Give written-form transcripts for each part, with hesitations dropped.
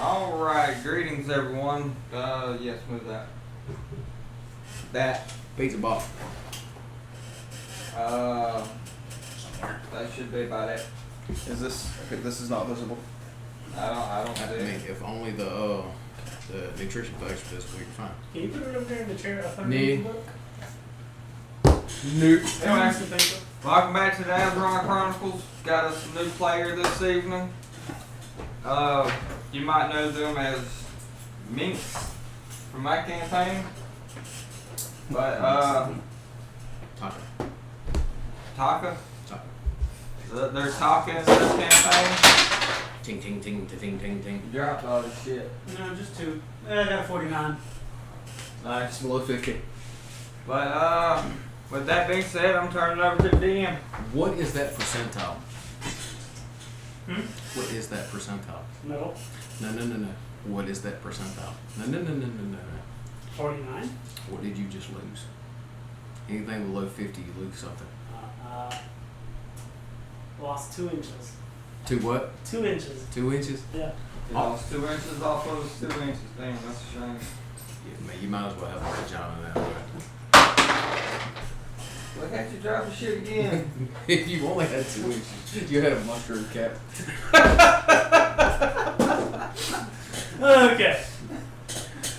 Alright, greetings everyone. Yes, move that. That. Pizza box. That should be about it. Is this okay? This is not visible. I don't I see mean, it. if only the nutrition facts for this week are fine. Can you put it over there in the chair? I Nee. Nope. Anyway. Welcome back to the Azaron Chronicles. Got us a new player this evening. You might know them as Minx from my campaign. But, Taco. Taka? Taco. They're talking in this campaign. Ting, ting, ting, ting, ting, ting. You dropped all this shit. No, just 2. I got 49. Nice. It's below 50. But, with that being said, I'm turning it over to the DM. What is that percentile? Hmm? What is that percentile? Middle. No. What is that percentile? No. 49. What did you just lose? Anything below 50, you lose something. Lost 2 inches. 2 what? 2 inches. 2 inches? Yeah. You lost 2 inches off of us, 2 inches. Damn, that's a shame. Yeah, man, you might as well have a vagina now. Look at you drop the shit again. If you only had 2 inches, you had a mushroom cap. Okay.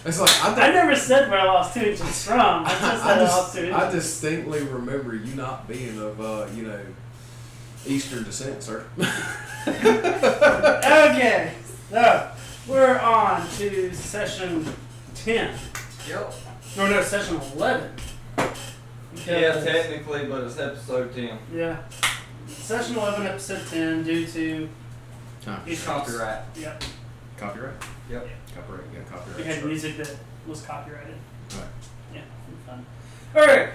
It's like I never said where I lost 2 inches from. I just said I lost 2 inches. I distinctly remember you not being of, Eastern descent, sir. Okay. So, we're on to session 10. Yep. No, session 11. Yeah, technically, but it's episode 10. Yeah. Session 11, episode 10, due to Time. issues. Copyright. Yep. Copyright? Yep. Copyright, yeah, copyright. We had Sure. music that was copyrighted. Right. Yeah, fun. Alright,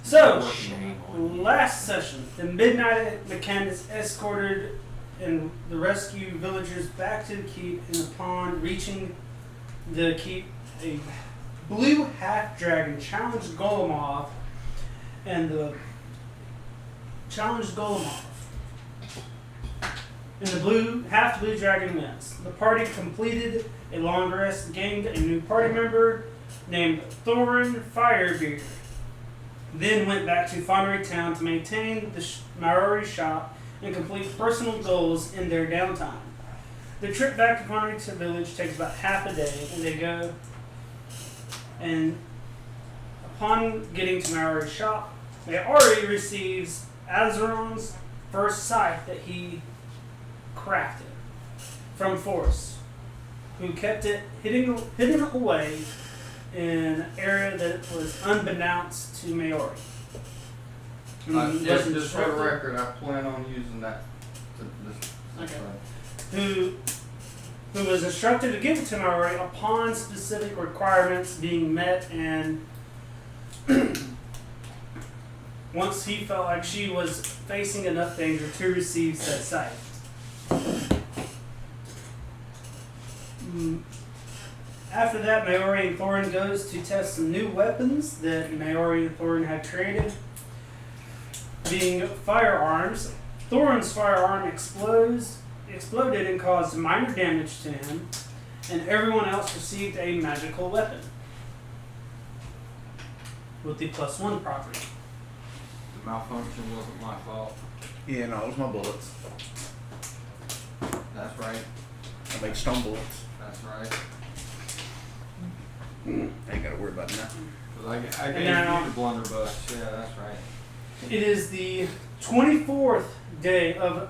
so, Shame on you. last session, the Midnight mechanics escorted and the rescue villagers back to the keep, and upon reaching the keep, a blue half-dragon challenged Golemov, and the challenged Golemov. And the half-blue dragon wins. The party completed a long rest, gained a new party member named Thorin Firebeard. Then went back to Foundry Town to maintain the Maori shop and complete personal goals in their downtime. The trip back to Foundry Village takes about half a day, and they go. And upon getting to Maori shop, Maori receives Azaron's first scythe that he crafted from Force, who kept it hidden away in an area that was unbeknownst to Maori. Just for the record, I plan on using that. Who was instructed to give it to Maori upon specific requirements being met, and once he felt like she was facing enough danger to receive said scythe. After that, Maori and Thorin goes to test some new weapons that Maori and Thorin had created, being firearms. Thorin's firearm exploded and caused minor damage to him, and everyone else received a magical weapon with the +1 property. The malfunction wasn't my fault. Yeah, no, it was my bullets. That's right. I make stone bullets. That's right. Ain't gotta worry about nothing. I gave now- you the blunderbuss. Yeah, that's right. It is the 24th day of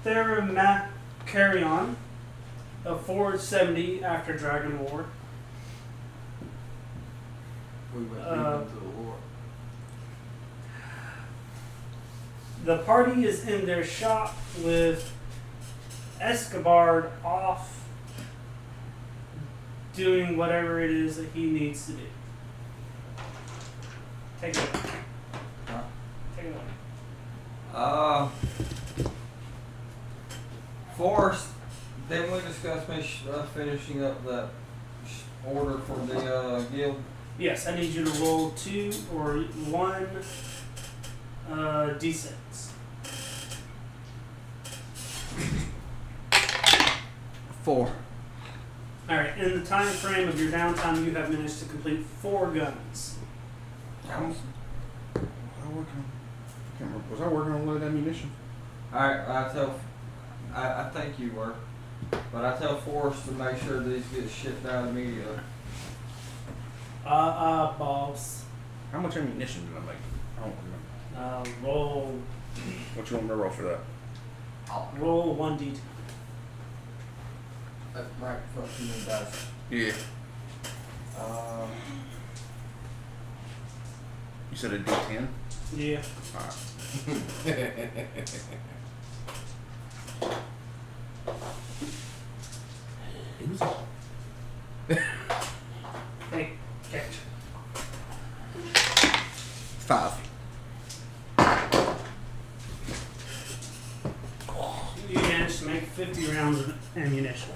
Theramacarion of 470 after Dragon War. We went deep into the war. The party is in their shop with Escobar off doing whatever it is that he needs to do. Take it away. Huh? Take it away. Force. Didn't we discuss finishing up that order for the guild? Yes, I need you to roll 2 or 1 d6. 4. Alright, in the time frame of your downtime, you have managed to complete 4 guns. I was working on, I can't remember. Was I working on loaded ammunition? I think you were. But I tell Forrest to make sure these get shipped out immediately. Boss. How much ammunition did I make? I don't remember. Roll What you want me to roll for that? roll 1d10. Right, fuck you and dice. Yeah. You said a D10? Yeah. Alright. Hey, catch. 5. You managed to make 50 rounds of ammunition.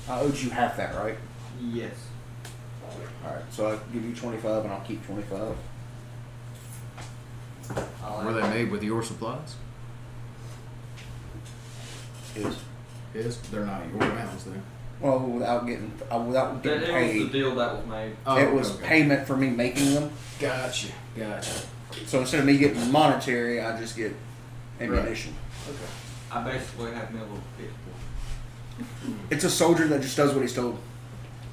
I owed you half that, right? Yes. Alright, so I'll give you 25 and I'll keep 25. Were they made with your supplies? Is. Yes. They're not your rounds then. Well, without getting That was the paid. deal that was made. Oh, It was okay. payment for me making them. Gotcha. So instead of me getting monetary, I just get ammunition. Okay. I basically have me a little pitbull. It's a soldier that just does what he's told.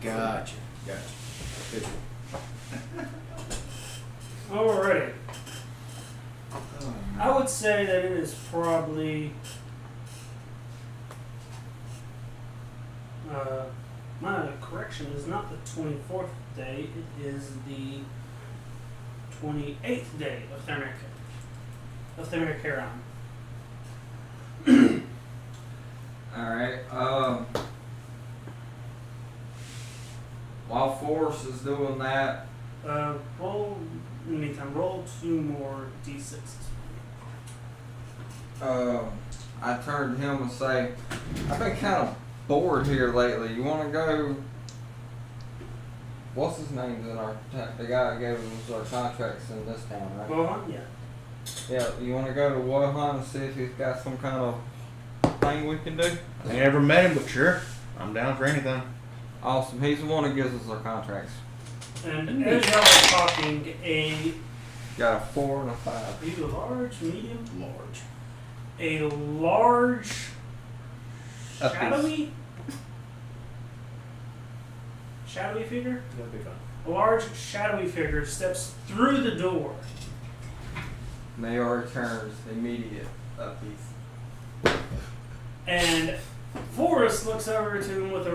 Gotcha. Good. Alrighty. I would say that it is probably my correction is not the 24th day, it is the 28th day of Thermacaron. Alright, while Forrest is doing that, Roll, in the meantime, roll 2 more d6s. I turned to him and say, I've been kind of bored here lately. You want to go? What's his name? The guy that gave us our contracts in this town, right? Well, yeah. Yeah. You want to go to Wuhan and see if he's got some kind of thing we can do? I never met him, but sure, I'm down for anything. Awesome. He's the one who gives us our contracts. And as y'all are talking, Got a 4 and a 5. are you large, medium? Large. A large, A piece. shadowy figure? That'd be fine. A large, shadowy figure steps through the door. May our returns immediate uppies. And Forrest looks over to him with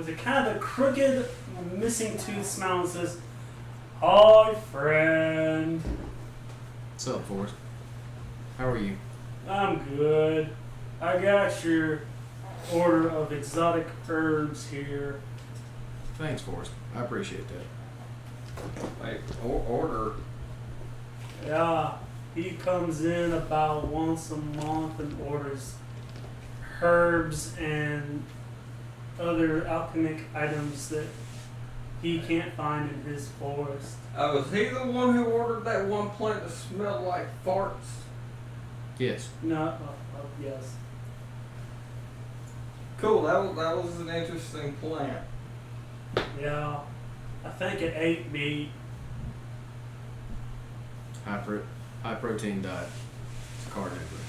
a kind of a crooked, missing tooth smile and says, "Hi, friend. What's up, Forrest? How are you? I'm good. I got your order of exotic herbs here." Thanks, Forrest. I appreciate that. Wait, order. Yeah, he comes in about once a month and orders herbs and other alchemic items that he can't find in his forest. Was he the one who ordered that one plant that smelled like farts? Yes. No, yes. Cool, that was an interesting plant. Yeah, I think it ate meat. High protein diet. It's carnivore.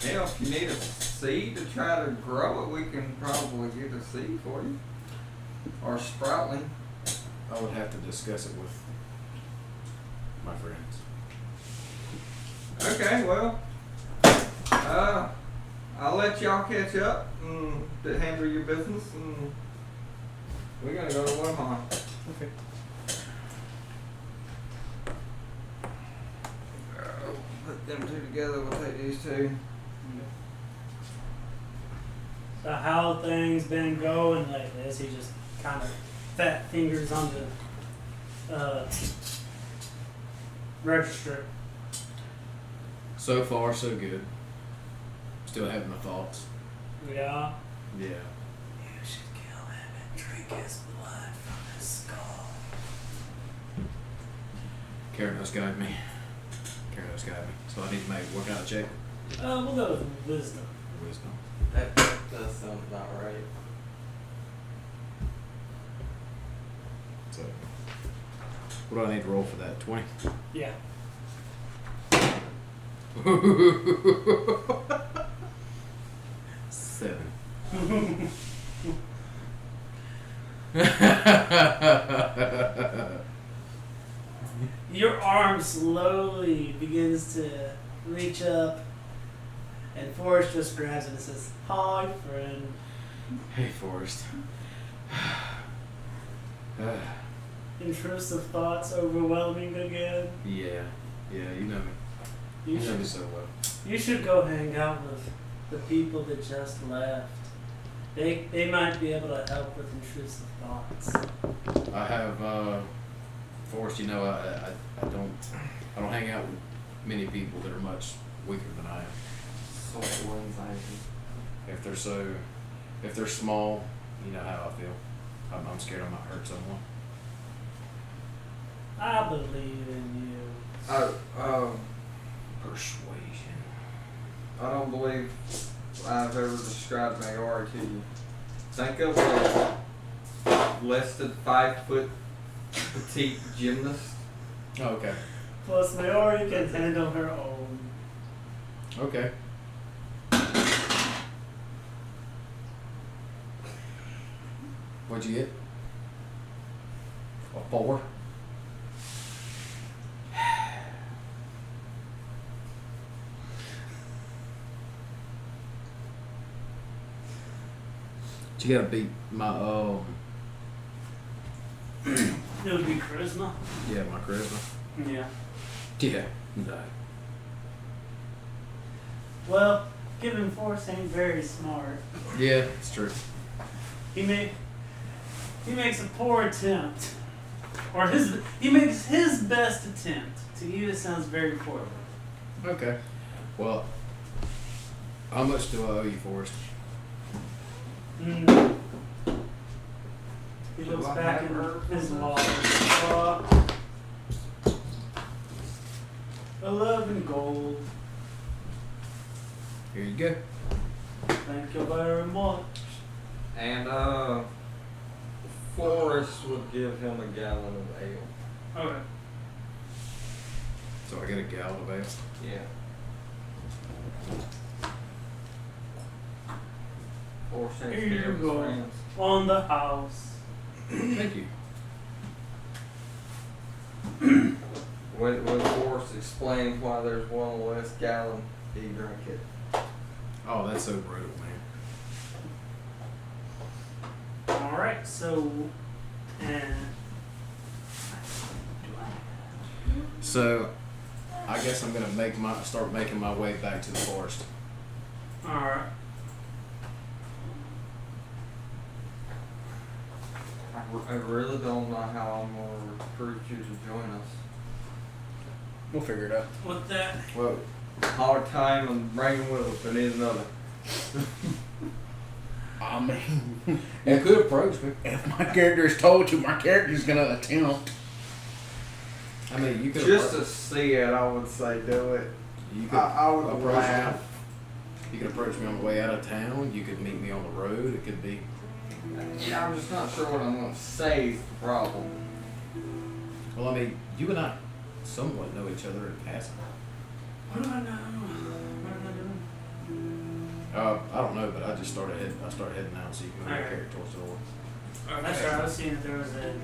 Hell, if you need a seed to try to grow it, we can probably get a seed for you. Or sproutling. I would have to discuss it with my friends. Okay, well, I'll let y'all catch up and to handle your business, and we're gonna go to Wuhan. Okay. Put them two together, we'll take these two. So how things been going lately? As he just kind of fat fingers on the register. So far, so good. Still having my thoughts. Yeah. Yeah. You should kill him and drink his blood from his skull. Karen has guided me. So I need to make what kind of check? We'll go with wisdom. Wisdom. That does sound about right. So, what do I need to roll for that? 20? Yeah. Seven. Your arm slowly begins to reach up, and Forrest just grabs it and says, "Hi, friend." Hey, Forrest. Intrusive thoughts overwhelming again. Yeah, you know me. You You know me should, so well. you should go hang out with the people that just left. They might be able to help with intrusive thoughts. I have, Forrest, you know, I don't hang out with many people that are much weaker than I am. Social anxiety. If they're small, you know how I feel. I'm scared I might hurt someone. I believe in you. Persuasion. I don't believe I've ever described Maori to you. Think of a less than 5 foot petite gymnast. Oh, okay. Plus, Maori can handle her own. Okay. What'd you get? A 4? You gotta beat my It would be charisma. yeah, my charisma. Yeah. Yeah. No. Well, given Force ain't very smart. Yeah, it's true. He makes a poor attempt, or he makes his best attempt. To you, it sounds very poorly. Okay. Well, how much do I owe you, Forrest? Mm. He Do looks I back have in her? his log. 11 gold. Here you go. Thank you very much. And Forrest would give him a gallon of ale. Okay. So I get a gallon of ale. Yeah. Forrest takes Here care you of his go. friends. On the house. Thank you. When Forrest explains why there's one less gallon, he drink it. Oh, that's so brutal, man. Alright, so. So, I guess I'm gonna start making my way back to the forest. Alright. I really don't know how I'm going to recruit you to join us. We'll figure it out. With that. Well, hard time and bring with us. We need another. I mean, You could approach me. if my character is told you, my character's gonna attempt. I mean, you could Just to see it, I would say do it. you could I would approach laugh. me. You could approach me on the way out of town. You could meet me on the road. It could be. Yeah, I'm just not sure what I'm going to say is the problem. Well, I mean, you and I somewhat know each other in passing. What do I know? What am I doing? I don't know, but I started heading out so you can move my Okay. character towards the door. That's right, I was seeing if there was a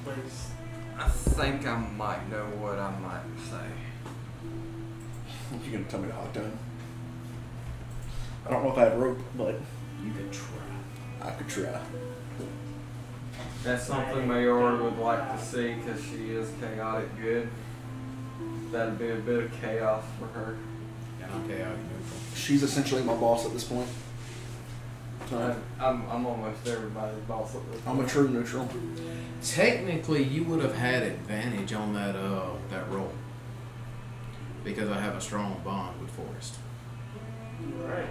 place. I think I might know what I might say. You're gonna tell me to hot done. I don't know if I have rope, but You could try. I could try. That's something Mayor would like to see because she is chaotic good. That'd be a bit of chaos for her. And I'm chaotic neutral. She's essentially my boss at this point. So I'm almost everybody's boss at this I'm a point. true neutral. Technically, you would have had advantage on that roll because I have a strong bond with Forrest. Right.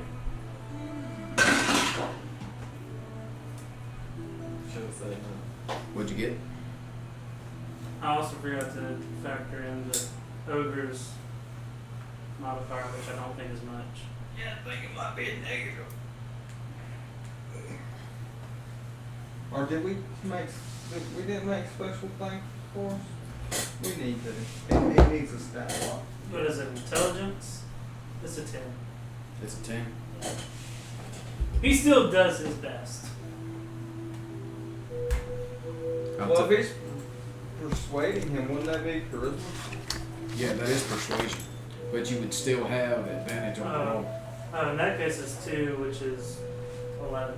Should have said no. What'd you get? I also forgot to factor in the ogre's modifier, which I don't think is much. Yeah, I think it might be a negative. Or did we make? We didn't make special thing for us. We need to. It needs a stat block. What is it? Intelligence? It's a 10. It's a 10. He still does his best. Well, if he's persuading him, wouldn't that be charisma? Yeah, that is persuasion. But you would still have advantage on the roll. In that case, it's 2, which is 11.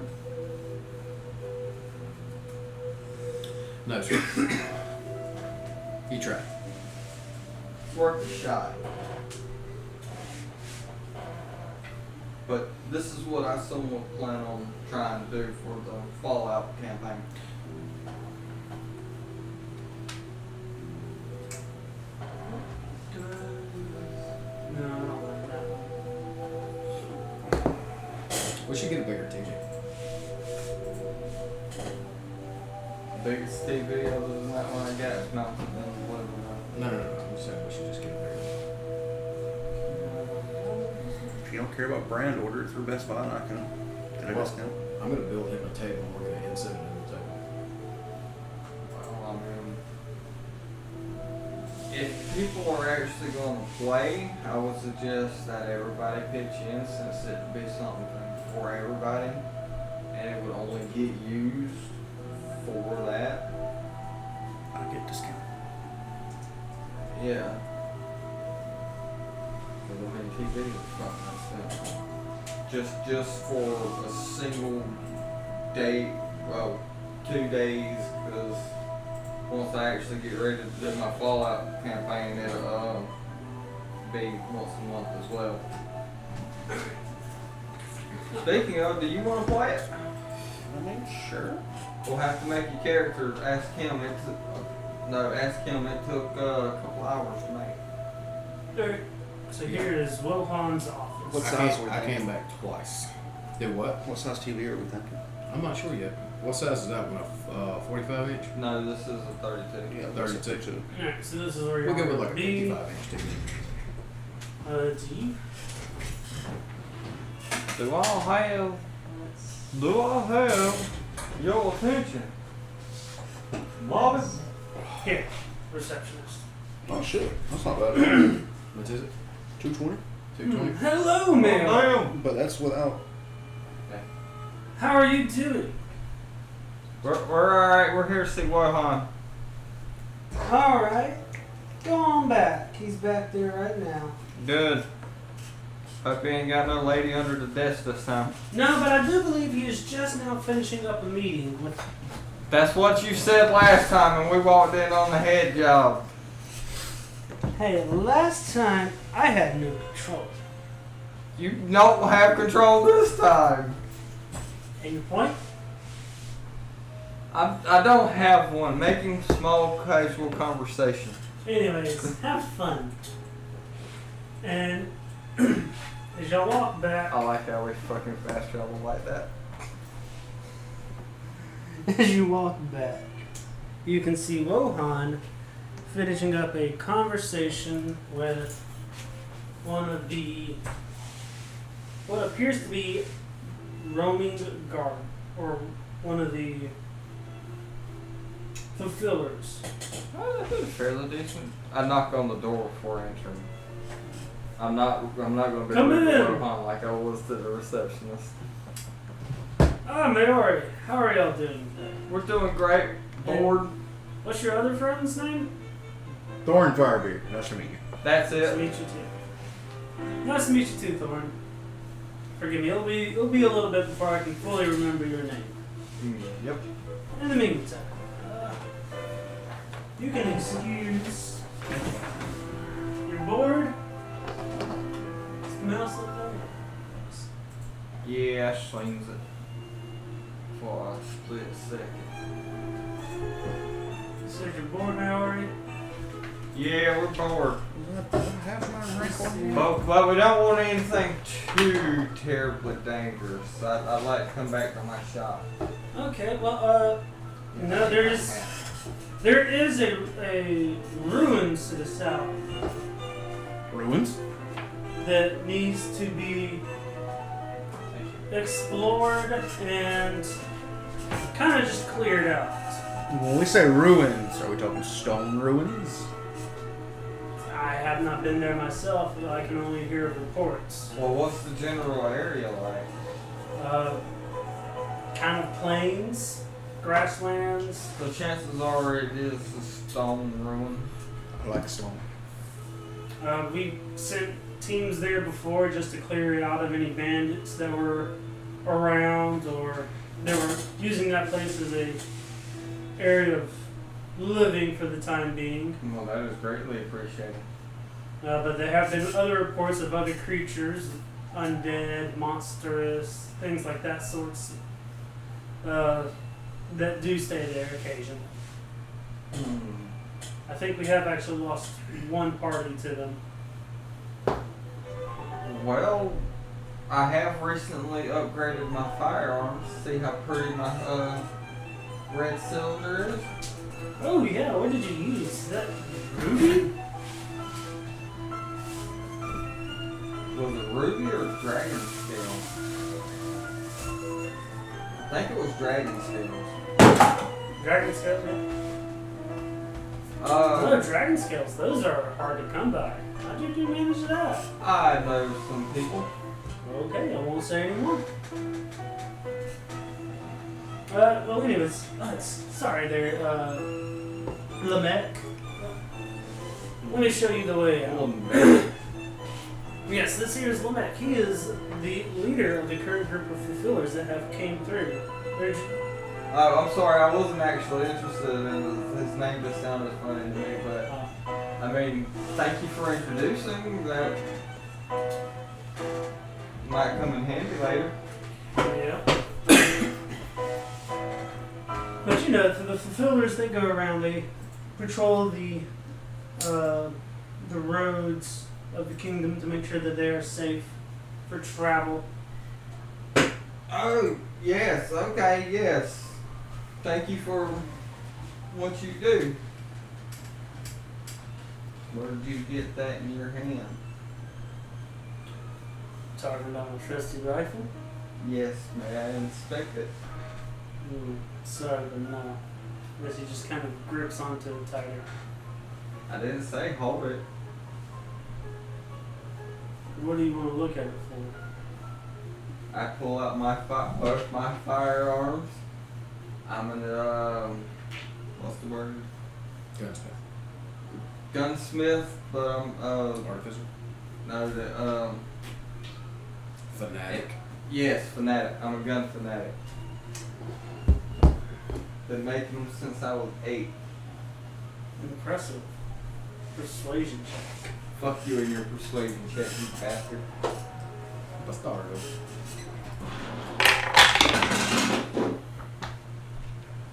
No, sir. You try. It's worth a shot. But this is what I somewhat plan on trying to do for the Fallout campaign. No, I don't like that one. We should get a bigger TJ. Biggest TV other than that one I got is mounted in the living room. No. I'm saying we should just get a bigger If you don't care about brand, order it through Best Buy and I can get a Well, discount. I'm going to build him a table and we're going to insert it in the table. Well, I mean, if people are actually going to play, I would suggest that everybody pitch in since it would be something for everybody, and it would only get used for that. I get discount. Yeah. Because I mean, TV is fucking expensive. Just for a single day, well, 2 days, because once I actually get ready to do my Fallout campaign, it'll be once a month as well. Speaking of, do you want to play it? I mean, sure. We'll have to make your character. Ask him. Ask him. It took a couple hours to make. Alright, so here is Wohan's office. What size were I they? came back twice. Did what? What size TV are we thinking? I'm not sure yet. What size is that one? A 45 inch? No, this is a 32. Yeah, 32. Alright, so this is where We'll you're go with like a be. 55 inch TV. D. Do I have your attention? Bobby? Here, receptionist. Oh shit, that's not bad. What is it? 220. 220? Hello, ma'am. Damn. But that's without. How are you doing? We're alright. We're here to see Wohan. Alright. Go on back. He's back there right now. Good. Hope he ain't got no lady under the desk this time. No, but I do believe he is just now finishing up a meeting with. That's what you said last time, and we walked in on the head job. Hey, last time I had no control. You don't have control this time. And your point? I don't have one. Making small casual conversation. Anyways, have fun. And as y'all walk back, I like how we fucking fast travel like that. as you walk back, you can see Wohan finishing up a conversation with one of the what appears to be roaming guard, or one of the fulfillers. Oh, that was fairly decent. I knock on the door before entering. I'm not gonna be Come rude to in. Wohan like I was to the receptionist. Ah, Maori, how are y'all doing today? We're doing great. Bored. What's your other friend's name? Thorn Firebeard. Nice to meet you. That's Nice to it. meet you too. Nice to meet you too, Thorn. Forgive me, it'll be a little bit before I can fully remember your name. Yep. In the meantime, you can excuse. You're bored? Smell something? Yeah, swings it for a split second. Said you're bored, Maori? Yeah, we're bored. I have my rank on you. But we don't want anything too terribly dangerous. I'd like to come back to my shop. Okay, well, no, there is a ruins to the south. Ruins? that needs to be explored and kind of just cleared out. When we say ruins, are we talking stone ruins? I have not been there myself, but I can only hear reports. Well, what's the general area like? Kind of plains, grasslands. So chances are it is a stone ruin. I like stone. We sent teams there before just to clear it out of any bandits that were around, or they were using that place as a area of living for the time being. Well, that is greatly appreciated. But there have been other reports of other creatures, undead, monstrous, things like that sorts, that do stay there occasionally. I think we have actually lost one party to them. Well, I have recently upgraded my firearms. See how pretty my red cylinder is? Oh yeah, what did you use? Is that ruby? Was it ruby or dragon scale? I think it was dragon scales. Dragon scales, yeah. No, dragon scales, those are hard to come by. How'd you manage that? I know some people. Okay, I won't say anymore. Well, anyways, sorry there, Lamech. Let me show you the way out. Yes, this here is Lamech. He is the leader of the current group of fulfillers that have came through. I'm sorry, I wasn't actually interested in it. His name just sounded funny to me, but I mean, thank you for introducing. That might come in handy later. Yeah. But you know, for the fulfillers that go around, they patrol the roads of the kingdom to make sure that they are safe for travel. Oh, yes, okay, yes. Thank you for what you do. Where did you get that in your hand? Talking about my trusty rifle? Yes, may I inspect it? Sorry, but no. Unless he just kind of grips onto it tighter. I didn't say hold it. What do you want to look at it for? I pull out both my firearms. I'm an what's the word? Gunsmith. Gunsmith, but I'm Artificer. no, Fanatic. yes, fanatic. I'm a gun fanatic. Been making them since I was 8. Impressive. Persuasion check. Fuck you and your persuasion check, you bastard. Let's start it.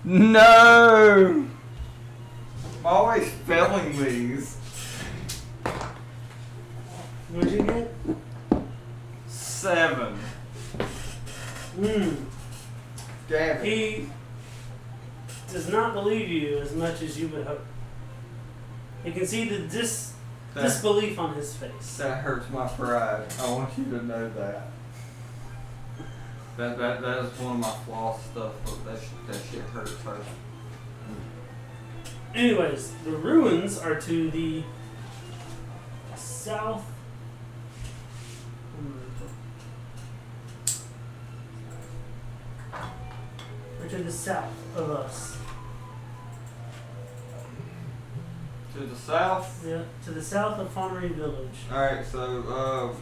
No! I'm always failing these. What'd you get? 7. Damn it. He does not believe you as much as you would hope. You can see the disbelief on his face. That hurts my pride. I want you to know that. That is one of my flaw stuff, but that shit hurts her. Anyways, the ruins are to the south. Or to the south of us. To the south? Yeah, to the south of Fonnery Village. Alright, so,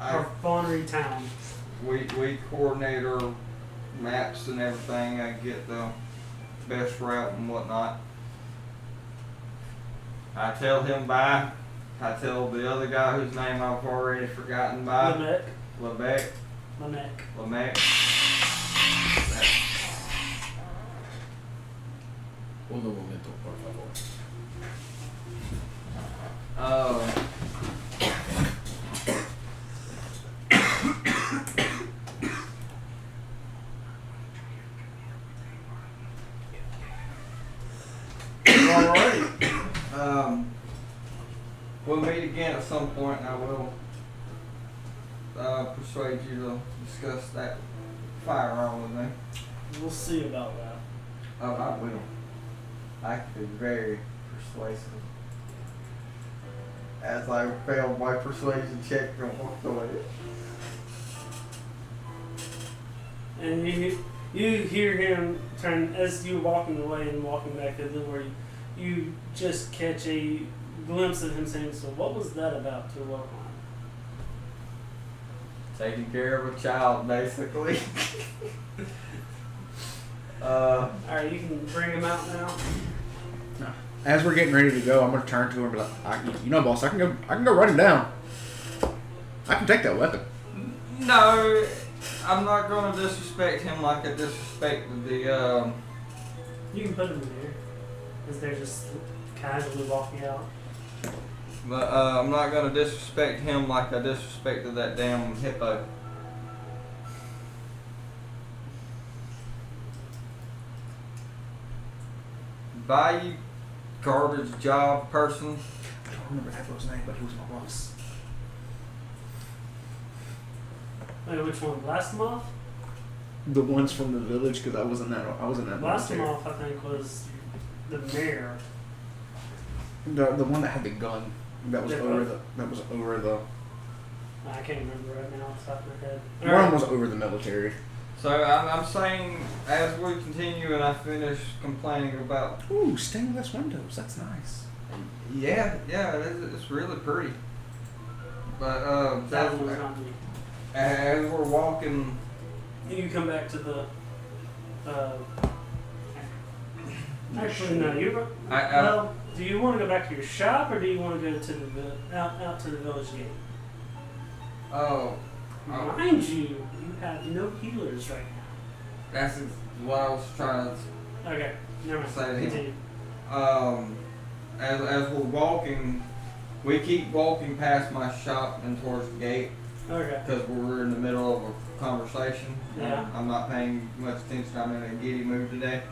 Or Fonnery Town. we coordinate our maps and everything. I get the best route and whatnot. I tell him bye. I tell the other guy whose name I've already forgotten bye. Lamech. Lamech. Un momento, por favor. Alright. We'll meet again at some point and I will persuade you to discuss that firearm with me. We'll see about that. Oh, I will. I can be very persuasive. As I failed my persuasion check and walked away. And you hear him turn as you're walking away and walking back to the door. You just catch a glimpse of him saying, "So what was that about?" To walk on. Taking care of a child, basically. All right, you can bring him out now. No. As we're getting ready to go, I'm gonna turn to him and be like, you know, boss, I can go run him down. I can take that weapon. No, I'm not going to disrespect him like I disrespected the. You can put him in there, because they're just casually walking out. But I'm not going to disrespect him like I disrespected that damn hippo. Bye, you garbage job person. I don't remember Echo's name, but he was my boss. Wait, which one? Blastomoff? The ones from the village, because I was in that military. Blastomoff, I think, was the mayor. The one that had the gun. That was Yeah, over both. the. I can't remember right now off the top of my head. One was over the military. So I'm saying, as we continue and I finish complaining about. Ooh, stainless windows. That's nice. Yeah, it's really pretty. But That one was not me. as we're walking, You come back to the. Actually, no. Well, do you want to go back to your shop, or do you want to go to the out to the village gate? oh, Mind you, you have no healers right that's what I was trying to now. Okay, never mind. say to him. Continue. As we're walking, we keep walking past my shop and towards the gate Okay. because we're in the middle of a conversation. Yeah. I'm not paying much attention. I'm in a giddy mood today.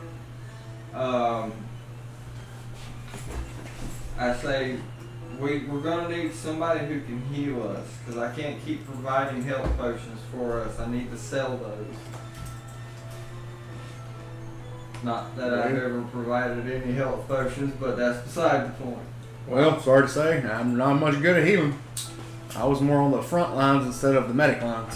I say we're gonna need somebody who can heal us because I can't keep providing health potions for us. I need to sell those. Not that I've ever provided any health potions, but that's beside the point. Well, sorry to say, I'm not much good at healing. I was more on the front lines instead of the medic lines.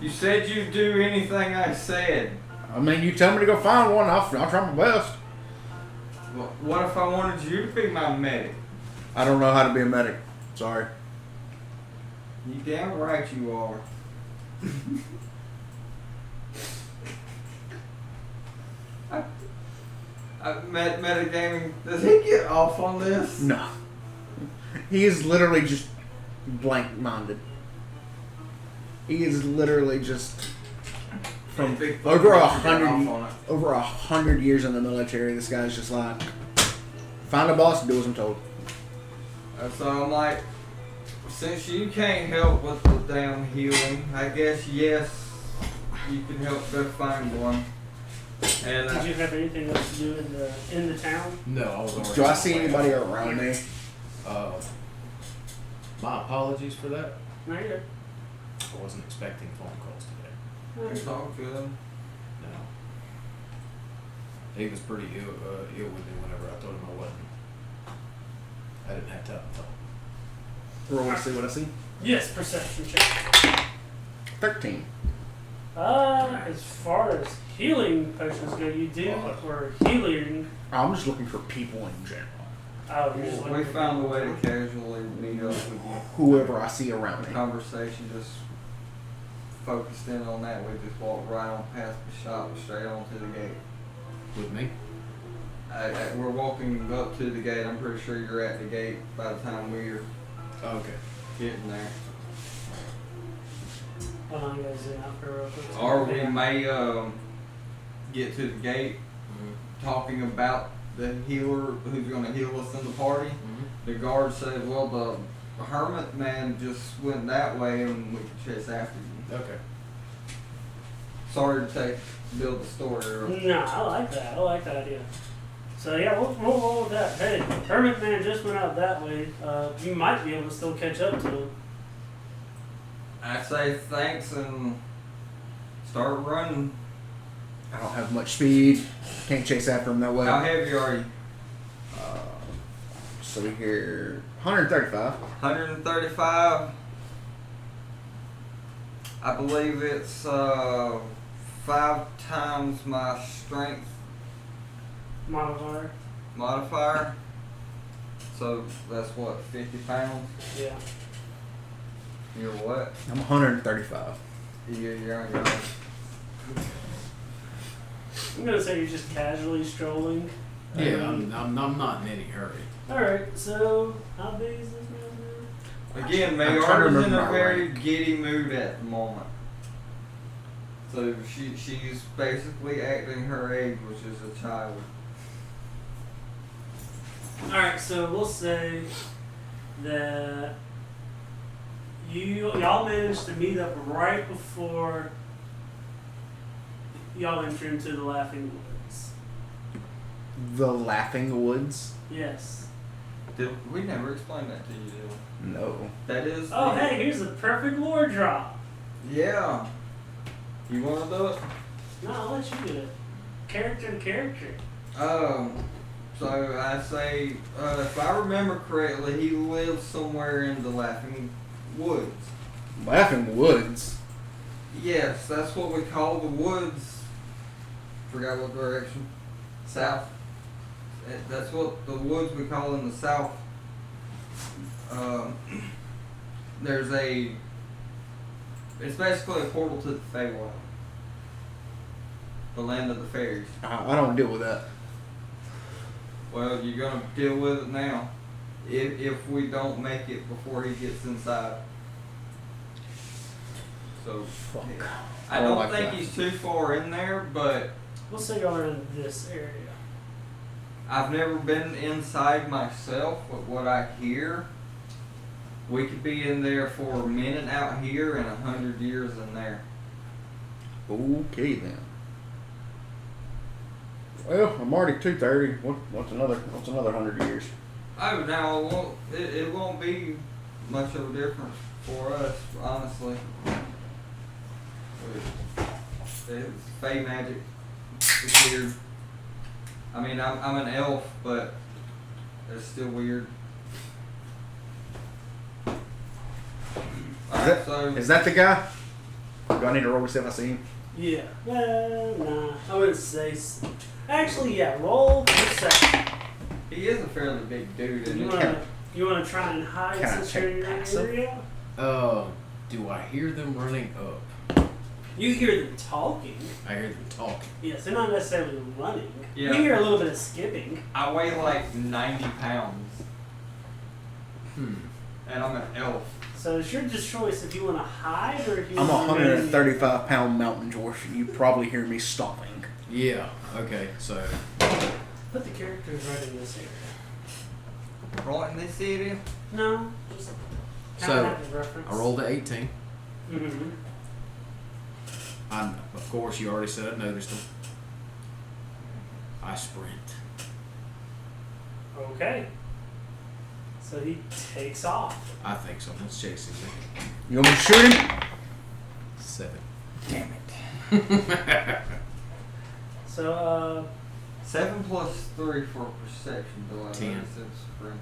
You said you'd do anything I said. I mean, you tell me to go find one, I'll try my best. Well, what if I wanted you to be my medic? I don't know how to be a medic. Sorry. You damn right you are. Metagaming, does he get off on this? No. He is literally just blank-minded. He is literally just from Big over fucking get off on it. 100 years in the military. This guy's just like, find a boss and do as I'm told. So I'm like, since you can't help with the damn healing, I guess yes, you can help go find one. And Did you have anything else to do in the town? No, I was already. Do I see anybody around me? My apologies for that. No, you're good. I wasn't expecting phone calls today. it's all good. No. He was pretty ill with me whenever I told him I wasn't. I didn't have time to talk. Roll to see what I see. Yes, perception check. 13. As far as healing potions go, you do, or healing. I'm just looking for people in general. Oh, you're just We looking for found a people. way to casually meet up with you. Whoever I see around me. Conversation just focused in on that. We just walked right on past the shop, straight on to the gate. With me? We're walking up to the gate. I'm pretty sure you're at the gate by the time we're Okay. getting there. Hold on, you guys zoom out for real quick. Or we may get to the gate Mm-hmm. talking about the healer who's going to heal us in the party. Mm-hmm. The guard said, well, the hermit man just went that way and we can chase after you. Okay. Sorry to build the story. No, I like that. I like that idea. So yeah, we'll roll with that. Hey, Hermit Man just went out that way. You might be able to still catch up to him. I say thanks and start running. I don't have much speed. Can't chase after him that way. How heavy are you? So we hear 135. 135. I believe it's 5 times my strength modifier. So that's what, 50 pounds? Yeah. You're what? I'm 135. You're on your own. I'm gonna say you're just casually strolling. Yeah, I'm not in any hurry. Alright, so how big is this man? Again, I'm trying to Mayara's in remember a my very rank. giddy mood at the moment. So she's basically acting her age, which is a child. Alright, so we'll say that y'all managed to meet up right before y'all enter into the Laughing Woods. The Laughing Woods? Yes. We never explained that to you, did we? No. That is. Oh, hey, here's a perfect lore drop. Yeah. You want to do it? No, I'll let you do it. Character to character. So I say, if I remember correctly, he lives somewhere in the Laughing Woods. Laughing Woods? Yes, that's what we call the woods. Forgot what direction. South. That's what the woods we call in the south. There's it's basically a portal to the Feywild. The land of the fairies. I don't deal with that. Well, you're gonna deal with it now. If we don't make it before he gets inside. So Fuck. I I don't don't like think that. he's too far in there, but We'll say y'all are in this area. I've never been inside myself, but what I hear, we could be in there for a minute out here and 100 years in there. Okay then. Well, I'm already 230. What's another 100 years? Oh, now it won't be much of a difference for us, honestly. It's fey magic. It's weird. I mean, I'm an elf, but it's still weird. Alright, so Is that the guy? Do I need to roll to see if I see him? Yeah. Nah. I wouldn't say. Actually, yeah. Roll perception. he is a fairly big dude, You isn't wanna you wanna try and hide Can I since you're in check your passive? area? Do I hear them running up? You hear them talking. I hear them talking. Yes, they're not necessarily running. Yeah. You hear a little bit of skipping. I weigh like 90 pounds, Hmm. and I'm an elf. So it's your just choice if you want to hide or if you I'm a want to 135-pound mountain dwarf, and you probably hear me stomping. Yeah. Okay. So Put the characters right in this area. Right in this area? No, just So, have a reference. I rolled a 18. Mm-hmm. Of course, you already said I noticed them. I sprint. Okay. So he takes off. I think someone's chasing me. You want me to shoot him? 7. Damn it. So 7 plus 3 for perception, though. 10. Sprinting.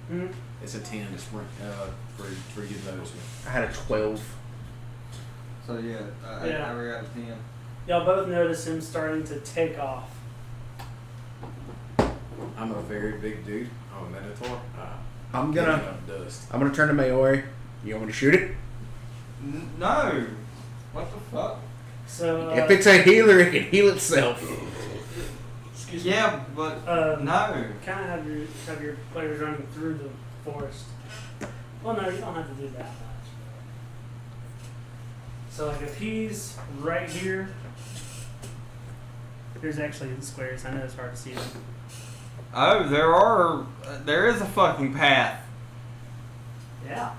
hmm It's a 10 to sprint for you to notice me. I had a 12. So yeah, Yeah. I got a 10. y'all both notice him starting to take off. I'm a very big dude. I'm a minotaur. I'm Picking gonna up dust. turn to Maori. You want me to shoot it? No! What the fuck? So If it's a healer, it can heal itself. excuse me. Yeah, but no. Kind of have your players running through the forest. Well, no, you don't have to do that much. So like if he's right here, there's actually the squares. I know it's hard to see them. Oh, there is a fucking path. Yeah.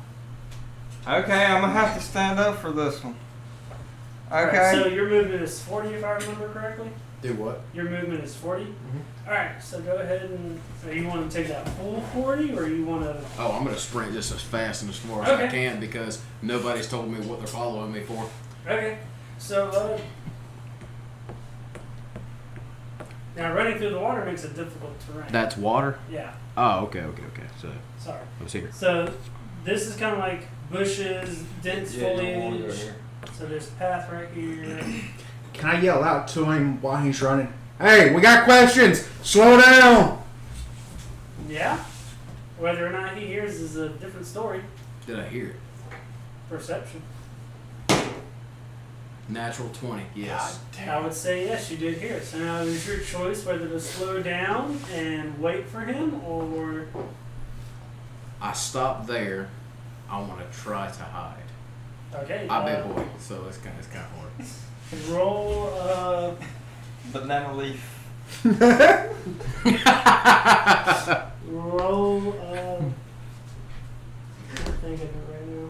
Okay, I'm gonna have to stand up for this one. Alright, so your movement is 40 if I remember correctly? Do what? Your movement is 40? Mhm. Alright, so go ahead and. So you want to take that full 40 or you want to. Oh, I'm gonna sprint just as fast and as far as I Okay. can because nobody's told me what they're following me for. Okay, so now running through the water makes it difficult terrain. That's water? Yeah, Oh, okay. So sorry. I was here. So this is kind of like bushes, dense Yeah, you don't wanna go foliage. here. So there's a path right here. Can I yell out to him while he's running? Hey, we got questions. Slow down. Yeah. Whether or not he hears is a different story. Did I hear it? Perception. Natural 20, yes. I would say yes, you did hear it. So now it is your choice whether to slow down and wait for him or. I stopped there. I want to try to hide. Okay. I'm a big boy, so it's kind of hard. Roll. Banana leaf. Roll. I'm thinking of it right now.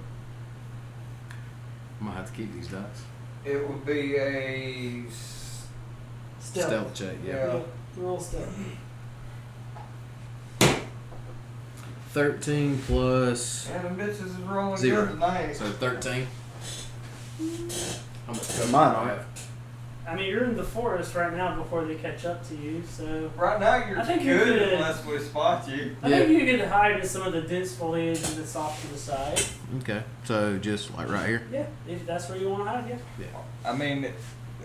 I'm gonna have to keep these dice. It would be a Stealth. Check, yeah. Yeah. Roll stealth. 13 plus Yeah, them bitches is rolling 0. good tonight. So 13. How much So cover mine do I are. have? I mean, you're in the forest right now before they catch up to you, so. Right now you're I think you good could- unless we spot you. I think you could hide in some of the dense foliage that's off to the side. Okay, so just like right here. Yeah, if that's where you want to hide, yeah. I mean,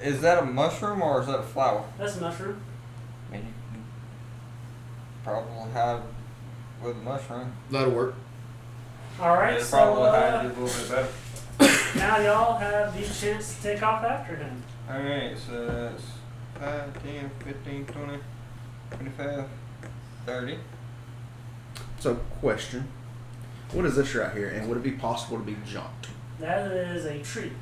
is that a mushroom or is that a flower? That's a mushroom. I mean, you can probably hide with a mushroom. That'll work. Alright, It'd so probably hide you a little bit better. now y'all have the chance to take off after him. Alright, so that's 5, 10, 15, 20, 25, 30. So, question. What is this right here, and would it be possible to be jumped? That is a tree.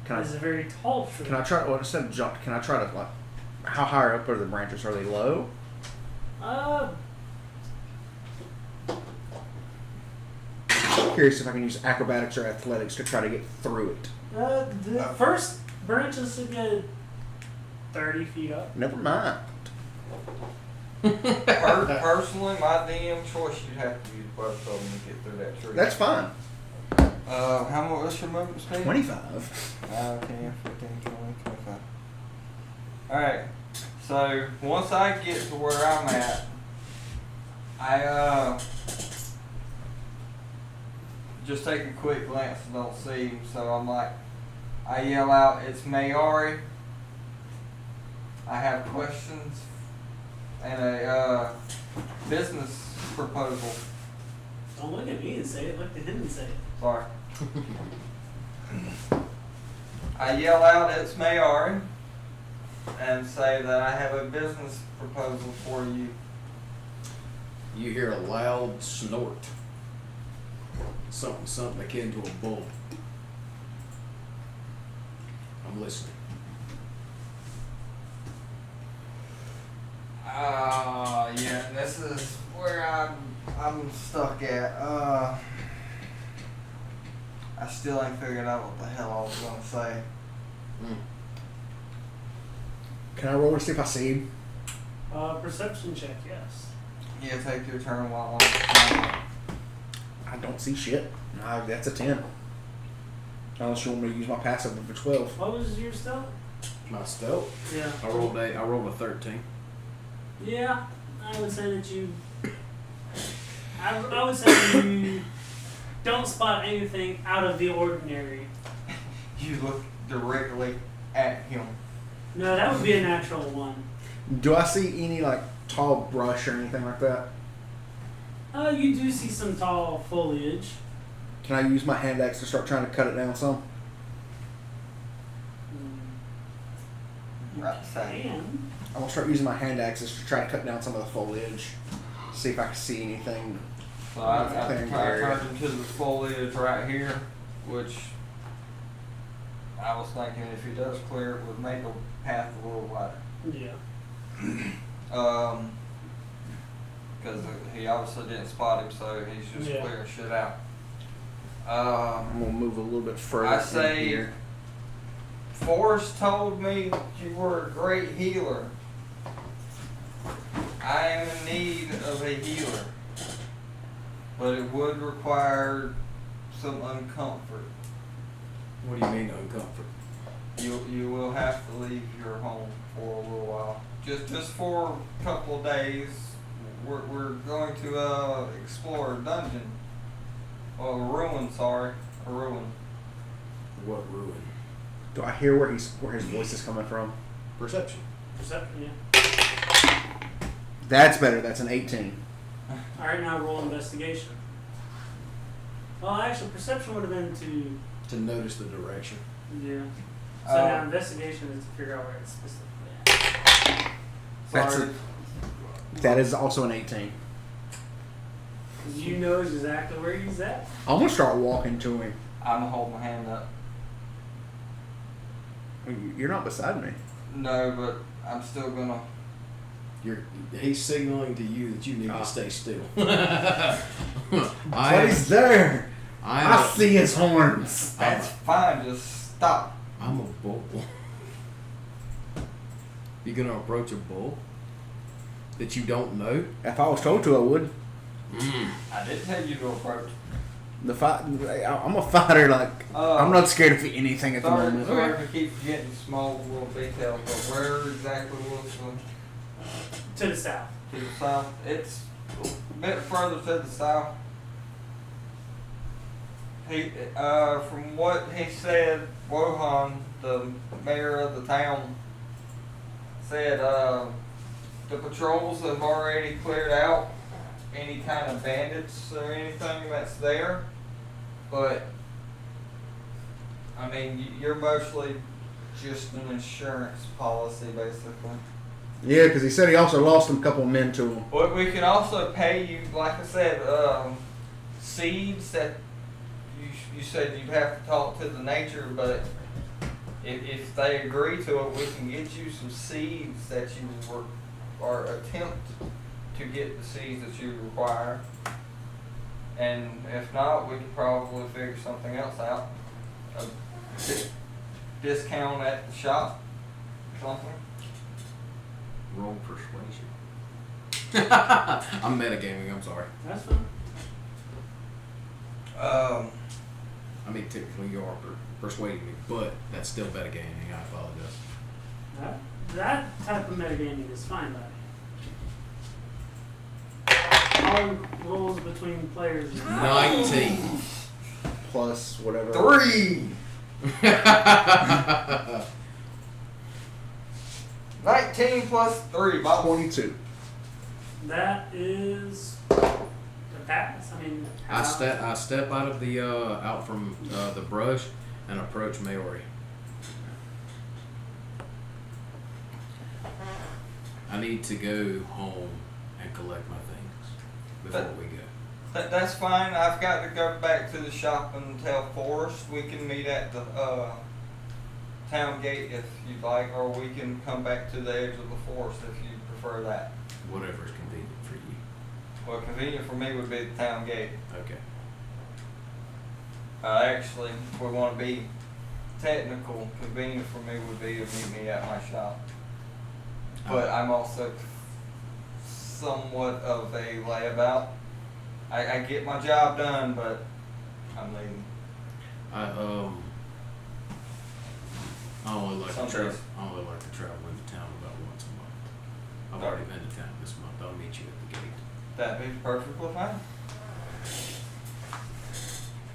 Can It is I, a very tall tree. can I try, well, instead of jumped, can I try to, like, how high up are the branches? Are they low? Curious if I can use acrobatics or athletics to try to get through it. The first branches should get 30 feet up. Never mind. Personally, my DM choice, you'd have to use both of them to get through that tree. That's fine. How much? What's your movement speed? 25. 5, 10, 15, 20, 25. Alright, so once I get to where I'm at, I just take a quick glance and don't see him, so I'm like, I yell out, "It's Mayari. I have questions and a business proposal." Don't look at me and say it, look at him and say it. Sorry. I yell out, "It's Mayari," and say that I have a business proposal for you. You hear a loud snort. Something akin to a bull. I'm listening. Yeah, this is where I'm stuck at. I still ain't figured out what the hell I was gonna say. Can I roll to see if I see him? Perception check, yes. Yeah, take your turn while I'm. I don't see shit. That's a 10. Unless you want me to use my passive of a 12. What was your stealth? My stealth. Yeah. I rolled a 13. Yeah, I would say that you. I would say you don't spot anything out of the ordinary. You look directly at him. No, that would be a natural one. Do I see any, like, tall brush or anything like that? You do see some tall foliage. Can I use my hand axe to start trying to cut it down some? Right beside you. And I'm going to start using my hand axes to try to cut down some of the foliage. See if I can see anything. So I Clearing the turned area. into the foliage right here, which I was thinking if he does clear it would make the path a little wider. yeah. Because he obviously didn't spot him, so he's just Yeah. clearing shit out. I'm going to move a little bit further I in say- here. Forrest told me you were a great healer. I am in need of a healer, but it would require some uncomfort. What do you mean uncomfort? You will have to leave your home for a little while, just for a couple of days. We're going to explore a dungeon, a ruin. Sorry, a ruin. What ruin? Do I hear where his voice is coming from? Perception. Perception, yeah. That's better. That's an 18. Alright, now roll investigation. Well, actually, perception would have been To notice the direction. yeah. So now investigation is to figure out where it's specifically at. Sorry. That is also an 18. You know exactly where he's at. I'm gonna start walking to him. I'm gonna hold my hand up. You're not beside me. No, but I'm still gonna. He's signaling to you that you need to stay still. But he's there. I see his horns. That's fine. Just stop. I'm a bull. You gonna approach a bull that you don't know? If I was told to, I would. I did tell you to approach. I'm a fighter. Like I'm not scared of anything at the Sorry, moment. sorry to keep getting small little details, but where exactly was To the south. to the south? It's a bit further to the south. He, from what he said, Wohan, the mayor of the town, said the patrols have already cleared out any kind of bandits or anything that's there. But, I mean, you're mostly just an insurance policy, basically. Yeah, because he said he also lost a couple of men to him. But we can also pay you, like I said, seeds that you said you'd have to talk to the nature, but if they agree to it, we can get you some seeds that you or attempt to get the seeds that you require. And if not, we could probably figure something else out. A discount at the shop, something. Roll persuasion. I'm metagaming, I'm sorry. That's fine. I mean, technically you are persuading me, but that's still metagaming, I apologize. That type of metagaming is fine by me. All rolls between players is 19. Plus whatever. 3! 19 plus 3, about 22. That is the pass. I mean, I step out of the out from the brush and approach Maori. I need to go home and collect my things before we go. That's fine. I've got to go back to the shop and tell Forrest we can meet at the town gate if you'd like, or we can come back to the edge of the forest if you prefer that. Whatever's convenient for you. Well, convenient for me would be the town gate. Okay. Actually, if we want to be technical, convenient for me would be to meet me at my shop. But I'm also somewhat of a layabout. I get my job done, but I'm leaving. I only like to Some travel. days. I only like to travel into town about once a month. I've already been to town this month. I'll meet you at the gate. That'd be perfectly fine.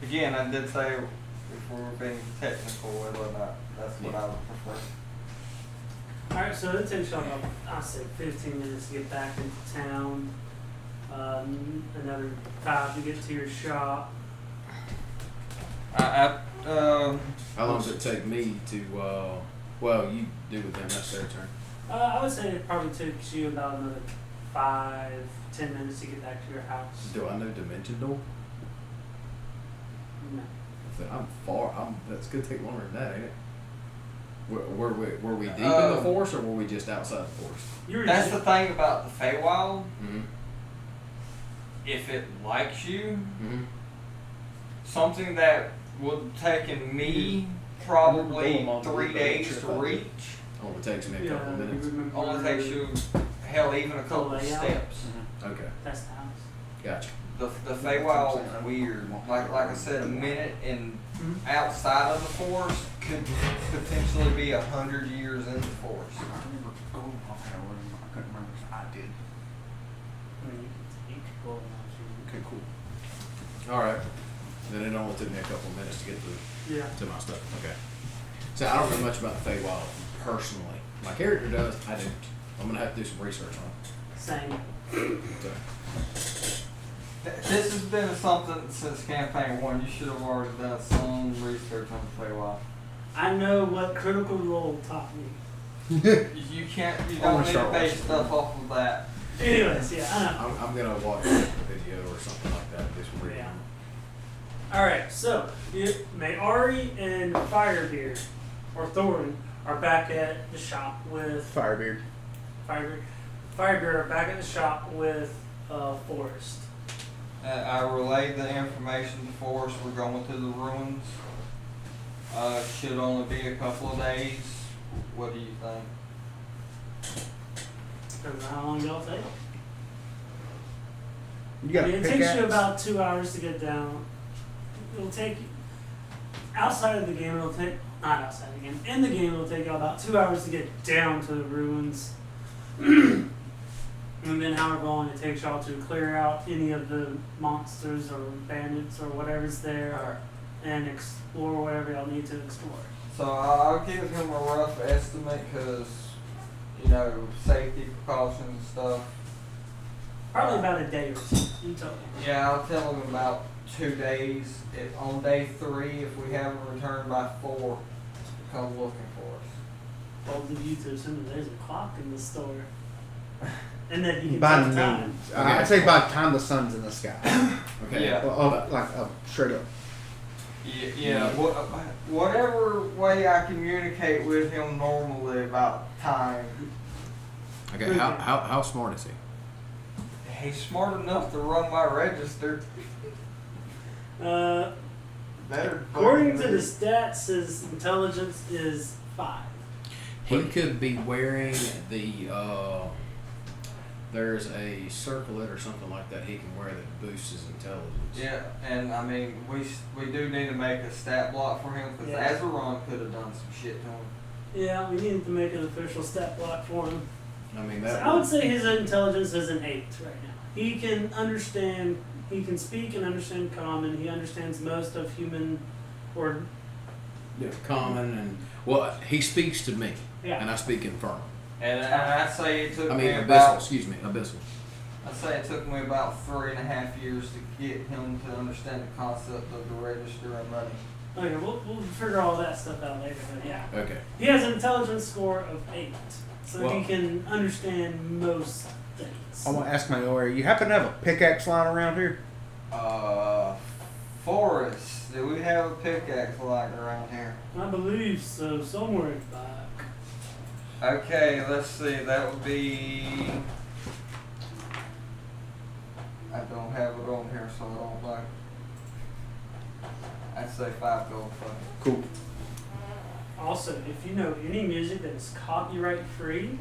Again, I did say if we were being technical, whether or not that's what I would prefer. Alright, so it takes y'all about, I'll say 15 minutes to get back into town. Another 5 to get to your shop. How long does it take me to? Well, you do with them. That's their turn. I would say it probably took you about another 5-10 minutes to get back to your house. Do I know Dimension Door? No. I'm far. That's gonna take longer than that, ain't it? Were we deep in the forest, or were we just outside the forest? That's the thing about the Feywild. Mm-hmm. If it likes you, Mm-hmm. something that would have taken me probably Go on 3 the days trip to I did. reach. Only takes me a Yeah, couple you minutes. remember Only takes you, hell, even a couple of layout? steps. Okay, That's the house. gotcha. The Feywild is weird. Like I said, a minute in outside of the forest could potentially be 100 years in the forest. I remember going off that room. I couldn't remember if I did. I mean, you could go around Okay, cool. All right. Then it only took me a couple minutes to get too. Yeah. to my stuff. Okay. So I don't know much about the Feywild personally. My character does. I don't. I'm gonna have to do some research on Same. it. So, This has been something since campaign 1. You should have already done some research on the Feywild. I know what Critical Role taught me. You can't. You I don't wanna need start to base watching stuff off of that. Anyways, yeah, I know. I'm gonna watch a video or something like that. This reading. Yeah. Alright, so Mayari and Firebeard, or Thorin, are back at the shop with Firebeard. Firebeard are back at the shop with Forrest. I relayed the information to Forrest. We're going to the ruins. Should only be a couple of days. What do you think? Depends on how long it'll take. You got I mean, a it takes pickaxe? you about 2 hours to get down. It'll take you, outside of the game, it'll take, not outside the game, in the game, it'll take you about 2 hours to get down to the ruins. And then however long it takes y'all to clear out any of the monsters or bandits or whatever's there and explore whatever y'all need to explore. So I'll give him a rough estimate because, you know, safety precautions and stuff. Probably about a day or two in total. Yeah, I'll tell him about 2 days. On day 3, if we haven't returned by 4, come looking for us. Bold of you to assume that there's a clock in the store. And that you can By tell noon. time. I'd say by the time the sun's in the sky. Okay. Yeah. Like straight up. Yeah. Whatever way I communicate with him normally about time. Okay. How smart is he? He's smart enough to run my register. Better. According to the stats, his intelligence is 5. He could be wearing the. There's a circlet or something like that he can wear that boosts his intelligence. Yeah, and I mean, we do need to make a stat block for him because Yeah. Azaron could have done some shit to him. Yeah, we need to make an official stat block for him. I mean So that. I would say his intelligence is an 8 right now. He can understand, he can speak and understand common. He understands most of human, or Common and well, he speaks to me, yeah. and I speak infernal. And I'd say it took I me mean abyssal. about. Excuse me, abyssal. I'd say it took me about 3.5 years to get him to understand the concept of the register and money. Okay, we'll figure all that stuff out later. But yeah, Okay. he has an intelligence score of 8, so Well- he can understand most things. I want to ask Mayori, you happen to have a pickaxe lying around here? Forrest, do we have a pickaxe lying around here? I believe so. Somewhere in the back. Okay, let's see. That would be. I don't have it on here, so I don't like. I'd say 5 gold for it. Cool. Also, if you know any music that is copyright free,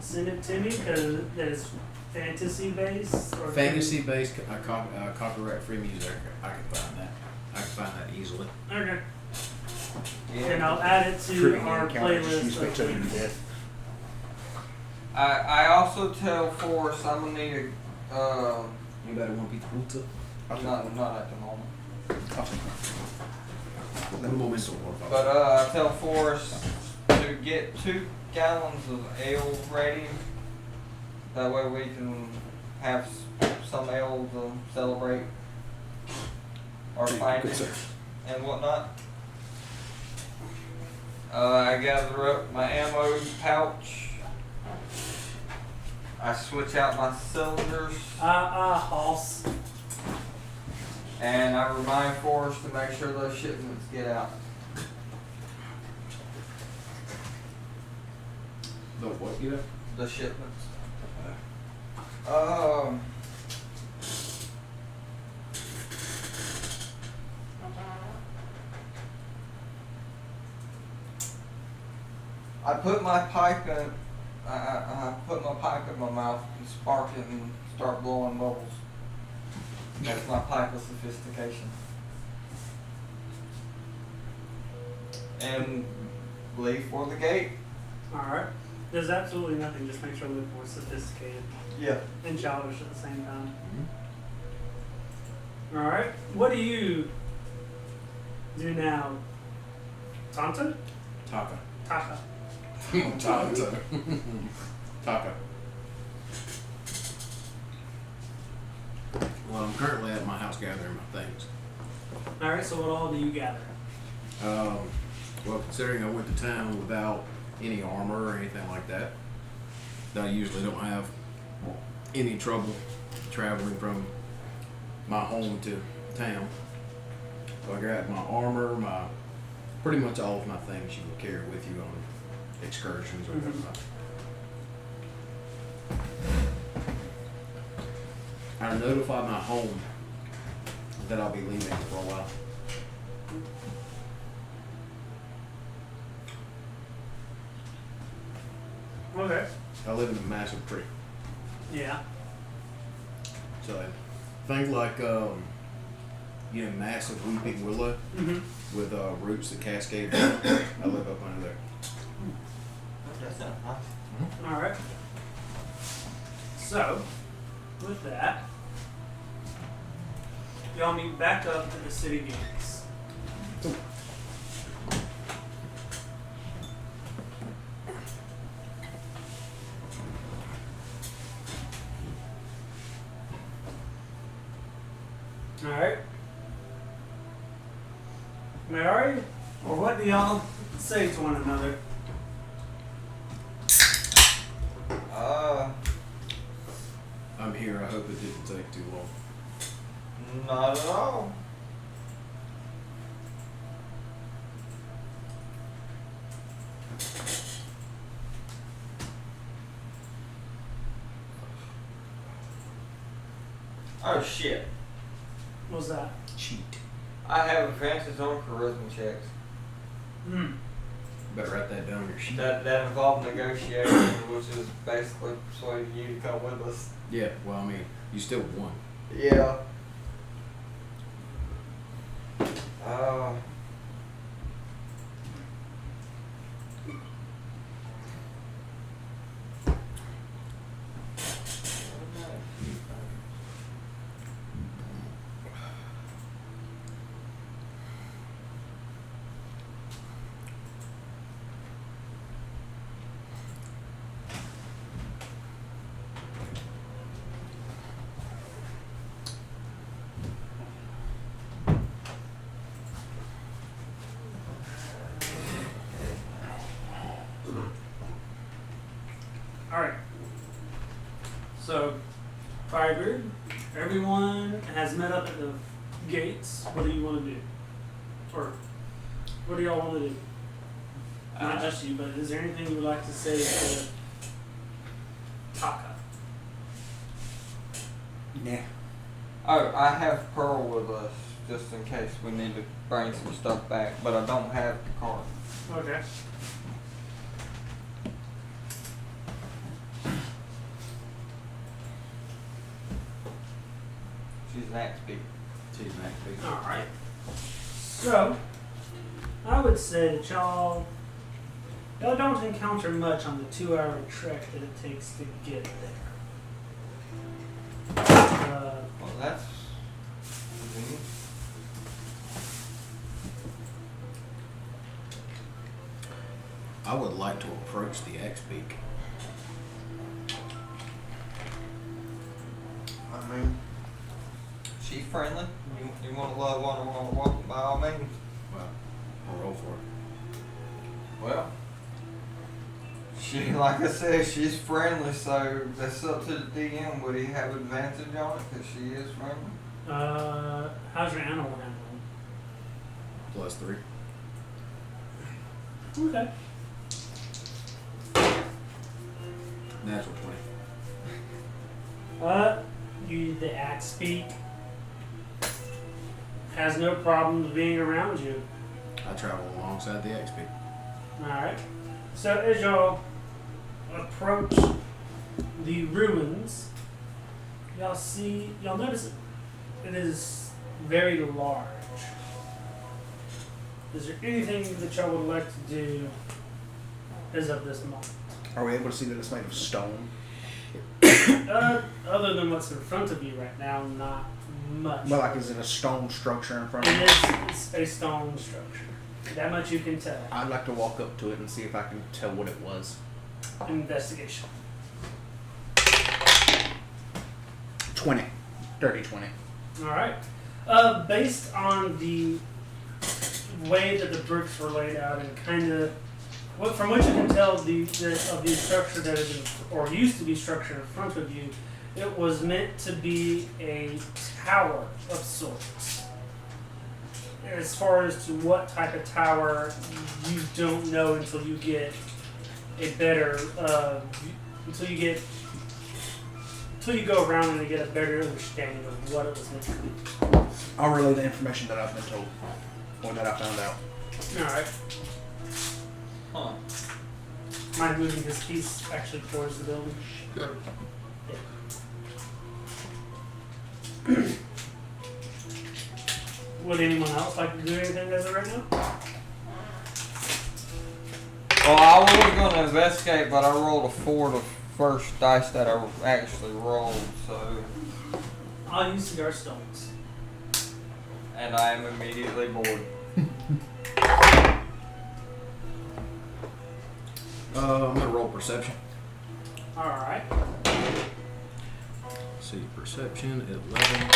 send it to me because that is fantasy based. Or Fantasy based copyright free music. I can find that. I can find that easily. Okay. Yeah. And I'll add it to Trivia our encounter just playlist. used to of tell you to things. death. I also tell Forrest I'm gonna need a. Anybody want to beat the pool tip? Not at the moment. Un momento, por favor. But I tell Forrest to get 2 gallons of ale ready. That way we can have some ale to celebrate our findings and whatnot. I gather up my ammo pouch. I switch out my cylinders. Hoss. And I remind Forrest to make sure those shipments get out. The what you have? The shipments. I put my pipe in. I put my pipe in my mouth and spark it and start blowing bubbles. That's my pipe of sophistication. And leave for the gate. Alright. There's absolutely nothing, just make sure to look more sophisticated Yeah. and childish at the same time. Alright. What do you do now? Tanta? Taka. Taka. Taka. Taka. Well, I'm currently at my house gathering my things. Alright, so what all do you gather? Well, considering I went to town without any armor or anything like that, I usually don't have any trouble traveling from my home to town. So I grabbed my armor, pretty much all of my things you would carry with you on excursions or whatnot. I notified my home that I'll be leaving for a while. Okay. I live in a massive tree. Yeah. So things like massive weeping willow Mm-hmm. with roots that cascade down. I live up under there. That sounds nice. Alright. So, with that, y'all meet back up at the city gates. Alright. Mary, or what do y'all say to one another? I'm here. I hope it didn't take too long. Not at all. Oh shit. What's that? Cheat. I have advantage on charisma checks. Hmm. Better write that down on your sheet. That involve negotiation, which is basically persuading you to come with us. Yeah. Well, I mean, you still won. Yeah. Alright. So, Firebird, everyone has met up at the gates. What do you want to do? Or, what do y'all want to do? Not just you, but is there anything you would like to say to Taka? Nah. Oh, I have Pearl with us just in case we need to bring some stuff back, but I don't have the car. Okay. She's an axe beat. Cheat, Mac. please. Alright. So, I would say that y'all don't encounter much on the 2-hour trek that it takes to get there. Well, that's convenient. I would like to approach the X-Beak. I mean, she's friendly. You want to love on her while walking, by all means. Well, I'll roll for it. Well, she, like I said, she's friendly, so that's up to the DM. Would he have advantage on it because she is friendly? How's your animal handling? +3. Okay. Natural 20. The axe speak has no problems being around you. I travel alongside the X-Beak. Alright. So as y'all approach the ruins, y'all notice it is very large. Is there anything that y'all would like to do as of this moment? Are we able to see that it's made of stone? Other than what's in front of you right now, not much. Well, like, is it a stone structure in front of It me? is it's a stone structure. That much you can tell. I'd like to walk up to it and see if I can tell what it was. Investigation. 20. Dirty 20. Alright. Based on the way that the bricks were laid out and kind of, from what you can tell of the structure that is or used to be structured in front of you, it was meant to be a tower of sorts. As far as to what type of tower, you don't know until you get a better, until you go around and you get a better understanding of what it was meant to be. I'll relay the information that I've been told. Or that I found out. Alright. Huh. Mind moving this piece actually towards the building? Sure. Yeah. Would anyone else like to do anything as of right now? Well, I was going to investigate, but I rolled a 4 the first dice that I actually rolled, so. I'll use cigar stones. And I am immediately bored. I'm gonna roll perception. Alright. See, perception 11.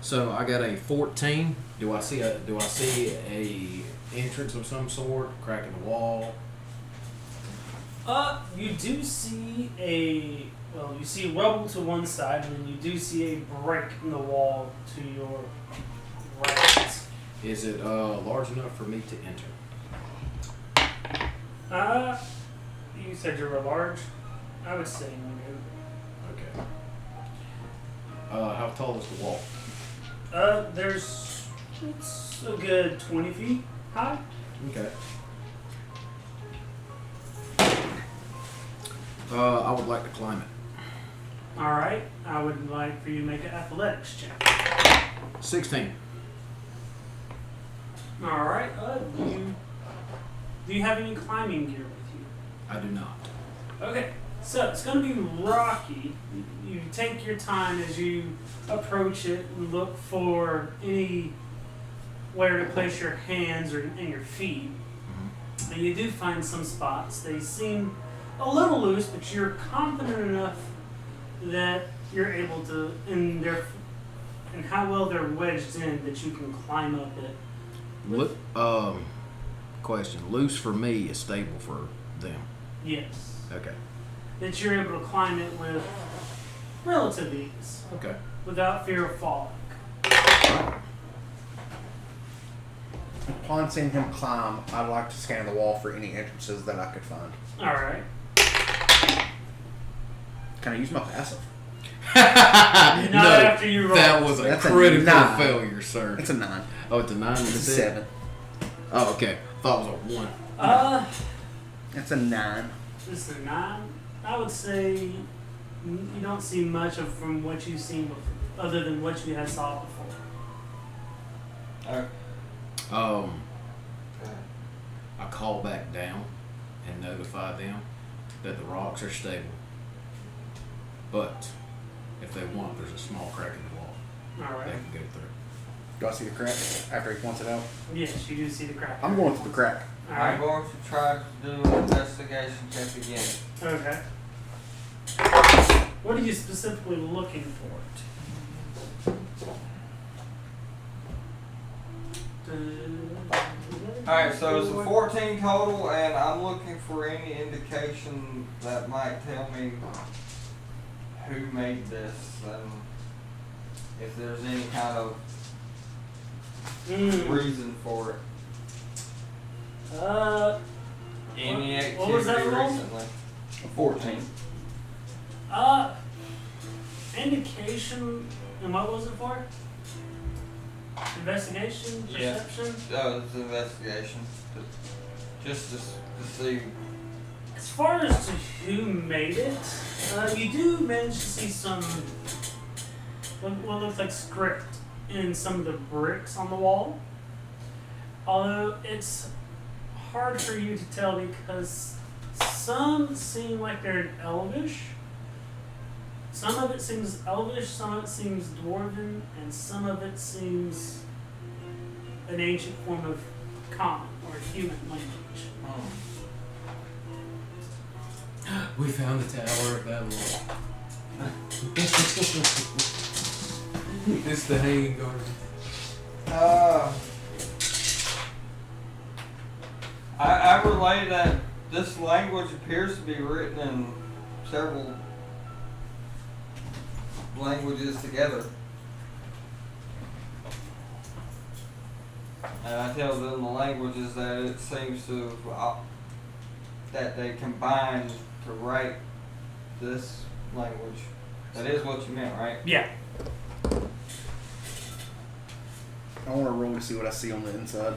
So I got a 14. Do I see a entrance of some sort, crack in the wall? You do see you see rubble to one side, and then you do see a break in the wall to your right. Is it large enough for me to enter? You said you were large? I would say no. Okay. How tall is the wall? It's a good 20 feet high. Okay. I would like to climb it. Alright, I would like for you to make an athletics check. 16. Alright, do you have any climbing gear with you? I do not. Okay, so it's going to be rocky. You take your time as you approach it and look for anywhere to place your hands and your feet. Mm-hmm. And you do find some spots. They seem a little loose, but you're confident enough that you're able to, and how well they're wedged in that you can climb up it. Question. Loose for me is stable for them. Yes. Okay. That you're able to climb it with relative ease, Okay. without fear of falling. Upon seeing him climb, I'd like to scan the wall for any entrances that I could find. Alright. Can I use my passive? Not after you roll. That was a That's a critical 9. failure, sir. It's a 9. Oh, it's a 9 and It's a a 7. Oh, okay. Thought it was a 1. It's a 9. This is a 9. I would say you don't see much from what you've seen before, other than what you had saw before. I call back down and notify them that the rocks are stable. But if they want, there's a small crack in the wall. They Alright. can go through. Do I see the crack after he points it out? Yes, you do see the crack. I'm going through the crack. I'm Alright. going to try to do an investigation check again. Okay. What are you specifically looking for? Alright, so it's a 14 total, and I'm looking for any indication that might tell me who made this and if there's any kind of reason for it. Any activity what was that roll? recently. 14. Indication, and what was it for? Investigation? Yeah. Perception? It's an investigation. Just to see. As far as to who made it, you do manage to see some what looks like script in some of the bricks on the wall. Although it's hard for you to tell because some seem like they're in Elvish. Some of it seems Elvish, some of it seems Dwarven, and some of it seems an ancient form of common or human language. We found the Tower of Babylon. It's the Hanging Garden. I relay that this language appears to be written in several languages together. And I tell them the languages that it seems to that they combined to write this language. That is what you meant, right? Yeah. I want to roll to see what I see on the inside.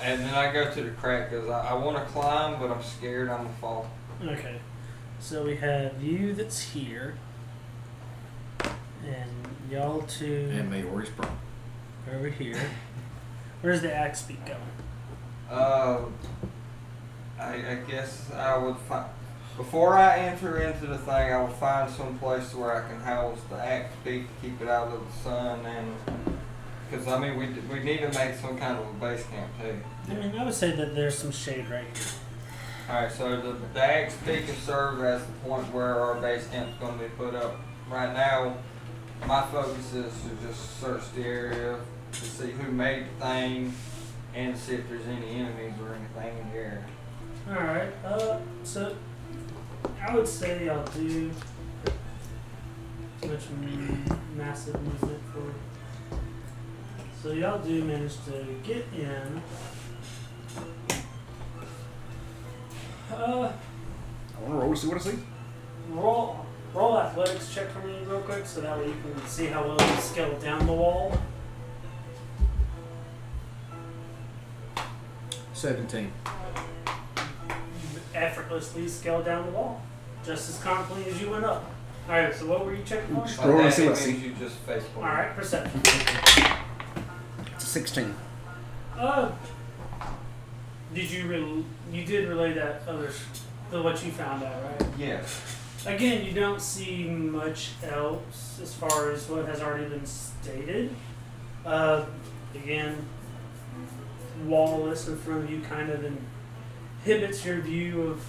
And then I go to the crack because I want to climb, but I'm scared I'm going to fall. Okay. So we have you that's here. And y'all two And Maori's Pro. over here. Where's the axe speak going? I guess I would find, before I enter into the thing, I would find some place where I can house the axe beak to keep it out of the sun, and because I mean we need to make some kind of a base camp too. I mean, I would say that there's some shade right here. All right, so the axe beak can serve as the point where our base camp is going to be put up. Right now, my focus is to just search the area to see who made the thing and see if there's any enemies or anything in the area. Alright, so I would say y'all do too much massive movement for. So y'all do manage to get in. I want to roll to see what I see. Roll athletics check for me real quick so that way you can see how well you scale down the wall. 17. Effortlessly scale down the wall. Just as confidently as you went up. Alright, so what were you checking for? Just roll to see what I That see. means you just face forward. Alright, perception. It's a 16. Did you did relay that to what you found out, right? Yes. Again, you don't see much else as far as what has already been stated. Again, wallless in front of you kind of inhibits your view of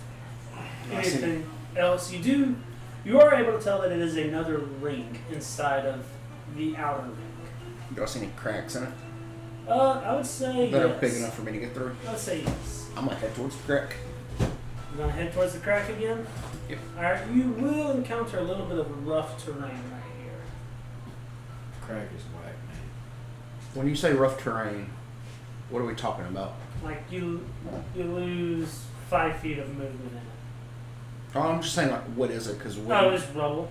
anything else. You are able to tell that it is another ring inside of the outer ring. Do I see any cracks in it I would say that yes. are big enough for me to get through? I would say yes. I'm going to head towards the crack. You're gonna head towards the crack again? Yep. Alright, you will encounter a little bit of rough terrain right here. Crack is whack, man. When you say rough terrain, what are we talking about? Like you lose 5 feet of movement in it. Oh, I'm just saying, like, what is it? Because Oh, it's rubble.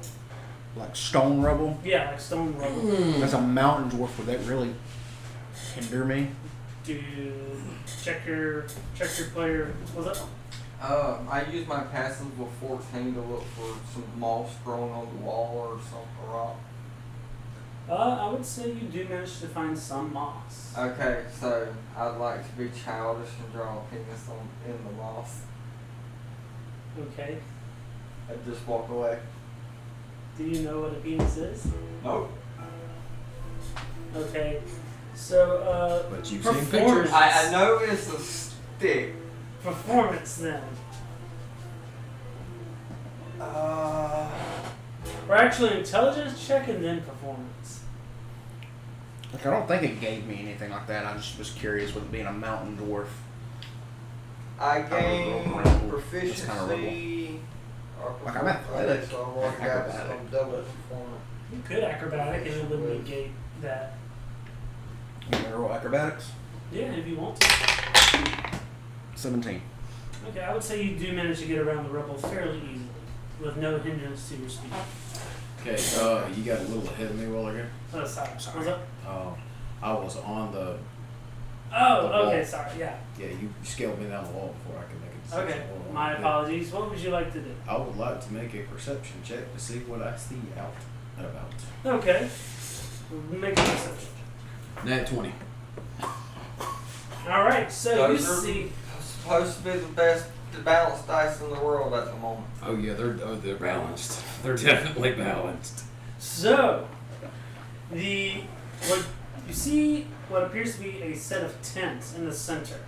like stone rubble. Yeah, like stone rubble. As a mountain dwarf, would that really hinder me? Do check your player. Was that? I use my passive of 14 to look for some moss growing on the wall or some rock. I would say you do manage to find some moss. Okay, so I'd like to be childish and draw a penis in the moss. Okay. And just walk away. Do you know what a penis is? Nope. Okay. So But you've seen performance. pictures. I know it's a stick. Performance then. Or actually intelligence check and then performance. Like, I don't think it gave me anything like that. I just was curious with it being a mountain dwarf. I roll gain around. proficiency. It's kinda rubble. or Like, I'm athletic. so I'll work out Acrobatic. some double performance. You could acrobatic and it would negate that. You gonna roll acrobatics? Yeah, if you want to. 17. Okay, I would say you do manage to get around the rubble fairly easily, with no hindrance to your speed. Okay, you got a little ahead of me while ago. Oh, sorry. Sorry. What's up? I will was on the. Oh, The okay, wall. sorry, yeah. Yeah, you scaled me down the wall before I could make a decision. Okay, on what I my wanna do. apologies. What would you like to do? I would like to make a perception check to see what I see out and about. Okay. Make a perception. Nat 20. Alright, so Those you are see. supposed to be the balanced dice in the world at the moment. Oh yeah, they're balanced. They're definitely balanced. So, what you see what appears to be a set of tents in the center,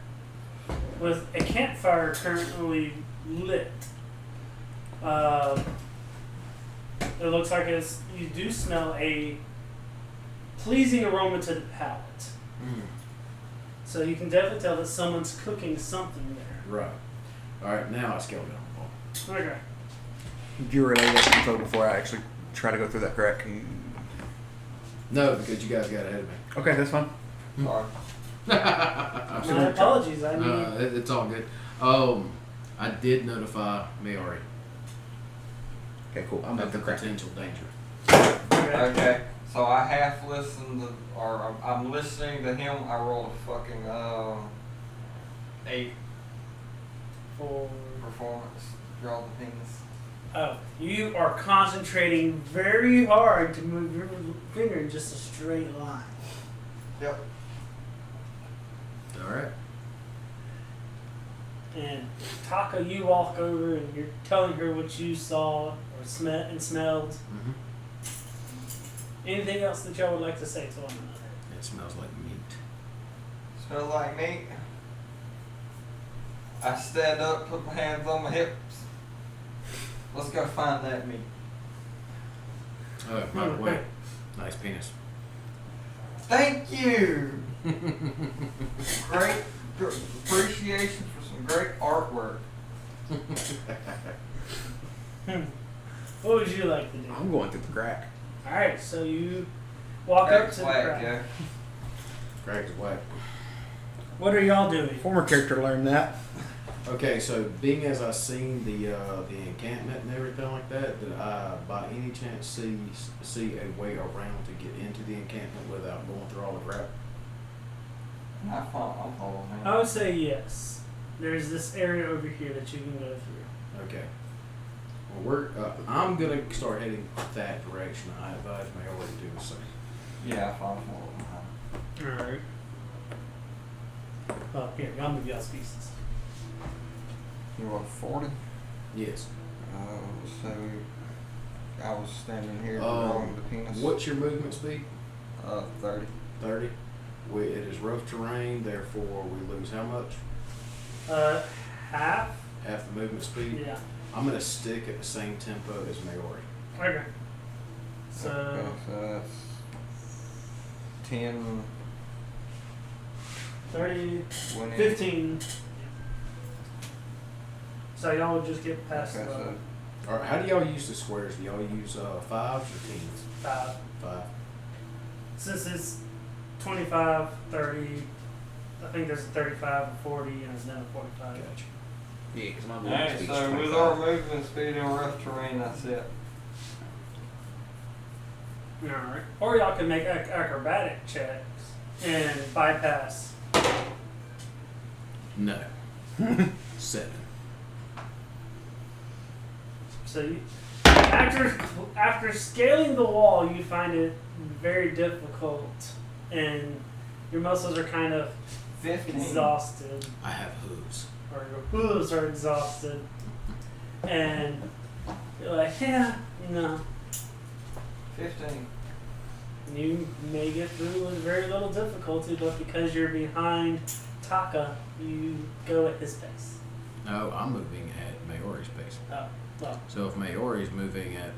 with a campfire currently lit. It looks like you do smell a pleasing aroma to the palate. So you can definitely tell that someone's cooking something there. Right. All right. Now I scaled down the wall. Okay. Did you relay that info before I actually try to go through that crack? No, because you guys got ahead of me. Okay, that's fine. Sorry. I'm My apologies. I mean, it's all good. I did notify Maori Okay, cool. I'm of at the the crack. potential danger. okay. Okay, so I half listened, or I'm listening to him. I rolled a fucking 8 For performance. Draw the penis. oh, you are concentrating very hard to move your finger in just a straight line. Yep. All right. And Taka, you walk over and you're telling her what you saw or smelled. Mm-hmm. Anything else that y'all would like to say to one another? It smells like meat. Smells like meat. I stand up, put my hands on my hips. Let's go find that meat. Oh, by the way, nice penis. Thank you. Great appreciation for some great artwork. What would you like to do? I'm going through the crack. Alright, so you walk up That's to the whack, crack. yeah. Crack is whack. What are y'all doing? Former character learned that. Okay, so being as I seen the encampment and everything like that, did I by any chance see a way around to get into the encampment without going through all the crap? I'm following him. I would say yes. There's this area over here that you can go through. Okay. Well, I'm gonna start heading that direction. I advise Maori to do the same. Yeah, I following him. Alright. Oh, here, I'll move y'all's pieces. You what, 40? Yes. So I was standing here drawing the penis. What's your movement speed? 30. 30. It is rough terrain, therefore we lose how much? Half? Half the movement speed. Yeah. I'm gonna stick at the same tempo as Maori. Okay. So, Okay, so that's 10, 30, 20. 15. So y'all would just get past Okay, the so All right. How do y'all use the squares? Do y'all use 5s or 10s? 5. 5. Since it's 25, 30, I think there's a 35, a 40, and then a 45. Gotcha. Yeah, because my alright, so with our movement speed in rough terrain, that's it. Alright. Or y'all can make acrobatic checks and bypass. No. 7. So you, after scaling the wall, you find it very difficult, and your muscles are kind of 15. exhausted, I have hooves. or your hooves are exhausted, and you're like, yeah, no. 15. You may get through with very little difficulty, but because you're behind Taka, you go at his pace. No, I'm moving at Maori's pace. Oh, well, So if Maori's moving at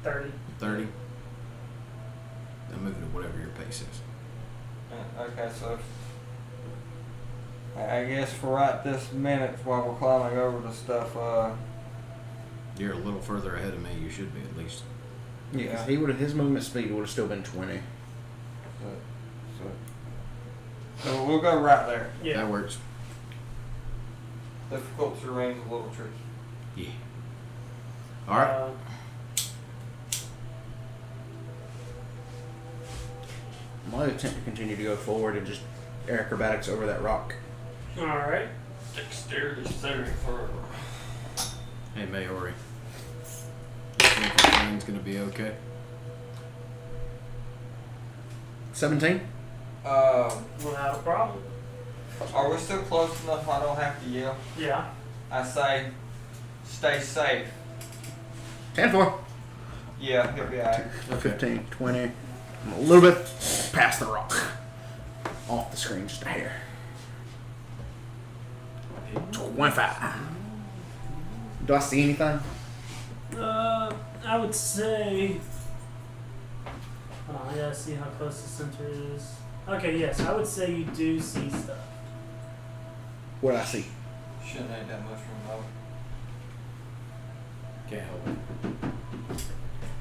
30. 30, I'm moving at whatever your pace is. Okay, so I guess for right this minute, while we're climbing over the stuff, You're a little further ahead of me. You should be at least. Yeah, 'cause Yeah. his movement speed would have still been 20. so we'll go right there. Yeah. That works. Difficult terrain is a little tricky. Yeah. All right. I'm going to attempt to continue to go forward and just acrobatics over that rock. Alright. Dexterity saving throw. Hey, Mayori. You think the train's gonna be okay? 17? Without a problem. Are we still close enough I don't have to yell? Yeah. I say, stay safe. 10-4. Yeah, he'll be alright. 15, 20. I'm a little bit past the rock. Off the screen, just a hair. 25. Do I see anything? I would say. Oh, I gotta see how close the center is. Okay, yes, I would say you do see stuff. What do I see? Shouldn't ain't that much from though. Can't help it.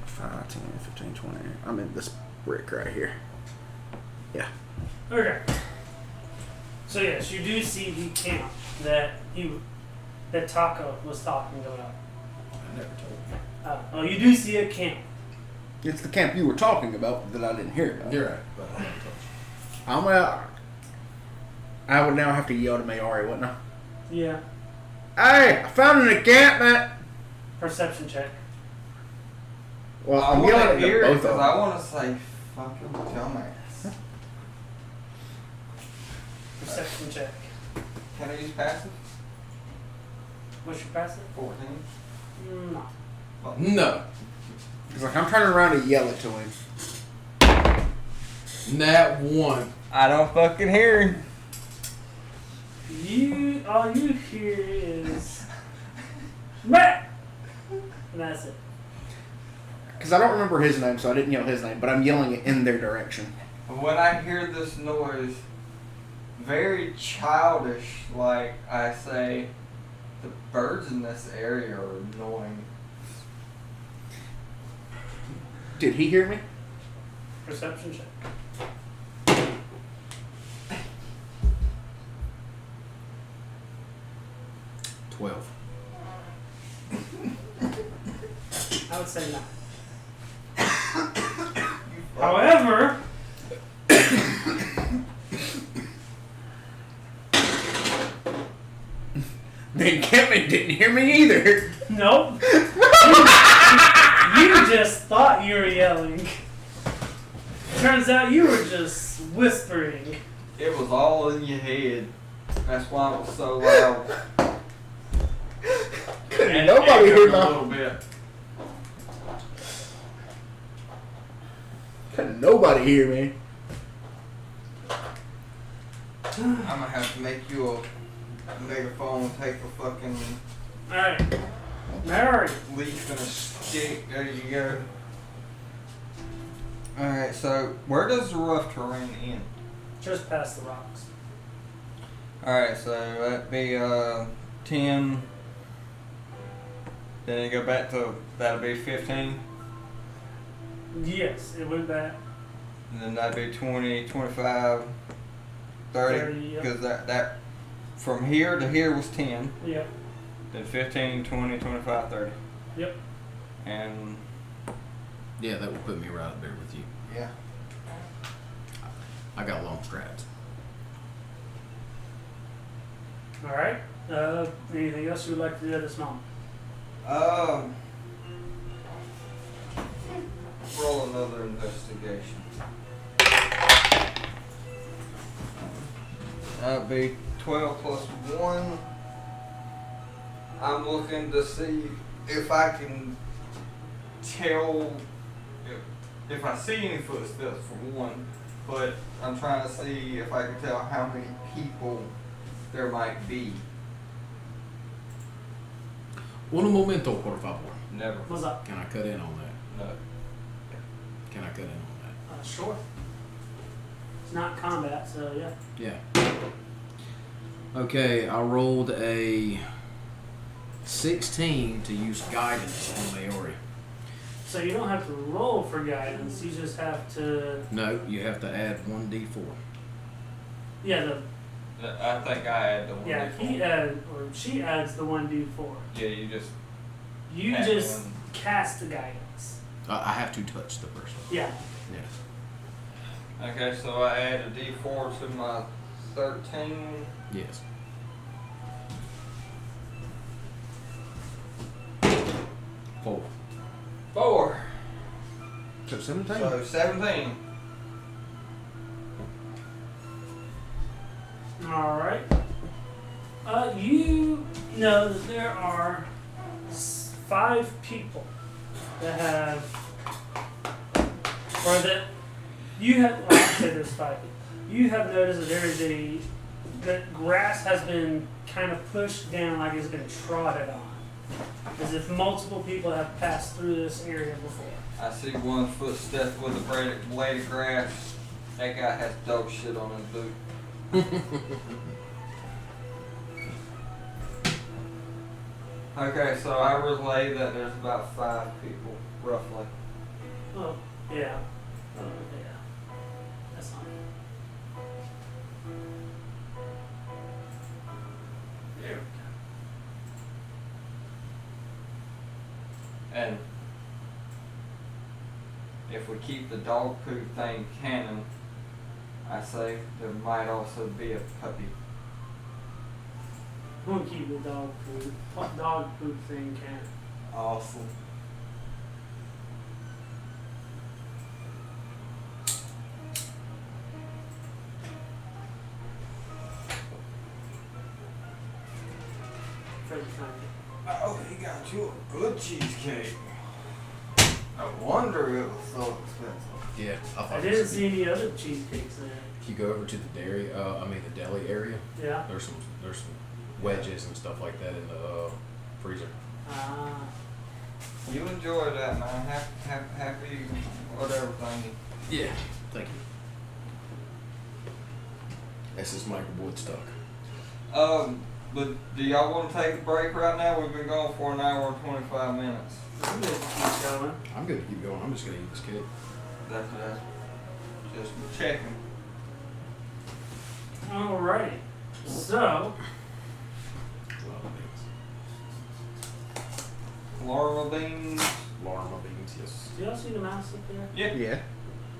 5, 10, 15, 20. I'm in this brick right here. Yeah. Okay. So yes, you do see the camp that Taco was talking about. I never told you. Oh, you do see a camp. It's the camp you were talking about that I didn't hear about. You're right, but I never told I would now have to yell to Mayari, wouldn't I? Yeah. Hey, I found an encampment! Perception check. Well, I I'm want yelling to at hear them it both of because I them. want to say, fucking dumbass. Perception check. Can I use passive? What's your passive? 14. No. you. No. It's like I'm turning around to yell it to him. Nat 1. I don't fucking hear him. All you hear is Matt, and that's it. Because I don't remember his name, so I didn't yell his name, but I'm yelling it in their direction. When I hear this noise, very childish, like I say, the birds in this area are annoying. Did he hear me? Perception check. I would say no. However, The encampment didn't hear me either. nope. You just thought you were yelling. Turns out you were just whispering. It was all in your head. That's why it was so loud. Couldn't nobody hear A my. little bit. Couldn't nobody hear me. I'm gonna have to make you a megaphone and take a fucking Alright. Mary. leaf and a stick. There you go. Alright, so where does the rough terrain end? Just past the rocks. Alright, so that'd be 10. Then you go back to that'd be 15. Yes, it went back. And then that'd be 20, 25, 30. 30, yep. Because that from here to here was 10. Yep. Then 15, 20, 25, 30. Yep. And Yeah, that would put me right up there with you. yeah. I got long strides. Alright. Anything else you would like to do at this moment? Roll another investigation. That'd be 12 plus 1. I'm looking to see if I can tell if I see any footsteps for one, but I'm trying to see if I can tell how many people there might be. Un momento, por favor. Never. What's up? Can I cut in on that? No. Can I cut in on that? Sure. It's not combat, so yeah. Yeah. Okay, I rolled a 16 to use guidance on Maori. So you don't have to roll for guidance, you just have to. No, you have to add 1d4. Yeah, I think I had the one. yeah, he add or she adds the 1d4. Yeah, you just. You add just one. cast the guidance. I have to touch the person. Yeah. Yes. Okay, so I add a D4 to my 13. Yes. Four. 4. So 17. So 17. All right. You know that there are 5 people that have, or that you have. Well, I say there's 5 people. You have noticed that there is that grass has been kind of pushed down, like it's been trodden on, as if multiple people have passed through this area before. I see one footstep with a blade of grass. That guy has dog shit on his boot. Okay, so I relay that there's about 5 people, roughly. Oh, yeah. Oh, yeah. That's fine. There we go. And if we keep the dog poop thing canon, I say there might also be a puppy. We'll keep the dog poop thing can. Awesome. Freddy found it. Oh, he got you a good cheesecake. No wonder it was so expensive. Yeah, I thought I didn't see any other cheesecakes there. If you go over to the the deli area, Yeah. there's some wedges and stuff like that in the freezer. Ah. You enjoy that, man. Happy, whatever thing. Yeah. Thank you. This is Michael Woodstock. But do y'all want to take a break right now? We've been going for an hour and 25 minutes. I'm gonna keep going. I'm good to keep going. I'm just gonna eat this cake. That's just checking. Alrighty. So, Love Laura beans. beans. Lima beans, yes. do y'all see the mouse up there? Yeah. Yeah.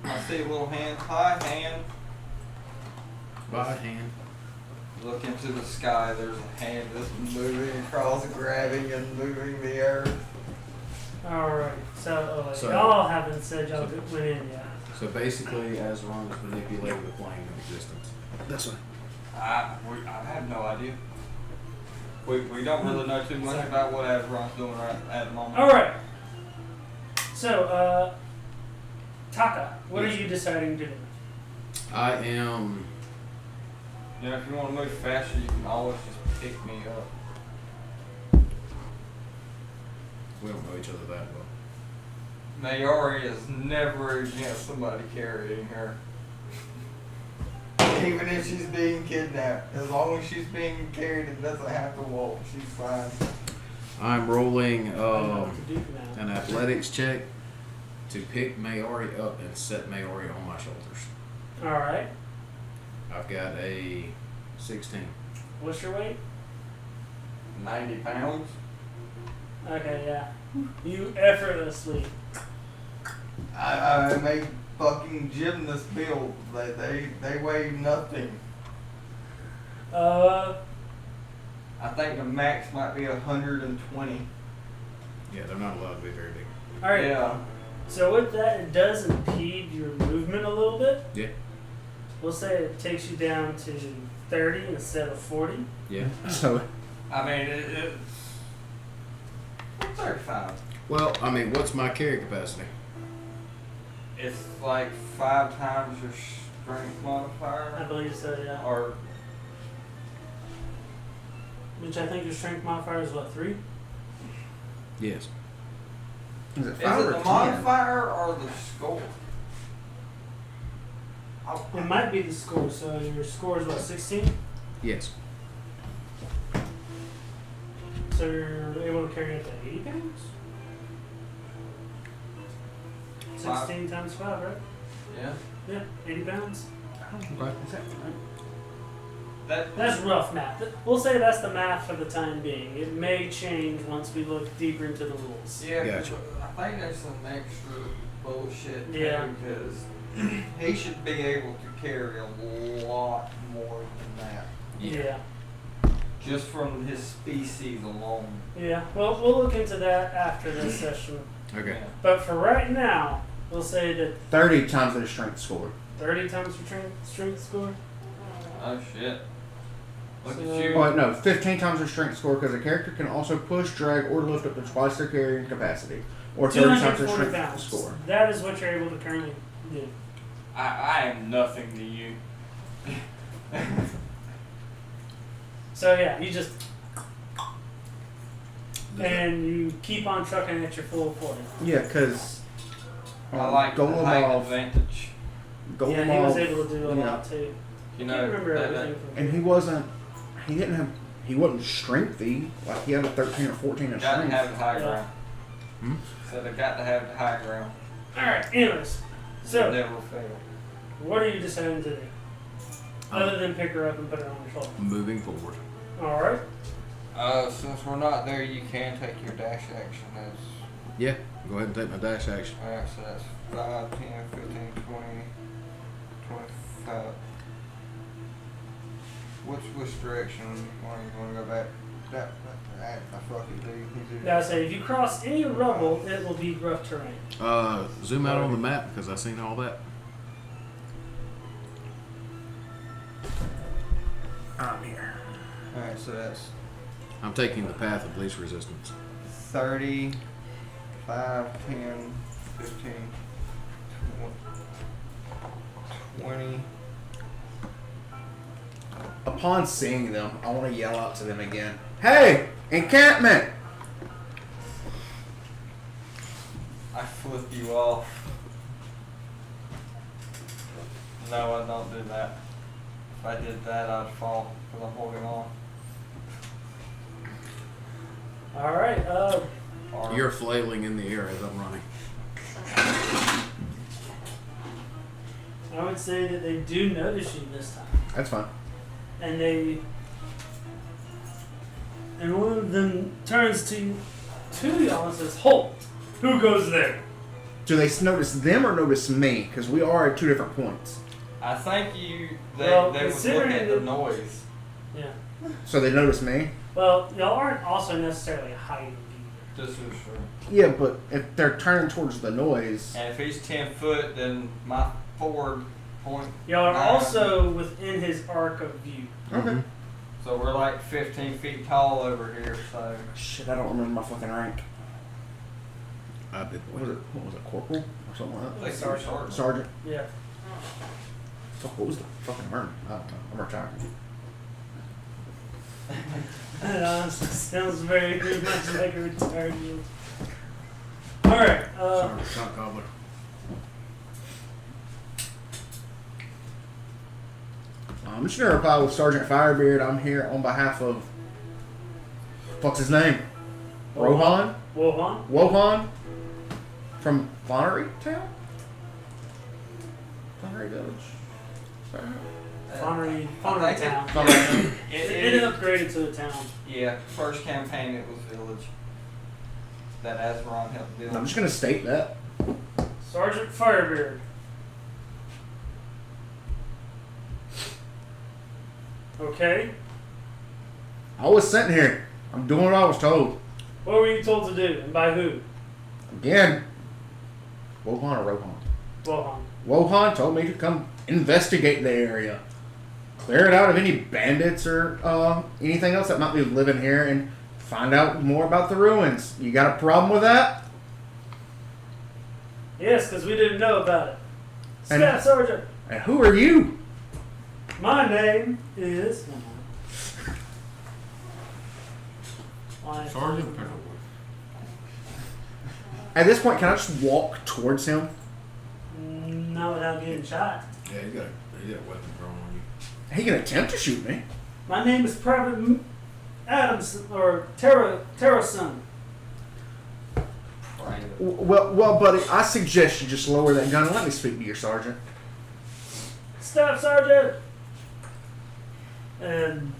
I see a little hand. Hi, hand. By hand. Look into the sky. There's a hand just moving across, grabbing and moving the earth. Alright. So, So- y'all haven't said y'all went in yet. So basically, Azaron is manipulating the plane of existence. That's one. I have no idea. We don't really know too much about what Azaron's doing right at the moment. Alright. So, Taka, what are you deciding to do? I am. You know, if you want to move faster, you can always just pick me up. We don't know each other that well. Mayori is never against somebody carrying her. Even if she's being kidnapped. As long as she's being carried and doesn't have to walk, she's fine. I'm rolling I don't know what to do now. an athletics check to pick Mayori up and set Mayori on my shoulders. Alright. I've got a 16. What's your weight? 90 pounds? Okay, yeah. You effortlessly. I make fucking gymnast build. They weigh nothing. I think the max might be 120. Yeah, they're not allowed to be very big. Alright. Yeah. So with that, it does impede your movement a little bit. Yeah. We'll say it takes you down to 30 instead of 40. Yeah. So I mean, it's 35. Well, I mean, what's my carry capacity? It's like 5 times your strength I modifier. believe so, yeah. Or Which I think your strength modifier is what, 3? Yes. is it is 5 it or the 10? modifier or the score? It might be the score, so your score is what, 16? Yes. So you're able to carry up to 80 pounds? 16 times 5, right? Yeah. Yeah, 80 pounds. Okay. That's rough math. We'll say that's the math for the time being. It may change once we look deeper into the rules. Yeah, 'cause Gotcha. I think there's some extra bullshit Yeah. too, because he should be able to carry a lot more than that. Yeah. Just from his species alone. Yeah. Well, we'll look into that after this session. Okay. Yeah. But for right now, we'll say that 30 times their strength score. 30 times your strength score. Oh shit. Look So- at you. Oh, no, 15 times their strength score because a character can also push, drag, or lift up to twice their carrying capacity. Or 30 times their 240 strength pounds. score. That is what you're able to currently do. I am nothing to you. So yeah, you just Does that- and you keep on trucking at your full 40. Yeah, because I like the height Golemov, advantage. Yeah, he was able to do a lot too. You I know, can't remember that- everything. and he wasn't strengthy, like he had a 13 or 14 in got to strength. have the high Yeah. ground. Hmm? So they got to have the high ground. Alright, anyways. So, Never fail. what are you deciding to do? Other than pick her up and put her on your shoulder. Moving forward. Alright. Since we're not there, you can take your dash action as. Yeah. Go ahead and take my dash action. Alright, so that's 5, 10, 15, 20, 25. Which direction you want to go back? That I fucking do. Now, I say if you cross any rubble, it will be rough terrain. Zoom out on the map because I've seen all that. I'm here. Alright, so that's I'm taking the path of least resistance. 30, 5, 10, 15, 20. Upon seeing them, I want to yell out to them again. Hey, encampment! I flip you off. No, I don't do that. If I did that, I'd fall because I'm holding on. Alright, Or You're flailing in the air as I'm running. I would say that they do notice you this time. That's fine. And one of them turns to y'all and says, "Halt! Who goes there?" Do they notice them or notice me? Because we are at 2 different points. I think they Well, would look considering at the that- noise. Yeah. So they notice me? Well, y'all aren't also necessarily hiding either. This is true. Yeah, but if they're turning towards the noise, And if he's 10 foot, then my forward point. Y'all are 9. also within his arc of view. okay. So we're like 15 feet tall over here. So Shit, I don't remember my fucking rank. I did. What was it, corporal or something like like Sergeant. Sergeant. Yeah. Fuck, what was the fucking rank? I don't know. I'm retired. That honestly sounds very much like a retired youth. Alright, Sorry, shot cobbler. I'm just gonna reply with Sergeant Firebeard. I'm here on behalf of. What's his name? Rohan? Wohan? Wohan? From Flannery Town? Flannery Village? Sorry. Flannery I think Town. Flannery. It upgraded to a town. Yeah, first campaign it was village. That Azaron helped build. I'm just gonna state that. Sergeant Firebeard. Okay. I was sent here. I'm doing what I was told. What were you told to do, and by who? Again. Wohan or Rohan? Wohan. Wohan told me to come investigate the area. Clear it out of any bandits or anything else that might be living here and find out more about the ruins. You got a problem with that? Yes, because we didn't know about it. And- Staff Sergeant. And who are you? My name is. Sergeant Pepperwood. At this point, can I just walk towards him? Not without getting shot. Yeah, you got a weapon thrown on you. He can attempt to shoot me. My name is Private Adams or Terrason. Private. Well, buddy, I suggest you just lower that gun and let me speak to your sergeant. Staff Sergeant. And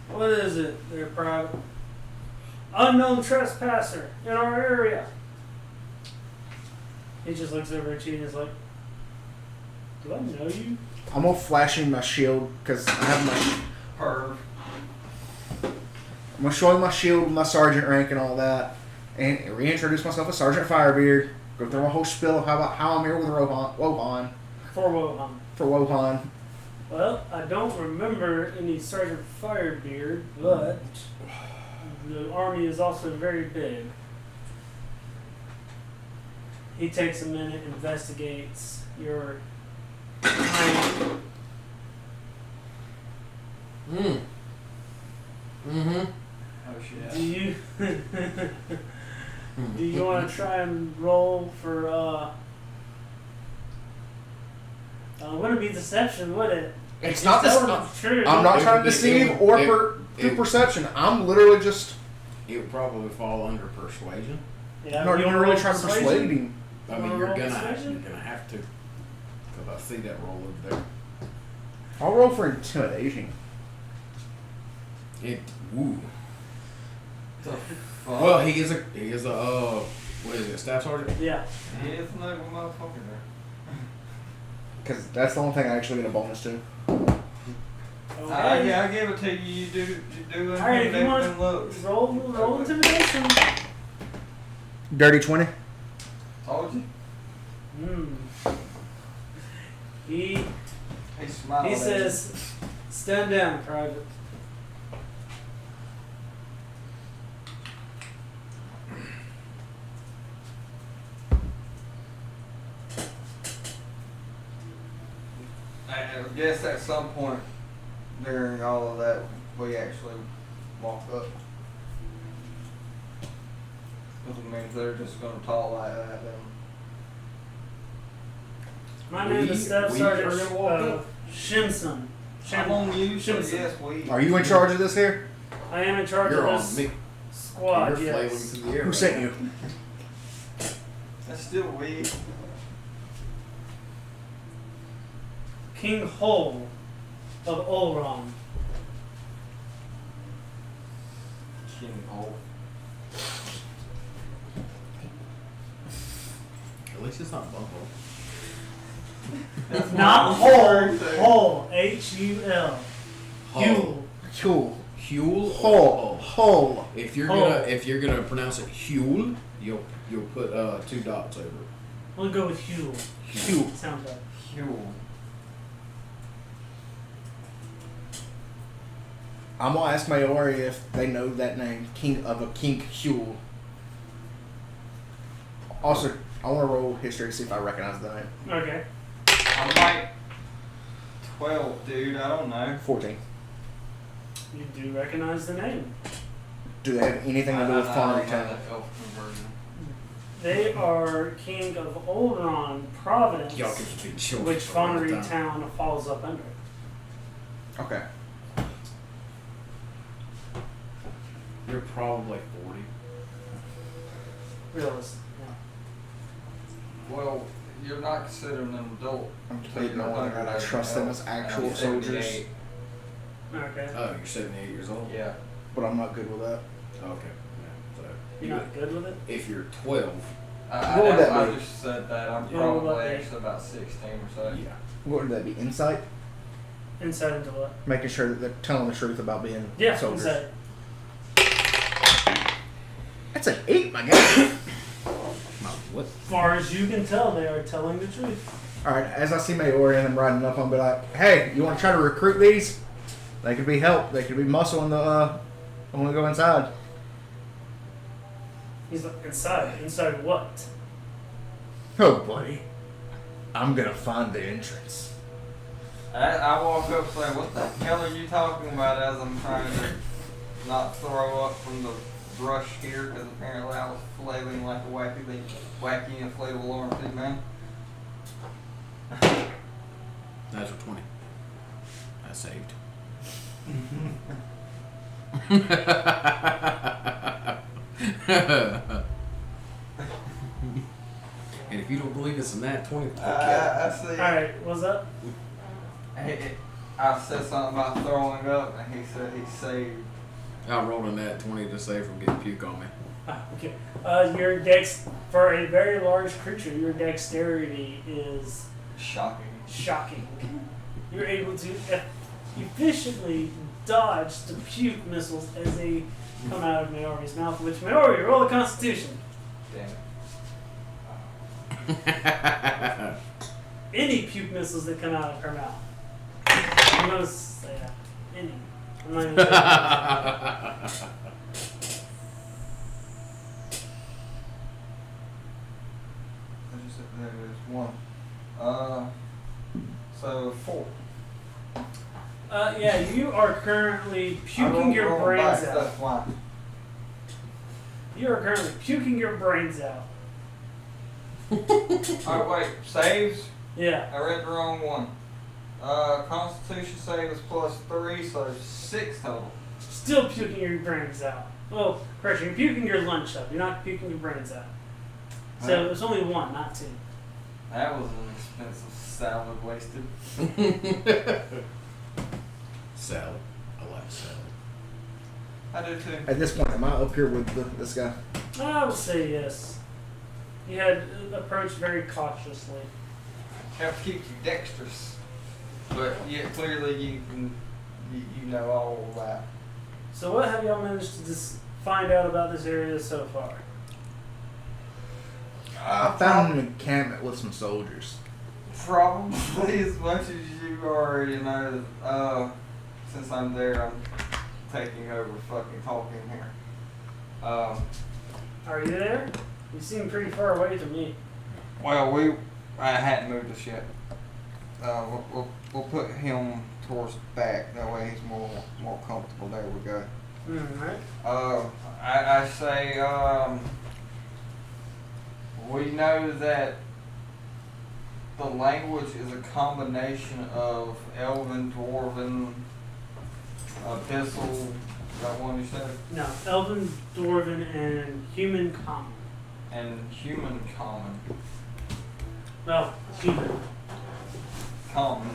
what is it, there, Private? Unknown trespasser in our area. He just looks over at you and is like, "Do I know you?" I'm gonna flash him my shield because I have my. Perv. I'm gonna show him my shield, my sergeant rank, and all that, and reintroduce myself as Sergeant Firebeard. Go through my whole spiel of how I'm here with Wohan For Wohan. for Wohan. Well, I don't remember any Sergeant Firebeard, but the army is also very big. He takes a minute, investigates your rank. Oh shit. Do you do you want to try and roll for wouldn't be deception, would it? It's You not tell this. them the truth. I'm not It trying to would be- deceive it or would- through it- perception. I'm literally just It would probably fall under persuasion. Yeah, not you even wanna really roll trying to persuasion? persuade him. I You mean, wanna you're roll gonna persuasion? have to. Because I see that roll over there. I'll roll for intimidation. It. Woo. The fuck? Well, he is a what is it, staff sergeant? Yeah. He is no motherfucker there. Because that's the only thing I actually get a bonus to. Okay. Yeah, I give it to you. You do All right, if you want and look. roll intimidation. Dirty 20. Told you. He He smiled. he at says, "Stand down, Private." you. I guess at some point during all of that, we actually walk up. Doesn't mean they're just gonna talk like that. Then. My name is Staff we Sergeant are gonna walk up. Shimson. I'm on you, so Shimson. yes, we. Are you in charge of this here? I am in charge You're of on this me. squad. You're flailing Yes. through the air. Who right sent now. you? That's still we. King Hole of Olron. King Hole. At least it's not Bunghole. That's Not what I'm Hole. saying. Hole. H-U-L. Hule. Huel. Huel. Hole. Hole. If you're Hole. gonna pronounce it Huel, you'll put 2 dots over it. We'll go with Hule. Huel. Sound better. Huel. I'm gonna ask Maori if they know that name, King Huel. Also, I want to roll history to see if I recognize the name. Okay. I'm like 12, dude. I don't know. 14. You do recognize the name. Do they have anything to do with Farmery Town? They are king of Olron Province, Y'all can speak short. which for a long Farmery time. Town falls up under. Okay. You're probably 40. Realistic. Well, you're not considering them adult. I'm So you're no longer gonna trust them as actual soldiers, Yeah. Okay. Oh, you're 78 years old. Yeah. but I'm not good with that. Okay. Yeah. So You're not good with it? if you're 12, I What would that be? just said that. I'm Yeah, what would probably that be? actually about 16 or so. yeah. What would that be? Insight? Insight into what? Making sure that they're telling the truth about being Yeah, soldiers. insight. That's an 8, my guy. What? As far as you can tell, they are telling the truth. Alright, as I see Maori and them riding up, I'll be like, hey, you want to try to recruit these? They could be help. They could be muscle in the, when we go inside. He's like, inside? Inside what? Oh, buddy. I'm gonna find the entrance. I walk up saying, what the hell are you talking about as I'm trying to not throw up from the brush here because apparently I was flailing like a wacky inflatable arm too, man. That's a 20. I saved. And if you don't believe it's a nat 20, fuck yeah. I see. Alright, what's up? I said something about throwing up and he said he saved. I rolled a nat 20 to save from getting puke on me. Okay. Your for a very large creature, your dexterity is Shocking. shocking. You're able to efficiently dodge the puke missiles as they come out of Maori's mouth. Which Maori, roll a Constitution. Damn it. Any puke missiles that come out of her mouth. I'm gonna say that. Any. I'm not even gonna say I just said there it is. 1. So 4. yeah, you are currently I puking rolled your wrong brains dice, out. That's why. You are currently puking your brains out. Oh wait, saves? Yeah. I read the wrong one. Constitution save is +3, so 6 total. Still puking your brains out. Well, correction, you're puking your lunch up. You're not puking your brains out. So it was only 1, not 2. That was an expensive salad wasted. Salad. I like salad. I do too. At this point, am I up here with this guy? I would say yes. You had approached very cautiously. Have to keep you dexterous. But yeah, clearly you can, you know all of that. So what have y'all managed to find out about this area so far? I found an encampment with some soldiers. Probably as much as you already know. Since I'm there, I'm taking over fucking talking here. Are you there? You seem pretty far away to me. Well, I hadn't moved us yet. We'll put him towards the back. That way he's more comfortable. There we go. Alright. I say we know that the language is a combination of Elven, Dwarven, Abyssal. Is that one you said? No, Elven, Dwarven, and Human Common. And Human Common. Well, Human. Common.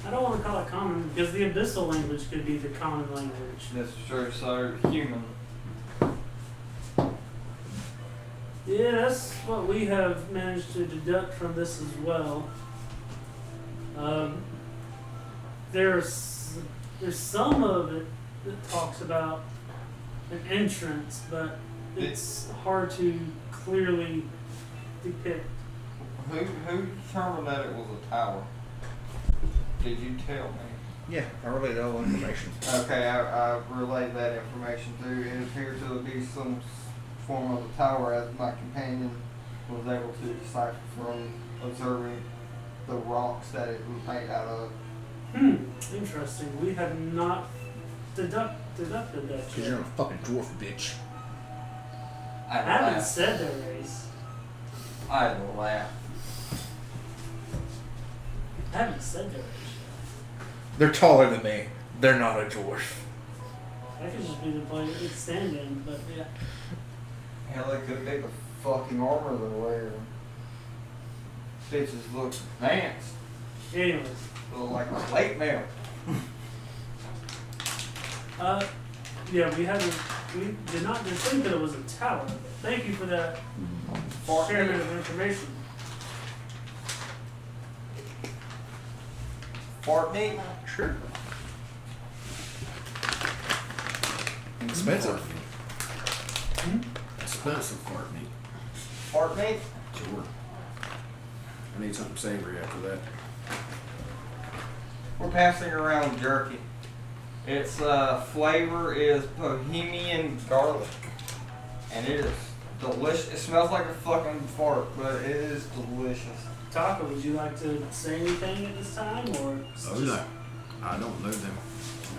I don't want to call it common because the Abyssal language could be the common language. That's true. So human. Yeah, that's what we have managed to deduct from this as well. There's some of it that talks about an entrance, but it's hard to clearly depict. Who determined that it was a tower? Did you tell me? Yeah, I relayed all the information. Okay, I relayed that information too. It appeared to be some form of a tower, as my companion was able to decipher from observing the rocks that it was made out of. Interesting. We have not deducted that Because yet. you're a fucking dwarf, bitch. I haven't said their race. I laugh. I haven't said their race. They're taller than me. They're not a dwarf. That could just be the play it's stand-in, but yeah. Hell, it could be the fucking armor they're wearing. Bitches look advanced. Anyways. Look like a plate mail. Yeah, we did not just think that it was a tower. Thank you for that sharing of information. Fart meat? Sure. Expensive. Expensive fart meat. Fart meat? Sure. I need something savory after that. We're passing around jerky. Its flavor is Bohemian garlic. And it is delicious. It smells like a fucking fart, but it is delicious. Taco, would you like to say anything at this time, or? Oh, no. I don't know them.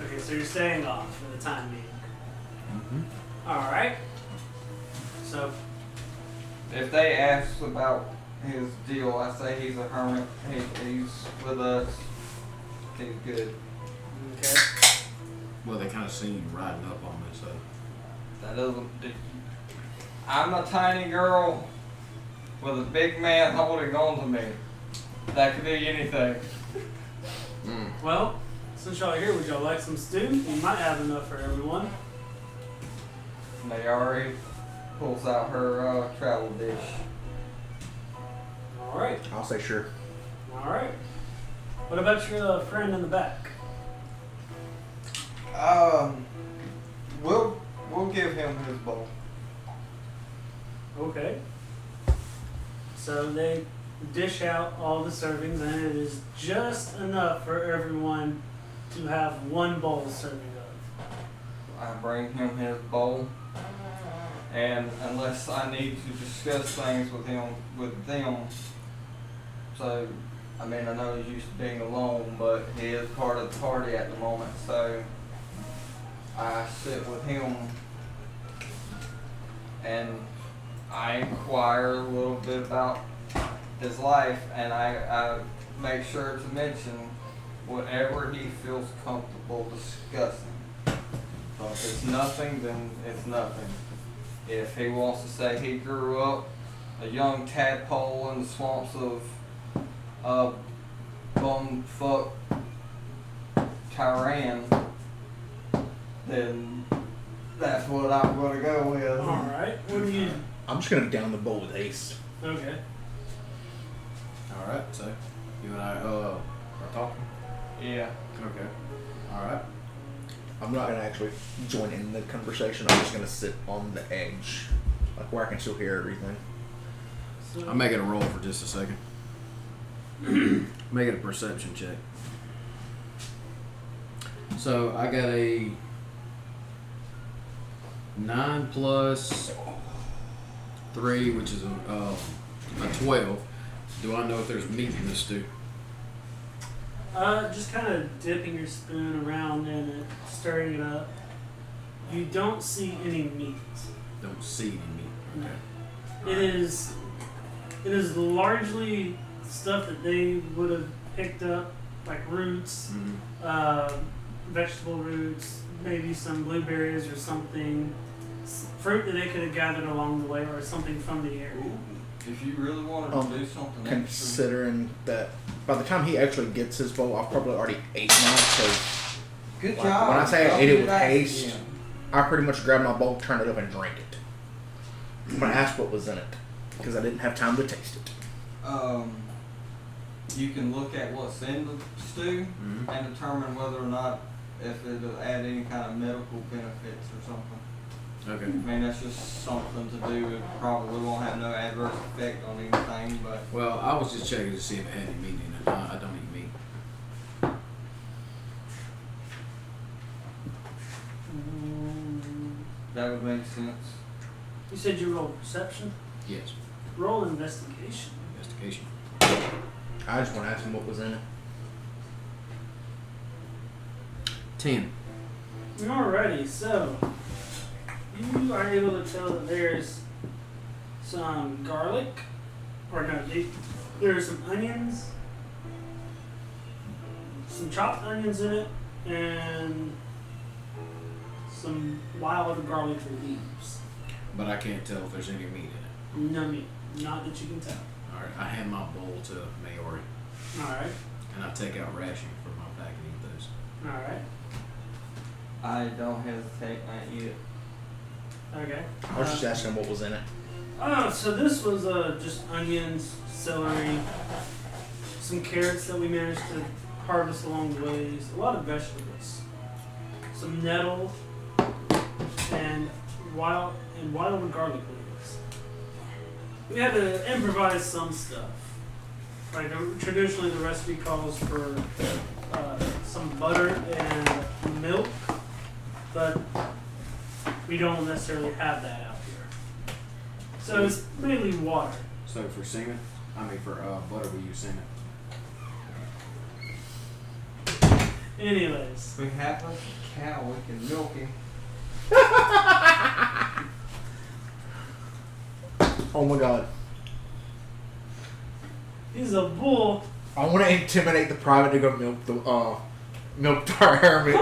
Okay, so you're staying off for the time being. Mm-hmm. All right. So, If they ask about his deal, I say he's a hermit. He's with us. He's good. okay. Well, they kind of seen you riding up on me, so. That doesn't. I'm a tiny girl with a big man holding on to me. That could be anything. Well, since y'all are here, would y'all like some stew? We might have enough for everyone. They already pulls out her travel dish. All right. I'll say sure. All right. What about your friend in the back? We'll give him his bowl. Okay. So they dish out all the servings, and it is just enough for everyone to have one bowl serving of. I bring him his bowl, and unless I need to discuss things with them, so I mean I know he's used to being alone, but he is part of the party at the moment, so I sit with him and I inquire a little bit about his life, and I make sure to mention whatever he feels comfortable discussing. So if it's nothing, then it's nothing. If he wants to say he grew up a young tadpole in the swamps of bumfuck Tyran, then that's what I'm going to go with. All right. What do you? I'm just gonna down the bowl with haste. Okay. All right. So you and I are talking. Yeah. Okay. All right. I'm not gonna actually join in the conversation. I'm just gonna sit on the edge, like where I can still hear everything. So, I'm making a roll for just a second. Making a perception check. So I got a 9 plus 3, which is a 12. Do I know if there's meat in this stew? just kind of dipping your spoon around in it, stirring it up. You don't see any meat. Don't see any meat. Okay. It is largely stuff that they would have picked up, like roots, vegetable roots, maybe some blueberries or something, fruit that they could have gathered along the way, or something from the area. If you really wanted to do something extra, Considering that by the time he actually gets his bowl, I've probably already ate now. Because good like, job. when I say I I'll ate do it with that haste, again. I pretty much grabbed my bowl, turned it up, and drank it. I'm gonna ask what was in it because I didn't have time to taste it. You can look at what's in the stew and determine whether or not if it'll add any kind of medical benefits or something. Okay. I mean, that's just something to do. It probably won't have no adverse effect on anything, but Well, I was just checking to see if it had any meat in it. I don't eat meat. that would make sense. You said you rolled perception? Yes. Roll investigation. Investigation. I just want to ask him what was in it. 10. Alrighty, so you are able to tell that there's some garlic, or no, there's some onions, some chopped onions in it, and some wild garlic leaves. But I can't tell if there's any meat in it. No meat, not that you can tell. Alright, I hand my bowl to Maori Alright, and I take out ration from my pack and eat those. alright, I don't hesitate. I eat it. okay. I was just asking him what was in it. So this was just onions, celery, some carrots that we managed to harvest along the ways, a lot of vegetables, some nettle, and wild garlic leaves. We had to improvise some stuff. Like traditionally, the recipe calls for some butter and milk, but we don't necessarily have that out here. So it's mainly water. So for semen, for butter we use semen. Anyways, We have a cow. We can milk him. Oh my god. he's a bull. I want to intimidate the private to go milk our hermit.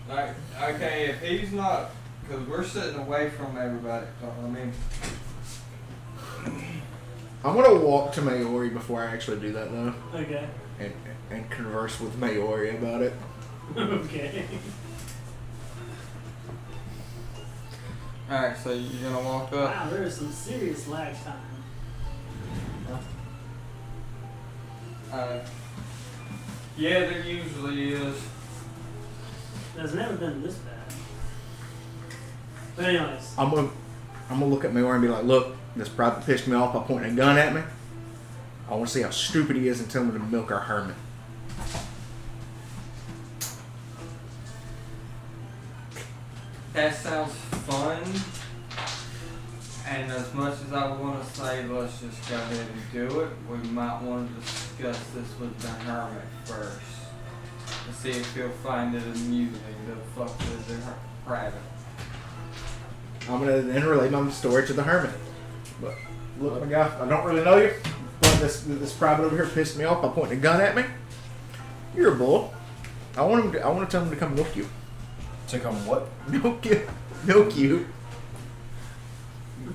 Like, okay, if he's not, because we're sitting away from everybody. So, I mean, I'm gonna walk to Maori before I actually do that though, Okay. and converse with Maori about it. Okay. Alright, so you're gonna walk up. Wow, there is some serious lag time. Yeah, there usually is. It's never been this bad. But anyways, I'm gonna look at Mayor and be like, look, this private pissed me off by pointing a gun at me. I want to see how stupid he is and tell him to milk our hermit. That sounds fun. And as much as I want to say, let's just go ahead and do it, we might want to discuss this with the hermit first. To see if he'll find it amusing to fuck with the private. I'm gonna then relay my story to the hermit. But look, my guy, I don't really know you, but this private over here pissed me off by pointing a gun at me. You're a bull. I want to tell him to come milk you. To come what? Milk you.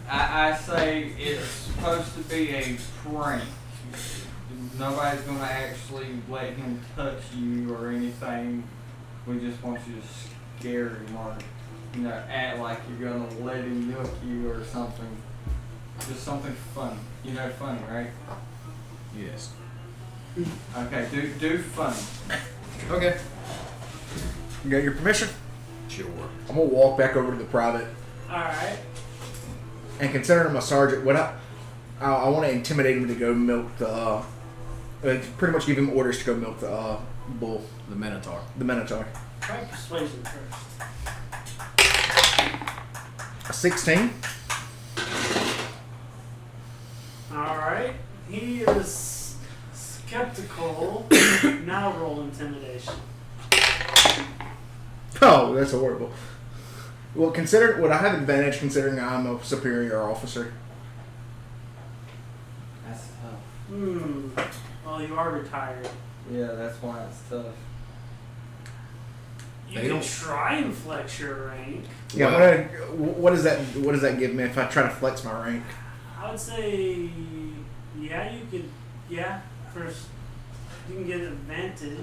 I say it's supposed to be a prank. Nobody's gonna actually let him touch you or anything. We just want you to scare him or, act like you're gonna let him milk you or something. Just something funny. You know funny, right? Yes. Okay, do funny. Okay. You got your permission? Sure. I'm gonna walk back over to the private. alright. And considering I'm a sergeant, what I want to intimidate him to go milk the. Pretty much give him orders to go milk the bull, The Minotaur. the Minotaur. Try persuasion first. A 16. Alright. He is skeptical. Now roll intimidation. Oh, that's horrible. Well, would I have advantage considering I'm a superior officer? That's tough. Well, you are retired. Yeah, that's why it's tough. You They can don't- try and flex your rank. Yeah. Well- What does that give me if I try to flex my rank? I would say, yeah, you could, yeah, first, you can get an advantage.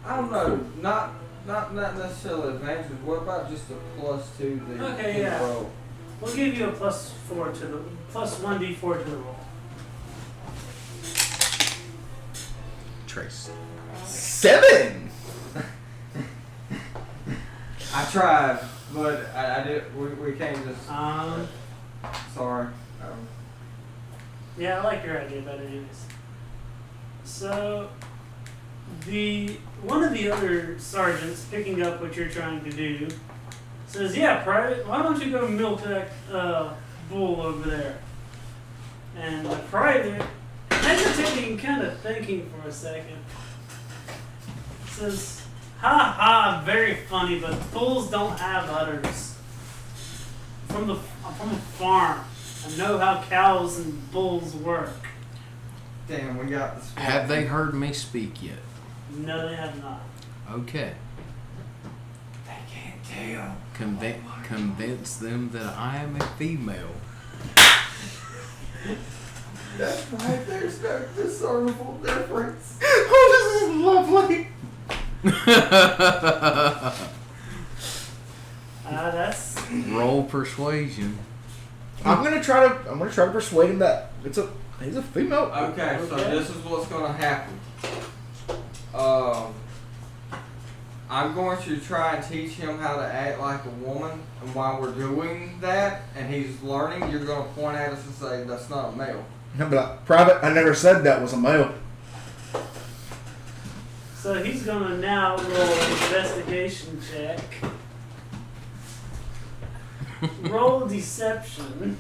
I don't know. Not necessarily advantage. What about just a +2 to Okay, the yeah. roll? We'll give you a plus 1d4 to the roll. Trace. 7. I tried, but I did. We can't just. Sorry. Yeah, I like your idea better anyways. So, one of the other sergeants picking up what you're trying to do says, yeah, Private, why don't you go milk that bull over there? And the private, hesitating, kind of thinking for a second, says, ha ha, very funny, but bulls don't have udders. I'm from a farm. I know how cows and bulls work. Damn, we got this. Have they heard me speak yet? No, they have not. Okay. They can't tell. Convince them that I am a female. That's right. There's no discernible difference. Oh, this is lovely. That's Roll persuasion. I'm gonna try to persuade him that he's a female. Okay, so Okay. this is what's gonna happen. I'm going to try and teach him how to act like a woman, and while we're doing that, and he's learning, you're gonna point at us and say, "That's not a male." I'm like, Private, I never said that was a male. so he's gonna now roll an investigation check. Roll deception.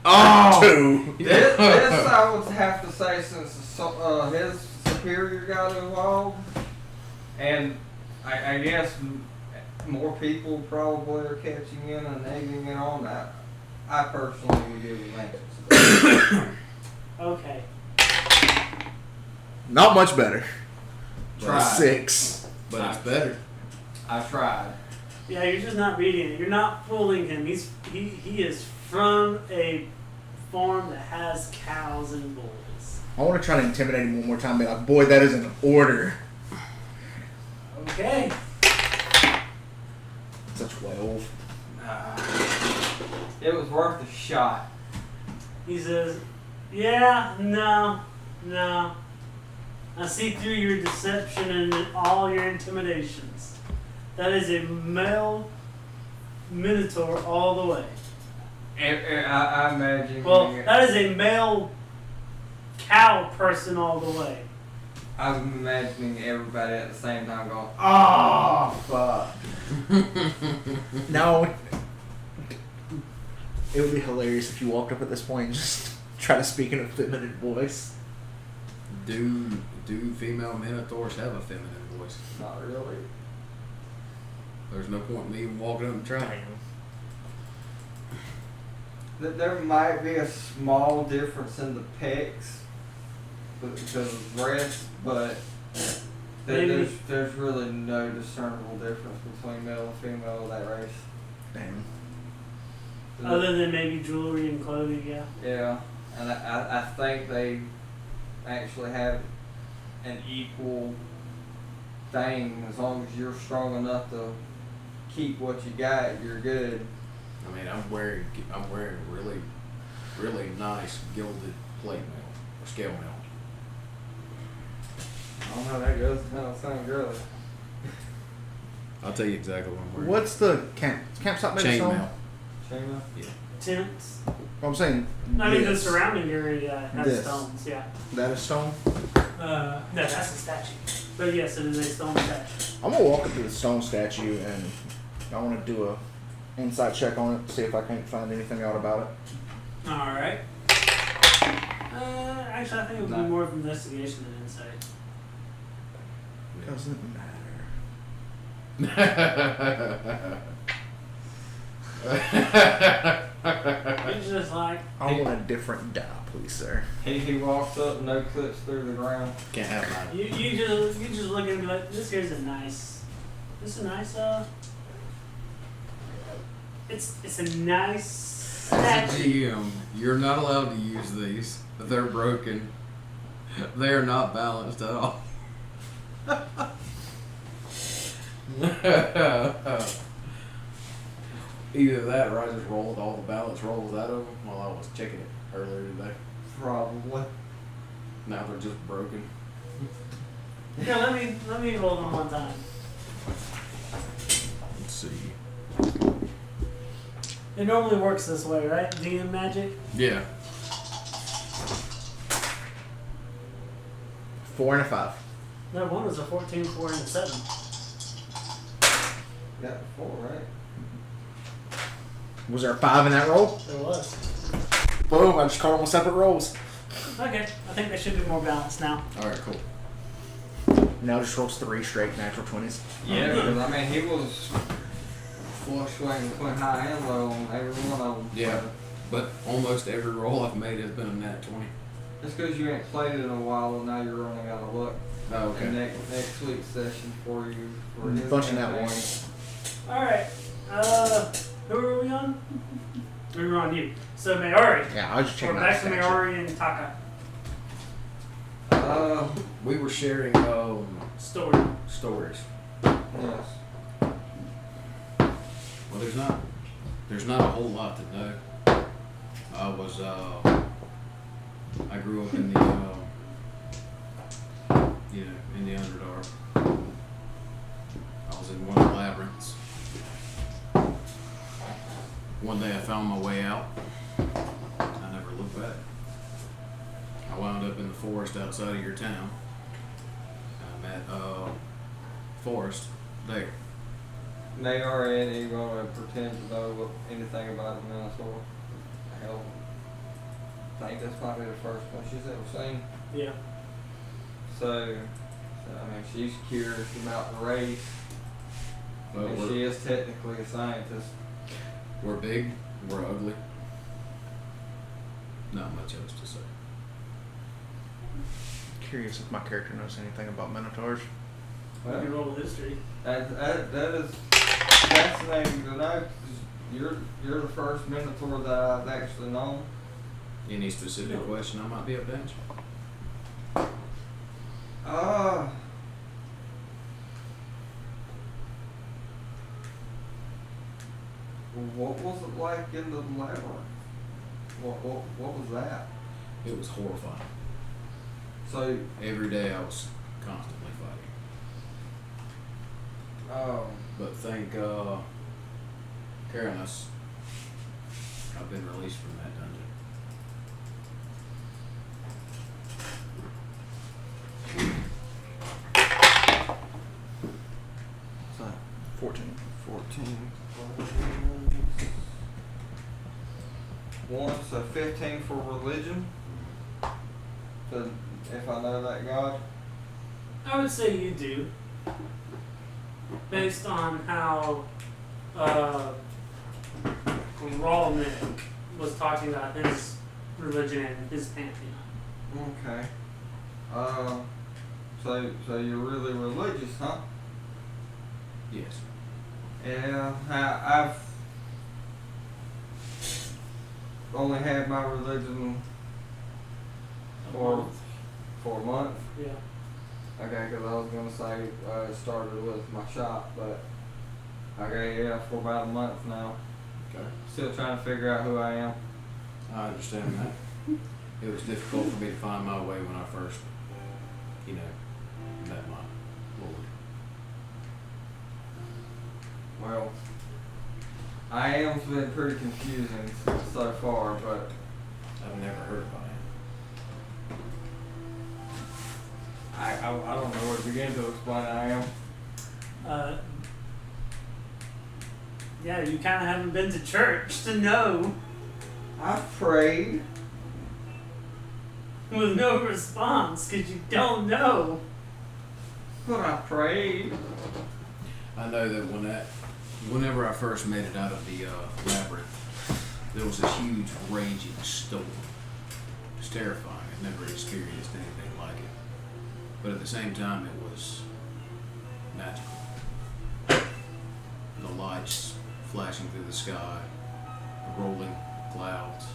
Oh! 2. This I would have to say, since his superior got involved, and I guess more people probably are catching in and egging it on. that. I personally would give advantage. Okay. Not much better. Try. 6. But it's better. I tried. Yeah, you're just not reading it. You're not fooling him. He is from a farm that has cows and bulls. I want to try to intimidate him one more time. Be like, boy, that is an order. Okay. 12. It was worth a shot. He says, yeah, no. I see through your deception and all your intimidations. That is a male minotaur all the way. I imagine. Well, that is a male cow person all the way. I'm imagining everybody at the same time going, Oh, fuck. No. It would be hilarious if you walked up at this point and just try to speak in a feminine voice. Do female minotaurs have a feminine voice? not really. There's no point in me even walking up and trying. There might be a small difference in the pecs because of breast, but Maybe. there's really no discernible difference between male and female of that race. Damn. Other than maybe jewelry and clothing, yeah. Yeah, and I think they actually have an equal thing. As long as you're strong enough to keep what you got, you're good. I mean, I'm wearing really, really nice gilded plate mail or scale mail. I don't know how that goes. That don't sound girly. I'll tell you exactly what I'm wearing. What's the campsite made of Chain stone? mail. Shayna? Yeah. Tents. I'm saying. I mean, the this. surrounding area has This. stones, yeah. That is stone? No, that's a statue. But yes, it is a stone statue. I'm gonna walk up to the stone statue and I want to do a insight check on it, see if I can't find anything out about it. Alright. Actually, I think it would be No. more of investigation than insight. Doesn't matter. It's just like, I want a different die, please, sir. He walks up, no clips through the ground. Can't have mine. you just look and be like, this is a nice it's a nice As a statue. GM, you're not allowed to use these. They're broken. They are not balanced at all. Either that or I just rolled all the balance rolls out of them while I was checking it earlier today. Probably. Now they're just broken. Yeah, let me roll them one time. Let's see. It normally works this way, right? DM magic? Yeah. 4 and a 5. No, one was a 14, 4, and a 7. Got 4, right? Was there a 5 in that roll? There was. Boom, I just caught them on separate rolls. Okay, I think they should be more balanced now. Alright, cool. Now just rolls 3 straight natural 20s. Yeah, because I mean, he was fluctuating between high and low on every one of them. Yeah. But almost every roll I've made has been a nat 20. Just because you ain't played it in a while, and now you're running out of luck. Oh, And next week's session for you. For his Bunching that campaign. ones. Alright, who are we on? We were on you. So Maori. Yeah, I was just We're checking out back the to statue. Maori and Taka. We were sharing Story. stories. Yes. Well, there's not a whole lot to know. I grew up in the in the Underdark. I was in one of the labyrinths. One day I found my way out. I never looked back. I wound up in the forest outside of your town. I met Forrest there. They already going to pretend to know anything about the Minotaur. Hell, I think that's probably the first one she's ever seen. Yeah. So I mean, she's curious about the race. Well, And she is technically a scientist. we're big, we're ugly. Not much else to say. Curious if my character knows anything about Minotaurs. You Well, roll history. that is fascinating to know. 'Cause you're the first Minotaur that I've actually known. Any specific question I might be able to answer? What was it like in the labyrinth? What was that? It was horrifying. So, Every day I was constantly fighting. But thank Karenus, I've been released from that dungeon. so 14. 14. One, so 15 for religion. So if I know that God. I would say you do, based on how Rawlman was talking about his religion and his pantheon. Okay. So you're really religious, huh? Yes. Yeah, I've only had my religion for a month. Yeah. Okay, because I was gonna say it started with my shop, but okay, yeah, for about a month now. Okay. Still trying to figure out who I am. I understand that. It was difficult for me to find my way when I first, met my Lord. Well, I am's been pretty confusing so far, but I've never heard of I don't know where to begin to explain I am. Yeah, you kind of haven't been to church to know. I've prayed. With no response, because you don't know. But I prayed. I know that whenever I first made it out of the labyrinth, there was a huge raging storm. It was terrifying. I'd never experienced anything like it. But at the same time, it was magical. The lights flashing through the sky, the rolling clouds,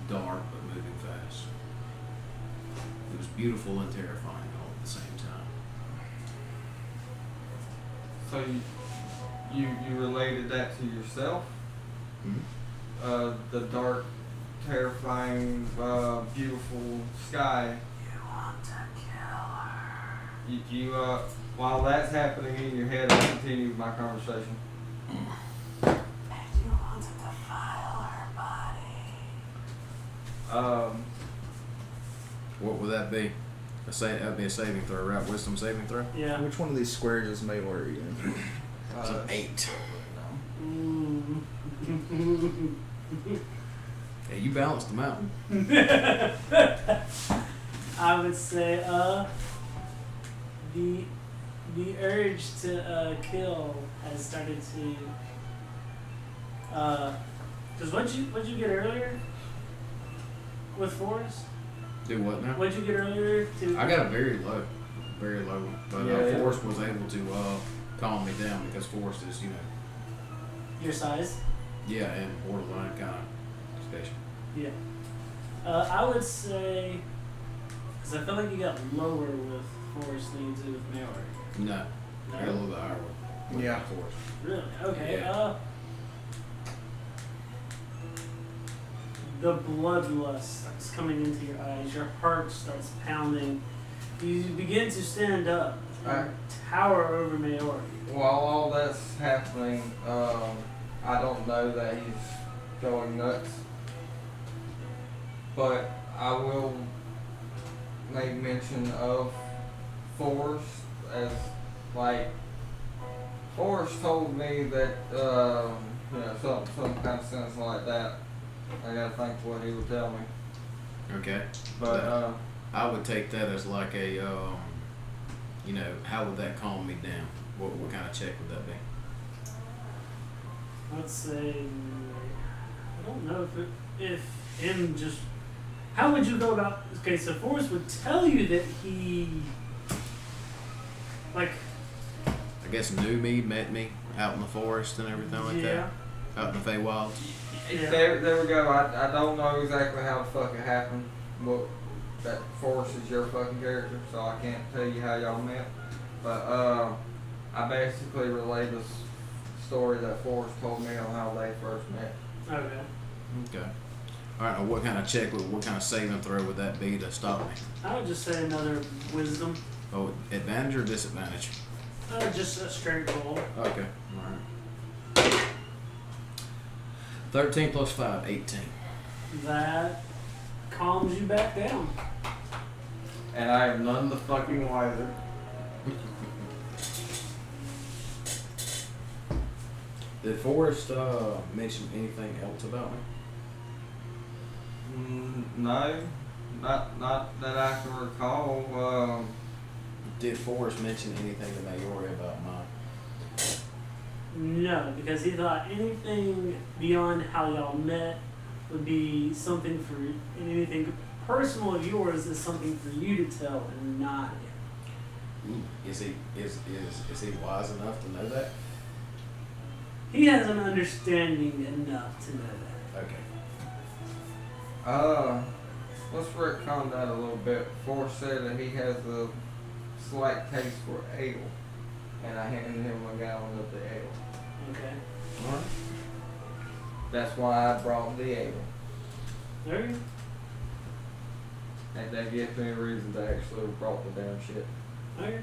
dark but moving fast. It was beautiful and terrifying all at the same time. So you related that to yourself? Mm-hmm. The dark, terrifying, beautiful sky. You want to kill her. You while that's happening in your head, I continue my conversation. And you want to defile her body. What would that be? That'd be a saving throw, right? Wisdom saving throw? Yeah. Which one of these squares is Mayor in? It's an 8. Mm. Yeah, you balanced them out. I would say the urge to kill has started to because what'd you get earlier with Forrest? Do what now? What'd you get earlier to I got a very low, but Yeah. Forrest was able to calm me down because Forrest is, your size? yeah, and borderline kind of special. Yeah. I would say because I feel like you got lower with Forrest than you did with Mayor. No, I got a little bit higher with Yeah. Forrest. Really? Okay. Yeah. The bloodlust starts coming into your eyes. Your heart starts pounding. You begin to stand up and tower over Maori. While all that's happening, I don't know that he's going nuts, but I will make mention of Forrest as Forrest told me that some kind of sense like that. I gotta think what he would tell me, Okay. but I would take that as like a, how would that calm me down? What kind of check would that be? I'd say I don't know if him just how would you go about? Okay, so Forrest would tell you that he I guess knew me, met me out in the forest and everything like that. Out in the Feywilds. Yeah. there we go. I don't know exactly how the fuck it happened, but that Forrest is your fucking character, so I can't tell you how y'all met. But I basically relayed the story that Forrest told me on how they first met. Okay. Okay. All right. Now, what kind of check? What kind of saving throw would that be to stop me? I would just say another wisdom. Oh, advantage or disadvantage? Just a straight roll. Okay. All right. 13 plus 5, 18. That calms you back down. And I am none the fucking wiser. Did Forrest mention anything else about me? No, not that I can recall. Did Forrest mention anything to Maori about mine? No, because he thought anything beyond how y'all met would be something for anything personal of yours is something for you to tell and not him. Is he wise enough to know that? He has an understanding enough to know that. Okay. Let's retcon that a little bit. Forrest said that he has a slight taste for ale, and I handed him a gallon of the ale. Okay. Alright. That's why I brought the ale. There you And that gives me a reason to actually brought the damn shit. go. Okay.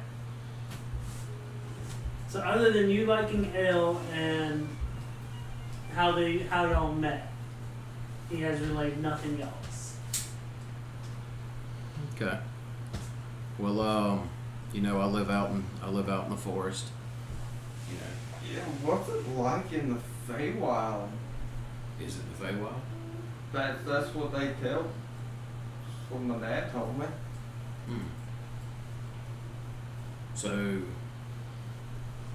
So other than you liking ale and how y'all met, he has relayed nothing else. Okay. Well, you know, I live out in the forest. You know, Yeah, what's it like in the Feywild? is it the Feywild? That's what they tell. That's what my dad told me. Hmm. So,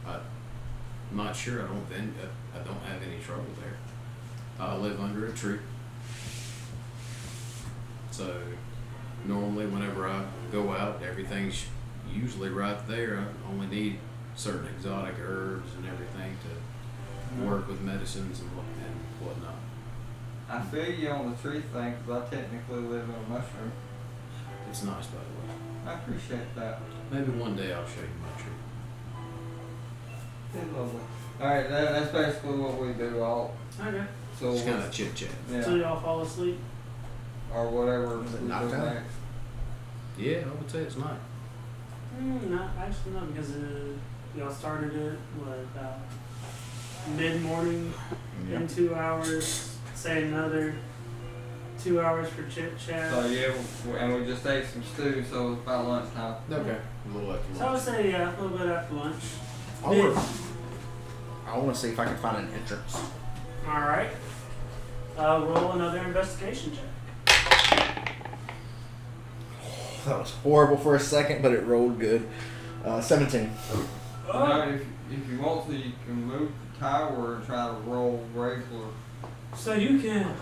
I'm not sure. I don't have any trouble there. I live under a tree. So, normally whenever I go out, everything's usually right there. I only need certain exotic herbs and everything to work with medicines and whatnot. I feel you on the tree thing because I technically live in a mushroom. It's nice, by the way. I appreciate that. Maybe one day I'll show you my tree. It's lovely. Alright, that's basically what we do. Okay. So Just kind of chit chat. yeah, So y'all fall asleep? or whatever Is it we do knockdown? next. Yeah, I would say it's night. Not actually not because y'all started it about mid-morning in 2 hours. Say another 2 hours for chit chat. So yeah, and we just ate some stew, so it's about lunchtime. Okay. A little after So I would lunch. say yeah, a little bit after lunch. I want to see if I can find an entrance. All right. Roll another investigation check. That was horrible for a second, but it rolled good. 17. You know, if you want to, you can move the tower and try to roll regular. So you can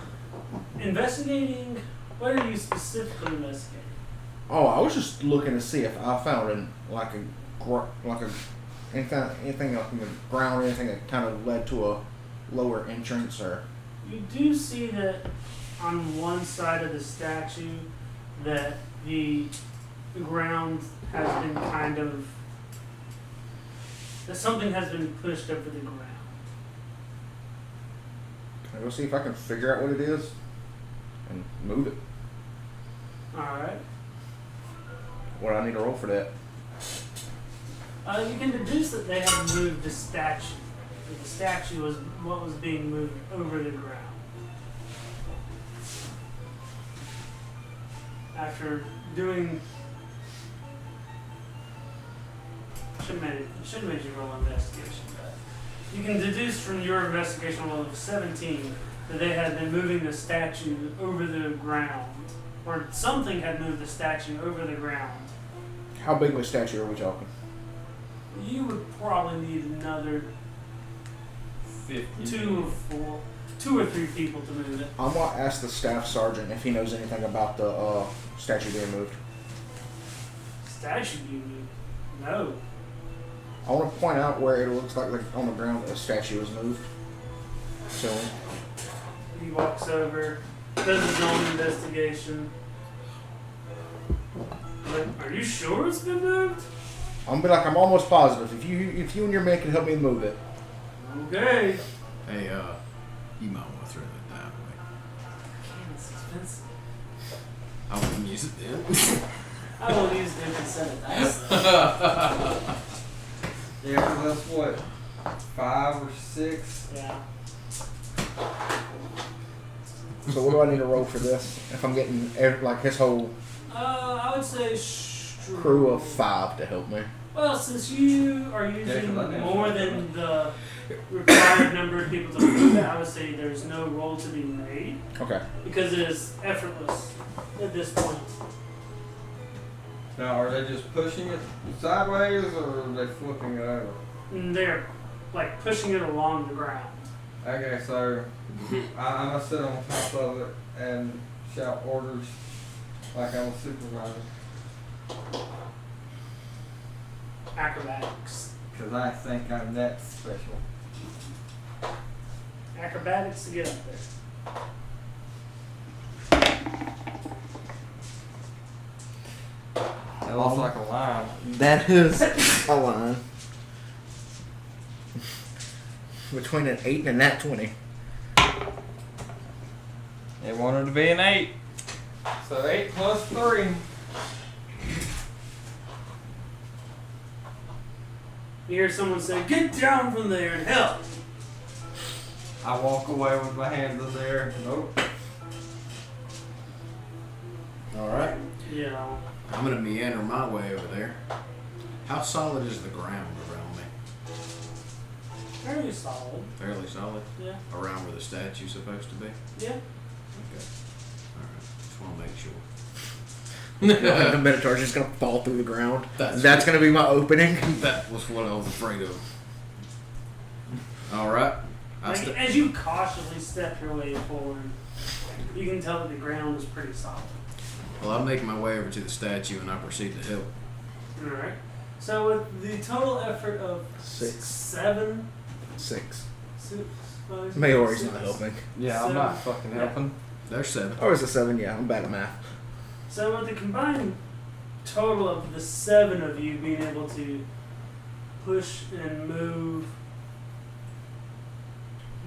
investigating. What are you specifically investigating? Oh, I was just looking to see if I found anything up in the ground, anything that kind of led to a lower entrance, or You do see that on one side of the statue that the ground has been that something has been pushed over the ground. can I go see if I can figure out what it is and move it? Alright. What do I need to roll for that? You can deduce that they have moved the statue. That the statue was what was being moved over the ground. After doing should have made you roll investigation, but you can deduce from your investigation roll of 17 that they had been moving the statue over the ground, or something had moved the statue over the ground. How big of a statue are we talking? You would probably need another 50. 2 or 3 people to move it. I'm gonna ask the staff sergeant if he knows anything about the statue being moved. Statue being moved? No. I want to point out where it looks like on the ground a statue is moved. So He walks over, does his own investigation. Like, are you sure it's been moved? I'm gonna be like, I'm almost positive. If you and your men can help me move it. Okay. Hey, you might want to throw that die away. Can't, it's expensive. I wouldn't use it then. I will use them instead of dice. Yeah, 'cause that's what, 5 or 6? Yeah. So what do I need to roll for this? If I'm getting like his whole I would say crew of 5 to help me. Well, since you are using 'cause I know. more than the required number of people to do that, I would say there's no roll to be made Okay. because it is effortless at this point. Now, are they just pushing it sideways or are they flipping it over? And they're like pushing it along the ground. Okay, so I'm gonna sit on top of it and shout orders like I'm a supervisor. Acrobatics. Because I think I'm that special. Acrobatics to get up there. That looks like a line. That is a line. Between an 8 and a nat 20. It wanted to be an 8. So 8 plus 3. You hear someone say, "Get down from there and help!" I walk away with my hands in the air. Nope. Alright. You know. I'm going to meander my way over there. How solid is the ground around me? Fairly solid. Fairly solid? Yeah. Around where the statue's supposed to be? Yeah. Okay. Alright. Just want to make sure. The Minotaur's just gonna fall through the ground. That's gonna be my opening. That was what I was afraid of. Alright. Like, as you cautiously step your way forward, you can tell that the ground is pretty solid. Well, I make my way over to the statue and I proceed to help. Alright. So with the total effort of 6. 7, 6. 6, 5, Maori's 6. not helping. Yeah, I'm not fucking helping. There's 7. Oh, it's a 7. Yeah, I'm bad at math. So with the combined total of the 7 of you being able to push and move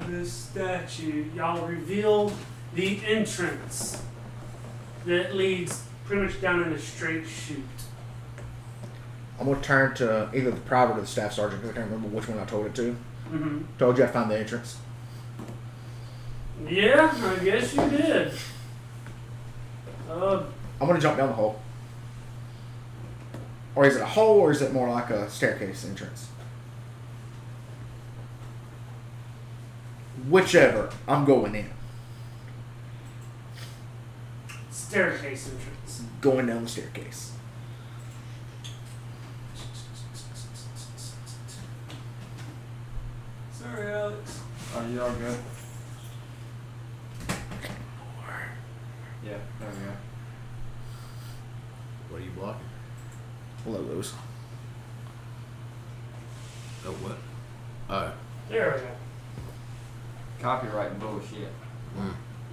this statue, y'all reveal the entrance that leads pretty much down in a straight chute. I'm gonna turn to either the private or the staff sergeant. 'Cause I can't remember which one I told it to. Mm-hmm. Told you I found the entrance. Yeah, I guess you did. I'm gonna jump down the hole. Or is it a hole, or is it more like a staircase entrance? Whichever. I'm going in. Staircase entrance. Going down the staircase. Sorry, Alex. Are you all good? Yeah, there we go. What are you blocking? Logos. Oh, what? Oh. There we go. Copyright bullshit.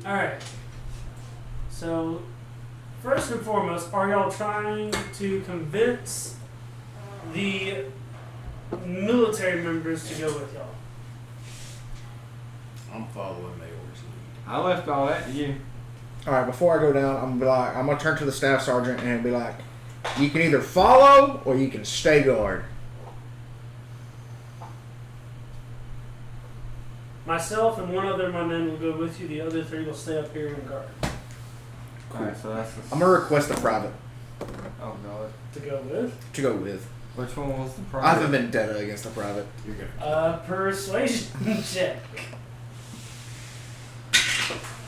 Alright. So, first and foremost, are y'all trying to convince the military members to go with y'all? I'm following Mayor's lead. I left all that to you. Alright, before I go down, I'm gonna turn to the staff sergeant and be like, you can either follow or you can stay guard. Myself and one other of my men will go with you. The other 3 will stay up here and guard. Alright, so that's the. I'm gonna request a private Oh god. To go with? to go with. Which one was the I private? have a vendetta against the private. You're good. Persuasion check.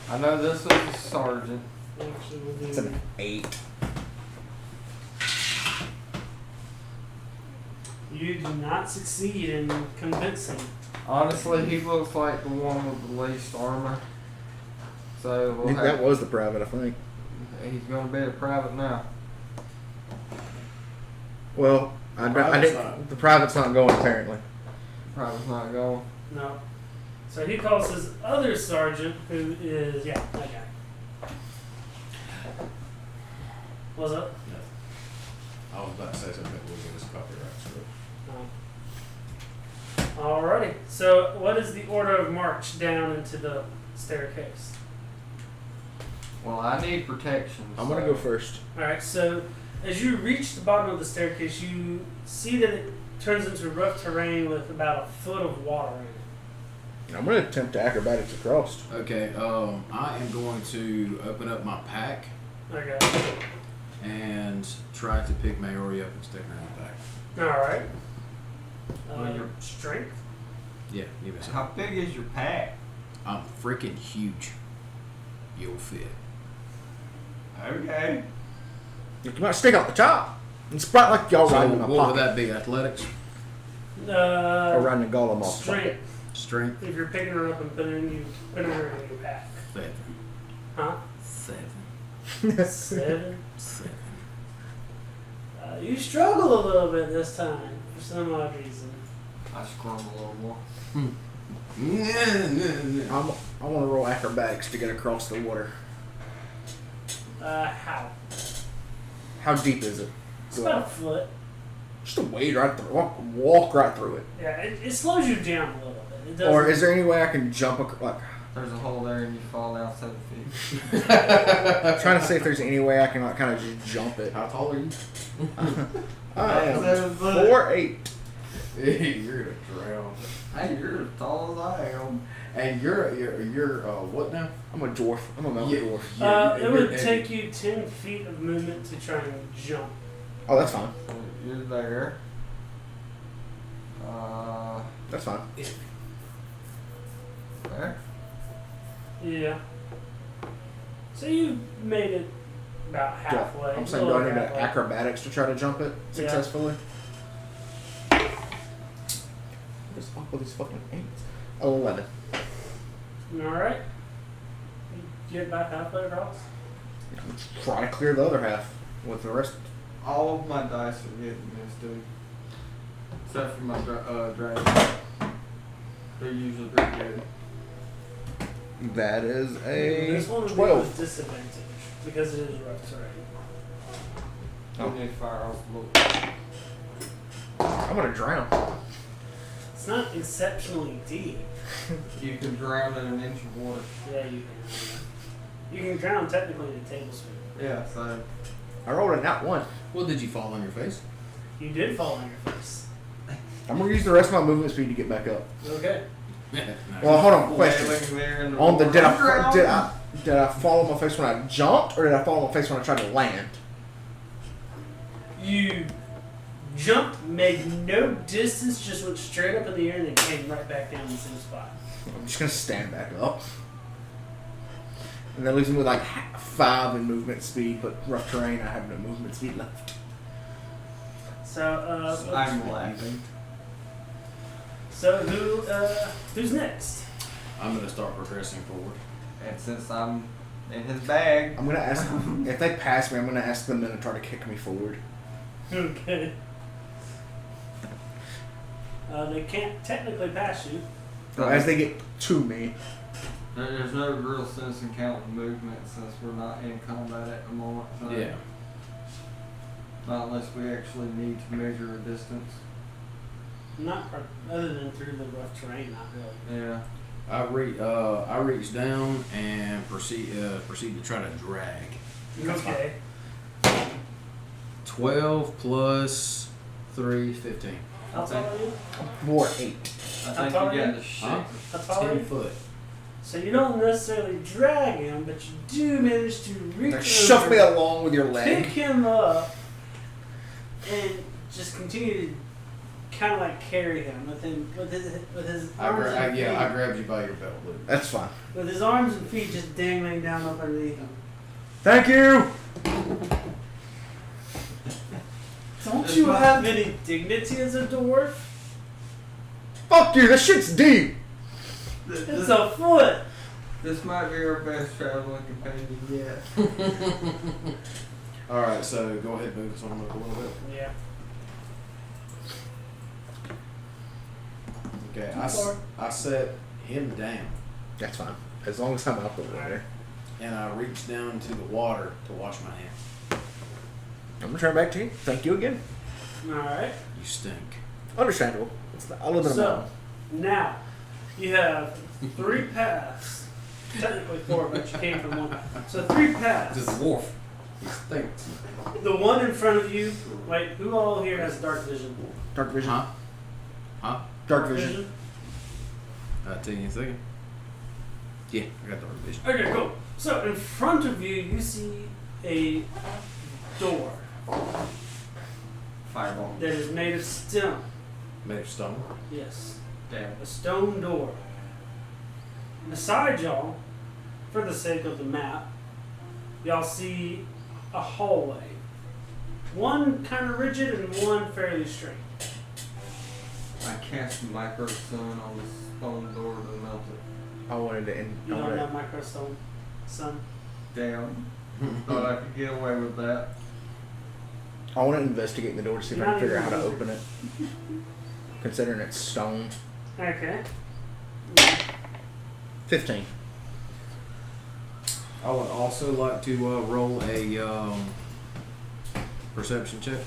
I know this was the sergeant. Actually, we'll do It's an 8. You do not succeed in convincing. Honestly, he looks like the one with the least armor. So we'll That have, was the private, I think. he's gonna be a private now. Well, I Private's didn't. not. The private's not going apparently. Private's not going. No. So he calls his other sergeant, who is, yeah, that guy. What's up? I was about to say something that was in his copyright script. Alrighty. So, what is the order of march down into the staircase? Well, I need protection. I'm gonna go first. Alright, so as you reach the bottom of the staircase, you see that it turns into rough terrain with about a foot of water in it. I'm gonna attempt to acrobatics across. Okay, I am going to open up my pack Okay. and try to pick Maori up and stick her in the pack. Alright. Well, your Strength? Yeah, give me some. How big is your pack? I'm freaking huge. You'll fit. Okay. You might stick out the top. It's about like y'all So riding in a what would pocket. that be? Athletics? Or riding a golem off the Strength. pocket. Strength? If you're picking her up and putting her in your pack. 7. Huh? 7. 7? 7. You struggle a little bit this time for some odd reason. I scrum a little more. I want to roll acrobatics to get across the water. How? How deep is it? It's about a foot. Just a wade right through. Walk right through it. Yeah, it slows you down a little bit. It doesn't. Or is there any way I can jump like? There's a hole there and you fall down 7 feet. I'm trying to see if there's any way I can like kind of just jump it. How tall are you? I am 7 foot. 4'8". You're gonna drown. Hey, you're as tall as I am. And you're what now? I'm a dwarf. I'm a mountain dwarf. It would you're- take you 10 feet of movement to try and jump. Oh, that's fine. So you're there. That's fine. There. Yeah. So you made it about halfway. I'm saying, do I need to acrobatics to try to jump it successfully? What's up with these fucking 8s? 11. Alright. You get about halfway across? I'm trying to clear the other half with the rest. All of my dice are getting this, dude. Except for my dragon. They're usually pretty good. That is a This one would be 12. with disadvantage because it is rough terrain. Oh. You need to fire off the book. I'm gonna drown. It's not exceptionally deep. You can drown in an inch of water. Yeah, you can. You can drown technically in a tablespoon. Yeah, so. I rolled a nat 1. Well, did you fall on your face? You did fall on your face. I'm gonna use the rest of my movement speed to get back up. Okay. Well, hold on. Question. Wailing there in the On the water. did I fall on my face when I jumped, or did I fall on my face when I tried to land? You jumped, made no distance, just went straight up in the air and then came right back down in the same spot. I'm just gonna stand back up. And that leaves me with like 5 in movement speed, but rough terrain, I have no movement speed left. So, I'm laughing. So who's next? I'm gonna start progressing forward. And since I'm in his bag, I'm gonna ask if they pass me. I'm gonna ask the Minotaur to kick me forward. Okay. They can't technically pass you. So as they get to me, there's no real sense in counting movement since we're not in combat at the moment. So Yeah. Not unless we actually need to measure a distance. Other than through the rough terrain, not really. Yeah. I reach down and proceed to try to drag. Okay. 12 plus 3, 15. How tall are you? 4'8". I How think tall you are you? got the shit. Huh? How tall are 10 you? foot. So you don't necessarily drag him, but you do manage to reach over, Shove me along with your pick leg. him up, and just continue to kind of like carry him with his arms and feet. I grabbed you by your belt, Luke. That's fine. With his arms and feet just dangling down up underneath him. Thank you. Don't you have any dignity as a dwarf? Fuck you. This shit's deep. It's a foot. This might be our best traveling companion yet. Alright, so go ahead and move this arm up a little bit. Yeah. Okay, Too far. I set him down That's fine. As long as I'm out the water. and I reach down to the water to wash my hands. I'm gonna turn back to you. Thank you again. All right. You stink. Understandable. I live in a So, mountain. Now, you have 3 paths. Technically 4, but you came from one. So 3 paths. This is a wolf. He stinks. The one in front of you, wait, who all here has dark vision? Dark vision. Huh? Dark vision. I'll tell you in a second. Yeah, I got dark vision. Okay, cool. So in front of you, you see a door Fireball. that is made of stone. Made of stone. Yes, Damn. a stone door. Beside y'all, for the sake of the map, y'all see a hallway. One kind of rigid and one fairly straight. I cast micro sun on the stone door to melt it. I wanted to end. You don't have microstone, son. Damn. Thought I could get away with that. I want to investigate the door to see if I can figure out how to open it. Considering it's stone. Okay. 15. I would also like to roll a perception check.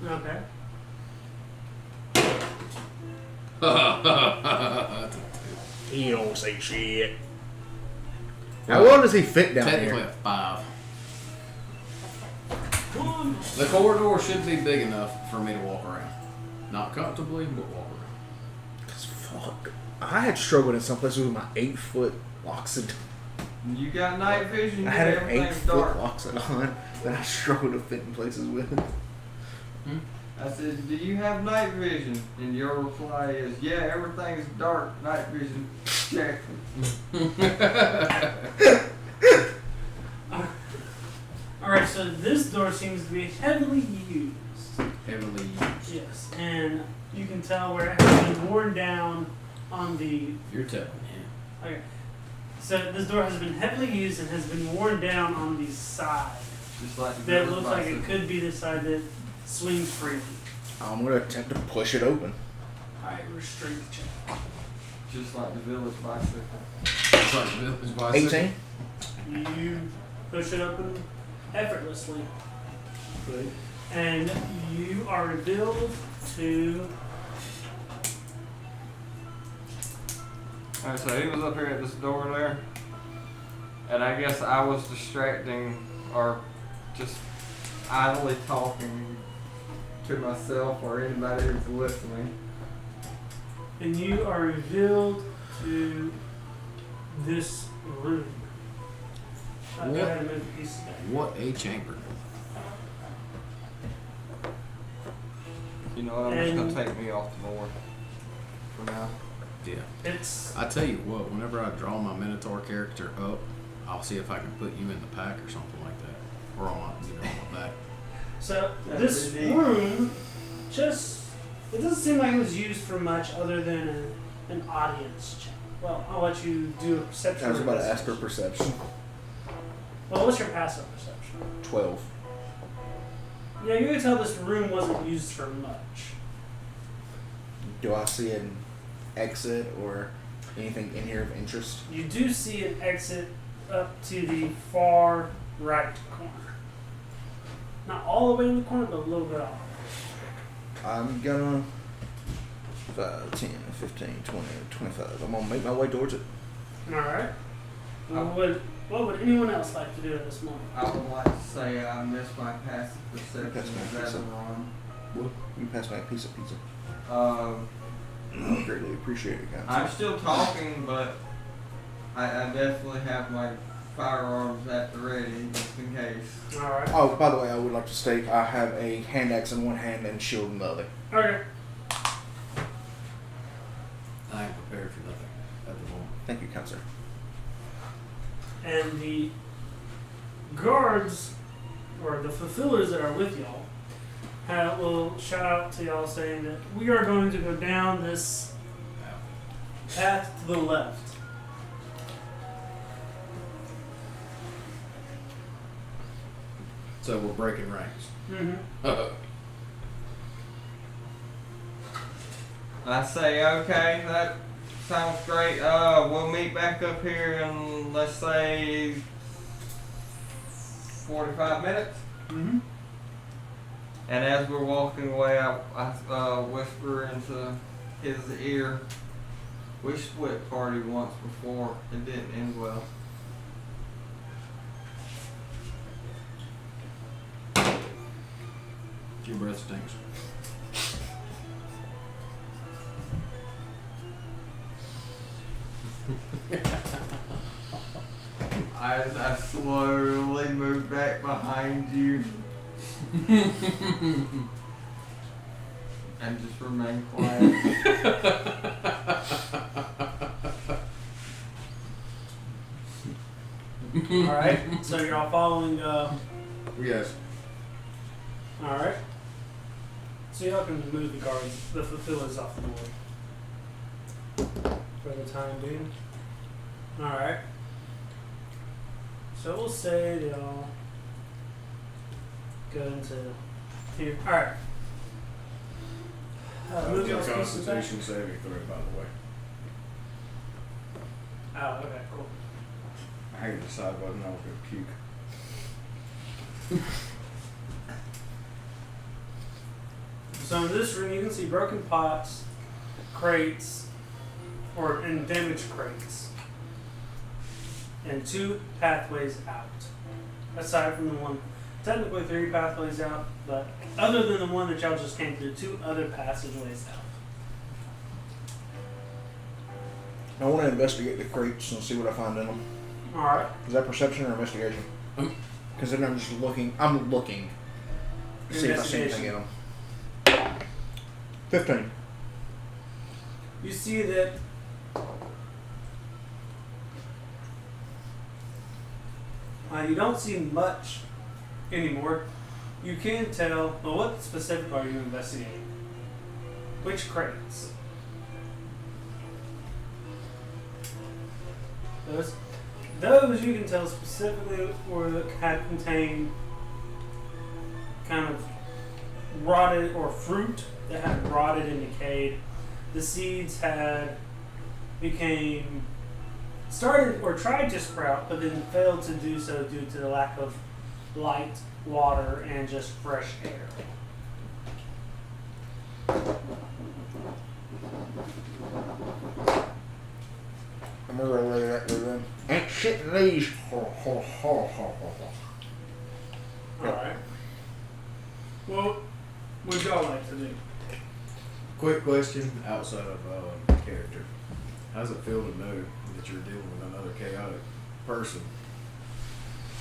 Okay. That's a 2. You don't say shit. How well does he fit down Technically here? a 5. One. The corridor should be big enough for me to walk around. Not comfortably, but walk around. 'Cause fuck. I had struggled in some places with my 8-foot Loxodon. You got night vision. I had an everything's 8-foot dark. Loxodon that I struggled to fit in places with. I said, do you have night vision? And your reply is, yeah, everything's dark. Night vision. Check. Alright, so this door seems to be heavily used. Heavily used. Yes, and you can tell where it has been worn down on the. You're telling me. Okay. So this door has been heavily used and has been worn down on the side. Just like the That village looks like it bicycle. could be the side that swings freely. I'm going to attempt to push it open. Alright, strength check. Just like the village bicycle. It's like the village bicycle. 18. You push it open effortlessly. And you are revealed to. Alright, so he was up here at this door there. And I guess I was distracting or just idly talking to myself or anybody who's listening. And you are revealed to this room. Go What? ahead and move the pieces back. What a chamber. You know what? I'm just And- gonna take me off the board for now. Yeah. It's I tell you what, whenever I draw my Minotaur character up, I'll see if I can put you in the pack or something like that. Or on my, on my back. so That's this pretty neat. room just it doesn't seem like it was used for much other than an audience check. Well, I'll let you do a perception. I was about to or ask her perception. Well, what's your passive perception? 12. Yeah, you can tell this room wasn't used for much. Do I see an exit or anything in here of interest? You do see an exit up to the far right corner. Not all the way in the corner, but a little bit off. I'm gonna 5, 10, 15, 20, 25. I'm gonna make my way towards it. Alright. Oh. What would anyone else like to do at this moment? I would like to say I missed my passive perception That's my as pizza. Azaron. Well, you can pass me a piece of pizza. Um, I greatly appreciate it, guys. I'm still talking, but I definitely have my firearms at the ready just in case. Alright. Oh, by the way, I would like to state I have a hand axe in one hand and shield in the other. Okay. I am prepared for nothing at the moment. Thank you, kind sir. And the guards, or the fulfillers that are with y'all, will shout out to y'all saying that we are going to go down this path to the left. So we're breaking ranks. Mm-hmm. I say, okay, that sounds great. We'll meet back up here in, let's say, 45 minutes. Mm-hmm. And as we're walking away, I whisper into his ear, We split party once before. It didn't end well. Your breath stinks. I slowly moved back behind you and just remained quiet. Alright, so you're all following, Yes. alright. So y'all can move the guards, the fulfillers off the board. For the time being. Alright. So we'll say they all go into here. Alright. Move y'all's pieces back. Constitution saving throw, by the way. Oh, okay, cool. I had to decide whether or not I was going to puke. So in this room, you can see broken pots, crates, and damaged crates, and 2 pathways out. Aside from the one, technically 3 pathways out, but other than the one that y'all just came through, 2 other passageways out. I want to investigate the crates and see what I find in them. All right. Is that perception or investigation? Because then I'm just looking. I'm looking to see if I see anything in them. 15. You see that you don't see much anymore. You can tell. Well, what specific are you investigating? Which crates? Those you can tell specifically had contained kind of rotted or fruit that had rotted and decayed. The seeds had started or tried to sprout, but then failed to do so due to the lack of light, water, and just fresh air. I'm gonna relay that to them. Ain't shit in these. Alright. Well, what y'all like to do? Quick question outside of character. How's it feel to know that you're dealing with another chaotic person?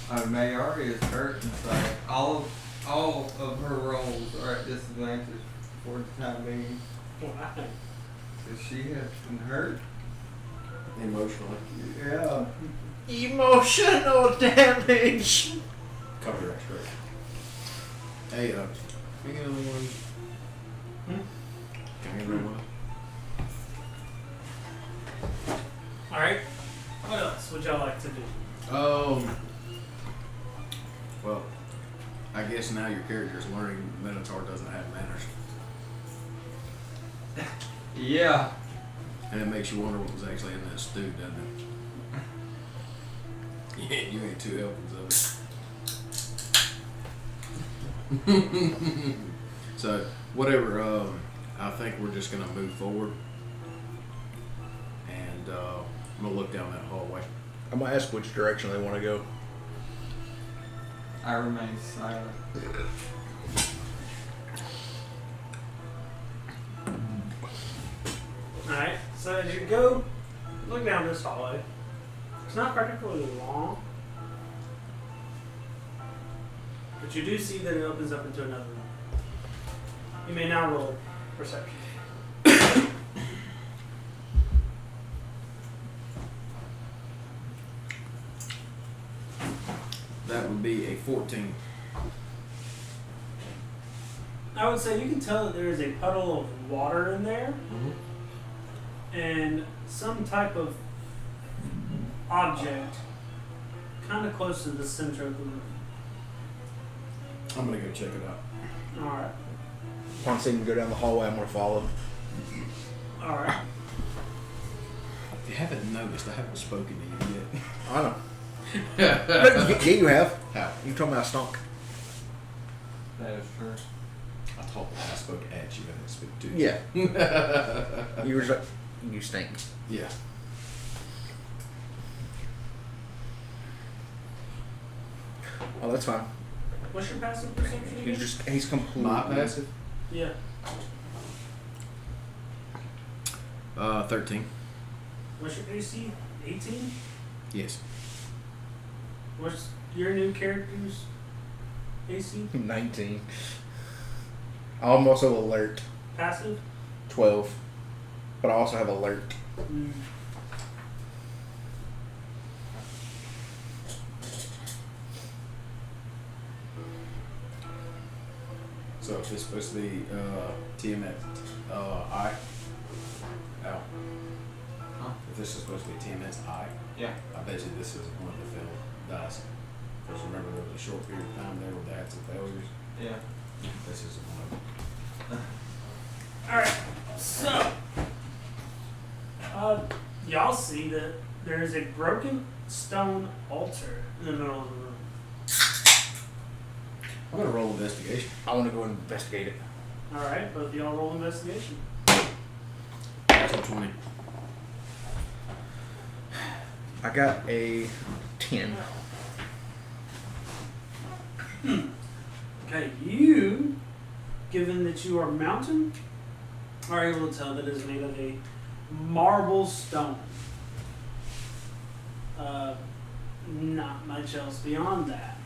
Mayari is hurt inside. All of her rolls are at disadvantage for the time being. Why? Because she has been hurt. Emotionally. Yeah. Emotional damage. Cover your straight. Hey, can you get another one? Can you get another one? Alright. What else would y'all like to do? Well, I guess now your character's learning Minotaur doesn't have manners. Yeah. And it makes you wonder what was actually in that stew, doesn't it? Yeah, you ain't 2 helpings of it. So, whatever, I think we're just going to move forward. And I'm going to look down that hallway. I'm gonna ask which direction they want to go. I remain silent. Alright, so as you go, look down this hallway. It's not particularly long, but you do see that it opens up into another room. You may now roll perception. That would be a 14. I would say you can tell that there is a puddle of water in there and some type of object kind of close to the center of the room. I'm going to go check it out. Alright. Upon seeing them go down the hallway, I'm gonna follow. Alright. If you haven't noticed, I haven't spoken to you yet. I know. Yeah, you have. How? You told me I stunk. That is true. I told you I spoke at you, I didn't speak to you. Yeah. You were just like, you stink. Yeah. Oh, that's fine. What's your passive perception again? He's completely. My passive? Yeah. 13. What's your AC? 18? Yes. What's your new character's AC? 19. I'm also alert. Passive? 12. But I also have alert. Mm. So if it's supposed to be TMS I, Al. Huh? If this is supposed to be TMS I, Yeah. I bet you this is one of the failed dice. Because remember there was a short period of time there where they had some failures. Yeah. This is one of them. Alright, so y'all see that there is a broken stone altar in the middle of the room. I'm gonna roll investigation. I want to go investigate it. Alright, both of y'all roll investigation. That's a 20. I got a 10. Okay, you, given that you are mountain, are able to tell that it is made of a marble stone. Not much else beyond that.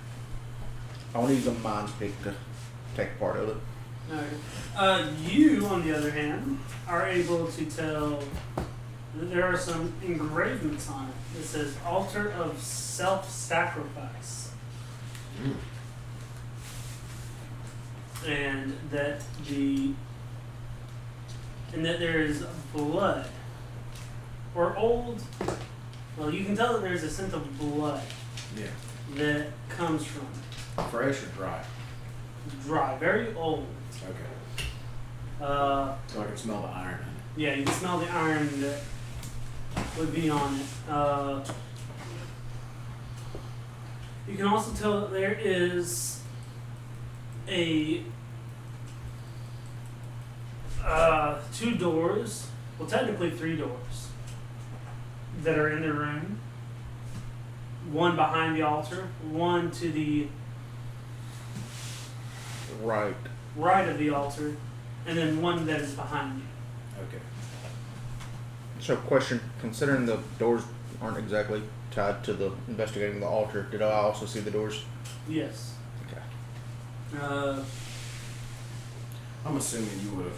I want to use a mind pick to take part of it. You, on the other hand, are able to tell that there are some engravements on it. It says altar of self-sacrifice. Mm. And that there is blood or old. Well, you can tell that there's a scent of blood Yeah. that comes from Fresh or dry? dry, very old. Okay. Uh, So I can smell the iron in it. yeah, you can smell the iron that would be on it. You can also tell that there is a 2 doors, well, technically 3 doors that are in the room. One behind the altar, one to the Right. right of the altar, and then one that is behind you. Okay. So, question: considering the doors aren't exactly tied to the investigating the altar, did I also see the doors? Yes. Okay. I'm assuming you would have,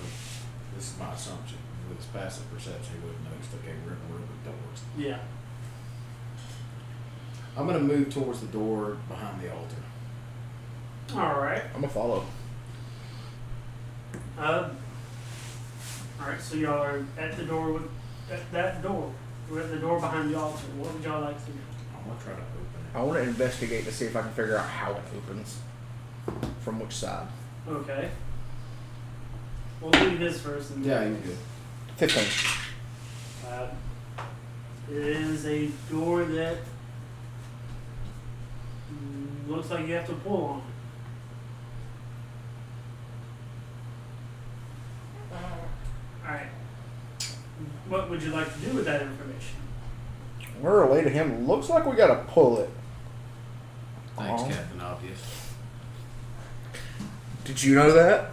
this is my assumption, with his passive perception, he would have noticed, okay, we're in a room with doors. Yeah. I'm going to move towards the door behind the altar. All right. I'm gonna follow. Alright, so y'all are at the door with that door. We're at the door behind the altar. What would y'all like to do? I'm going to try to open I want to investigate to see if I can figure out how it opens. From which side? Okay. We'll do this first. it. And Yeah, you're good. 15. It is a door that looks like you have to pull on it. Alright. What would you like to do with that information? We're away to him. Looks like we gotta pull it. Thanks, Aw. Captain Obvious. Did you know that?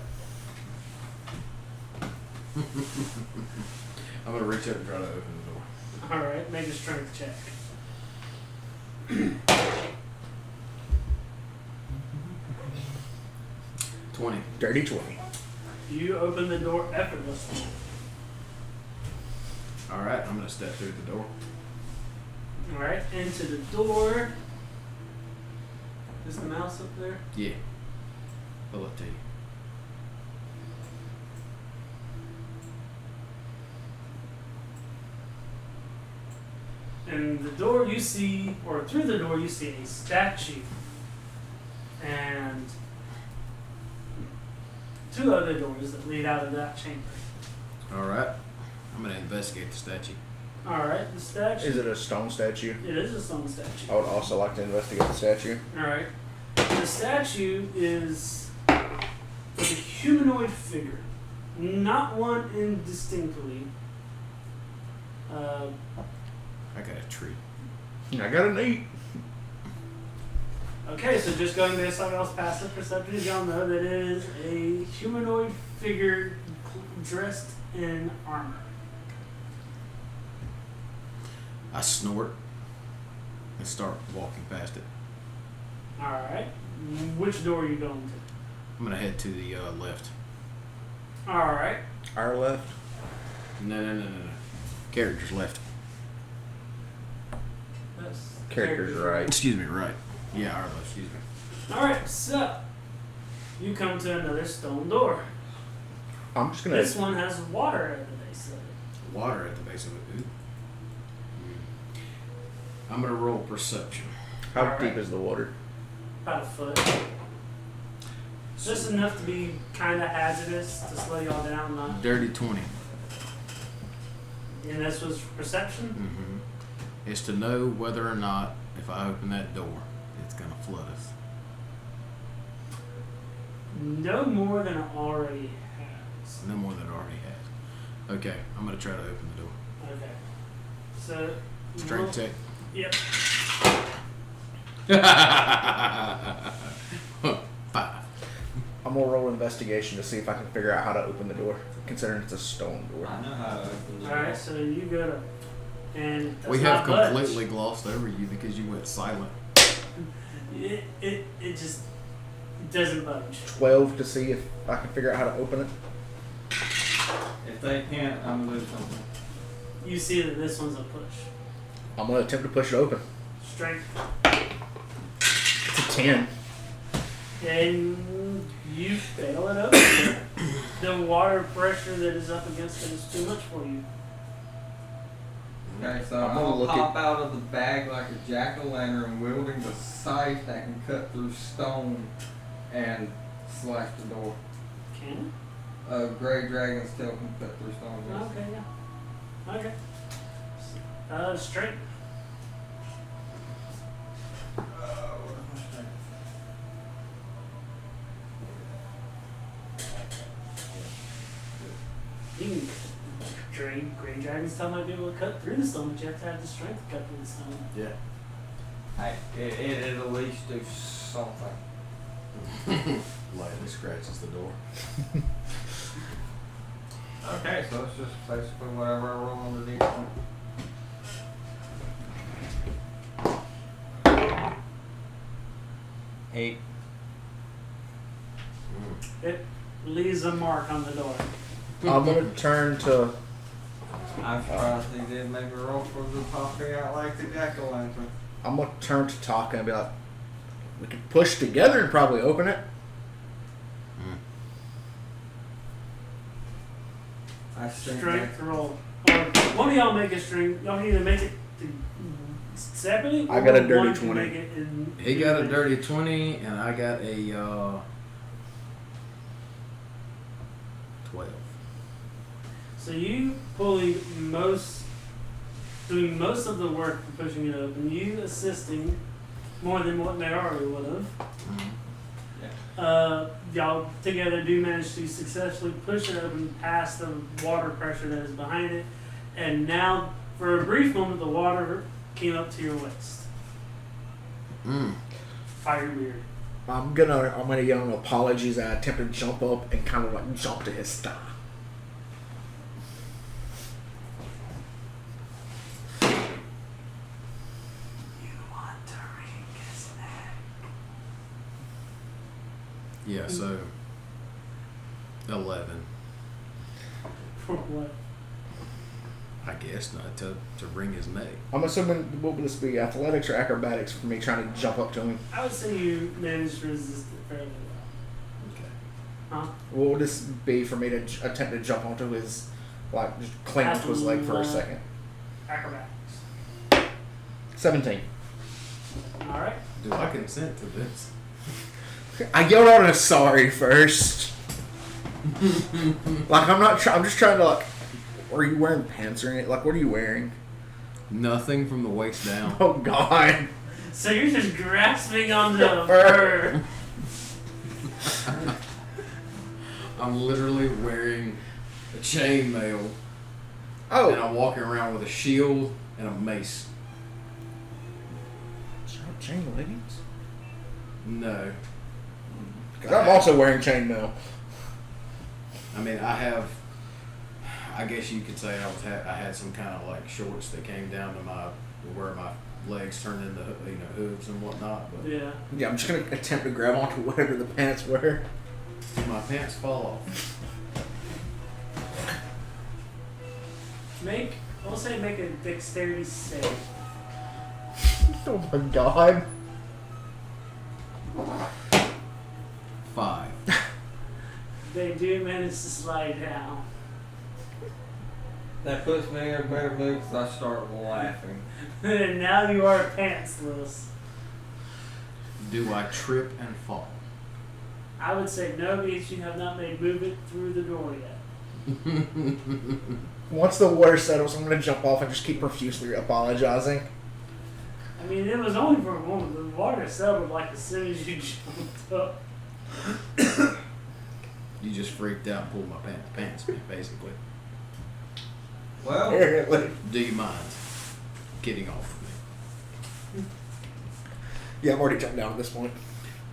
I'm going to reach up and try to open the door. Alright, make a strength check. 20. Dirty 20. You open the door effortlessly. Alright, I'm going to step through the door. Alright, into the door. Is the mouse up there? Yeah. I'll let you. And the door you see, or through the door you see a statue. And 2 other doors that lead out of that chamber. Alright. I'm going to investigate the statue. Alright, the statue. Is it a stone statue? It is a stone statue. I would also like to investigate the statue. Alright. The statue is with a humanoid figure. Not one indistinctly, I got a tree. I got an 8. Okay, so just going based on y'all's passive perception, y'all know that it is a humanoid figure dressed in armor. I snort and start walking past it. Alright. Which door are you going to? I'm gonna head to the left. Alright. Our left. No. Character's left. That's Character's right. Excuse me, right. Yeah, our left, excuse me. Alright, so you come to another stone door. I'm just gonna. This one has water at the base of it. Water at the base of it. Ooh. I'm gonna roll perception. How Alright. deep is the water? About a foot. Just enough to be kind of hazardous to slow y'all down. Not. Dirty 20. And this was perception? Mm-hmm. It's to know whether or not, if I open that door, it's gonna flood us. No more than it already has. No more than it already has. Okay, I'm gonna try to open the door. Okay. So. Strength check. Yep. 5. I'm gonna roll investigation to see if I can figure out how to open the door, considering it's a stone door. I know how to open the Alright, so you go to. And it does We have not budge. completely glossed over you because you went silent. It just doesn't budge. 12 to see if I can figure out how to open it. If they can't, I'm gonna do something. You see that this one's a push. I'm gonna attempt to push it open. Strength. It's a 10. And you fail it open. The water pressure that is up against it is too much for you. Okay, so I'm I'm gonna gonna look pop out of the bag like a jack-o'-lantern wielding the scythe that can cut through stone and slash the door. Can Gray Dragon's tail can cut through stone. you? Yes. Okay, yeah. Okay. Strength. What am I saying? You can Green Dragon's tail might be able to cut through the stone, but you have to have the strength to cut through the stone. Yeah. Hey, it'll at least do something. Lightly scratches the door. Okay, so it's just basically whatever I roll on the D20. Eight. It leaves a mark on the door. I'm gonna turn to. I'm surprised he didn't make me roll for the popping out like the jack-o'-lantern. I'm gonna turn to Taka and be like, we could push together and probably open it. I think Strength roll. Or one of y'all make a string. Y'all can either make it to separately. I got a or dirty one can 20. Make it in, He got a dirty 20 and I got a 12. So you doing most of the work for pushing it open. You assisting more than what they already would have. Y'all together do manage to successfully push it open past the water pressure that is behind it, and now for a brief moment the water came up to your waist. Fire weird. I'm gonna yell an apologies. I attempt to jump up and kind of like jump to his thigh. Yeah, so 11. For what? I guess not to wring his neck. I'm assuming, what would this be, athletics or acrobatics for me trying to jump up to him? I would say you managed to resist it fairly well. Okay. Huh? What would this be for me to attempt to jump onto his, like, just cling onto his leg for a second? Acrobatics. 17. Alright. Do I consent to this? I yelled out a sorry first. Like, I'm just trying to, like, are you wearing pants or anything? Like, what are you wearing? Nothing from the waist down. Oh, God. So you're just grasping on the fur. I'm literally wearing a chainmail Oh. And I'm walking around with a shield and a mace. Sharp chain leggings? No. Because I'm also wearing chainmail. I mean, I guess you could say I had some kind of like shorts that came down to where my legs turned into hooves and whatnot. But Yeah. Yeah, I'm just going to attempt to grab onto whatever the pants were. my pants fall off. Make a dexterity save. Oh my god. 5. They do manage to slide down. That puts me in a better mood because I start laughing. And now you are pantsless. Do I trip and fall? I would say no, because you have not made movement through the door yet. Once the water settles, I'm going to jump off and just keep profusely apologizing. I mean, it was only for a moment. The water settled like as soon as you jumped up. You just freaked out and pulled my pants, basically. Well, Apparently. Do you mind getting off of me? Yeah, I've already jumped down at this point.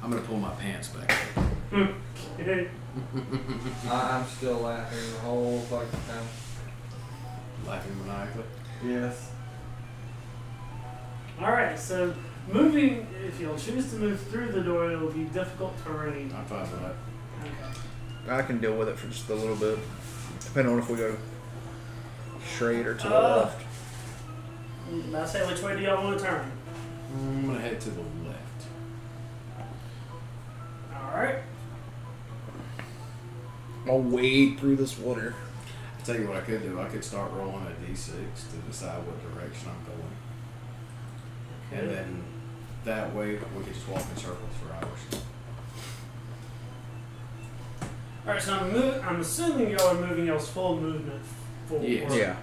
I'm going to pull my pants back. I'm still laughing the whole fucking time. Laughing maniacally. Yes. Alright, so moving, if you'll choose to move through the door, it will be difficult terrain. I'm fine with that. Okay. I can deal with it for just a little bit. Depending on if we go straight or to the left. I say, which way do y'all want to turn? I'm going to head to the left. Alright. I'll wade through this water. I'll tell you what I could do. I could start rolling a d6 to decide what direction I'm going. And then that way we could just walk in circles for hours. Alright, so I'm assuming y'all are moving y'all's full movement forward. Yes. Yeah.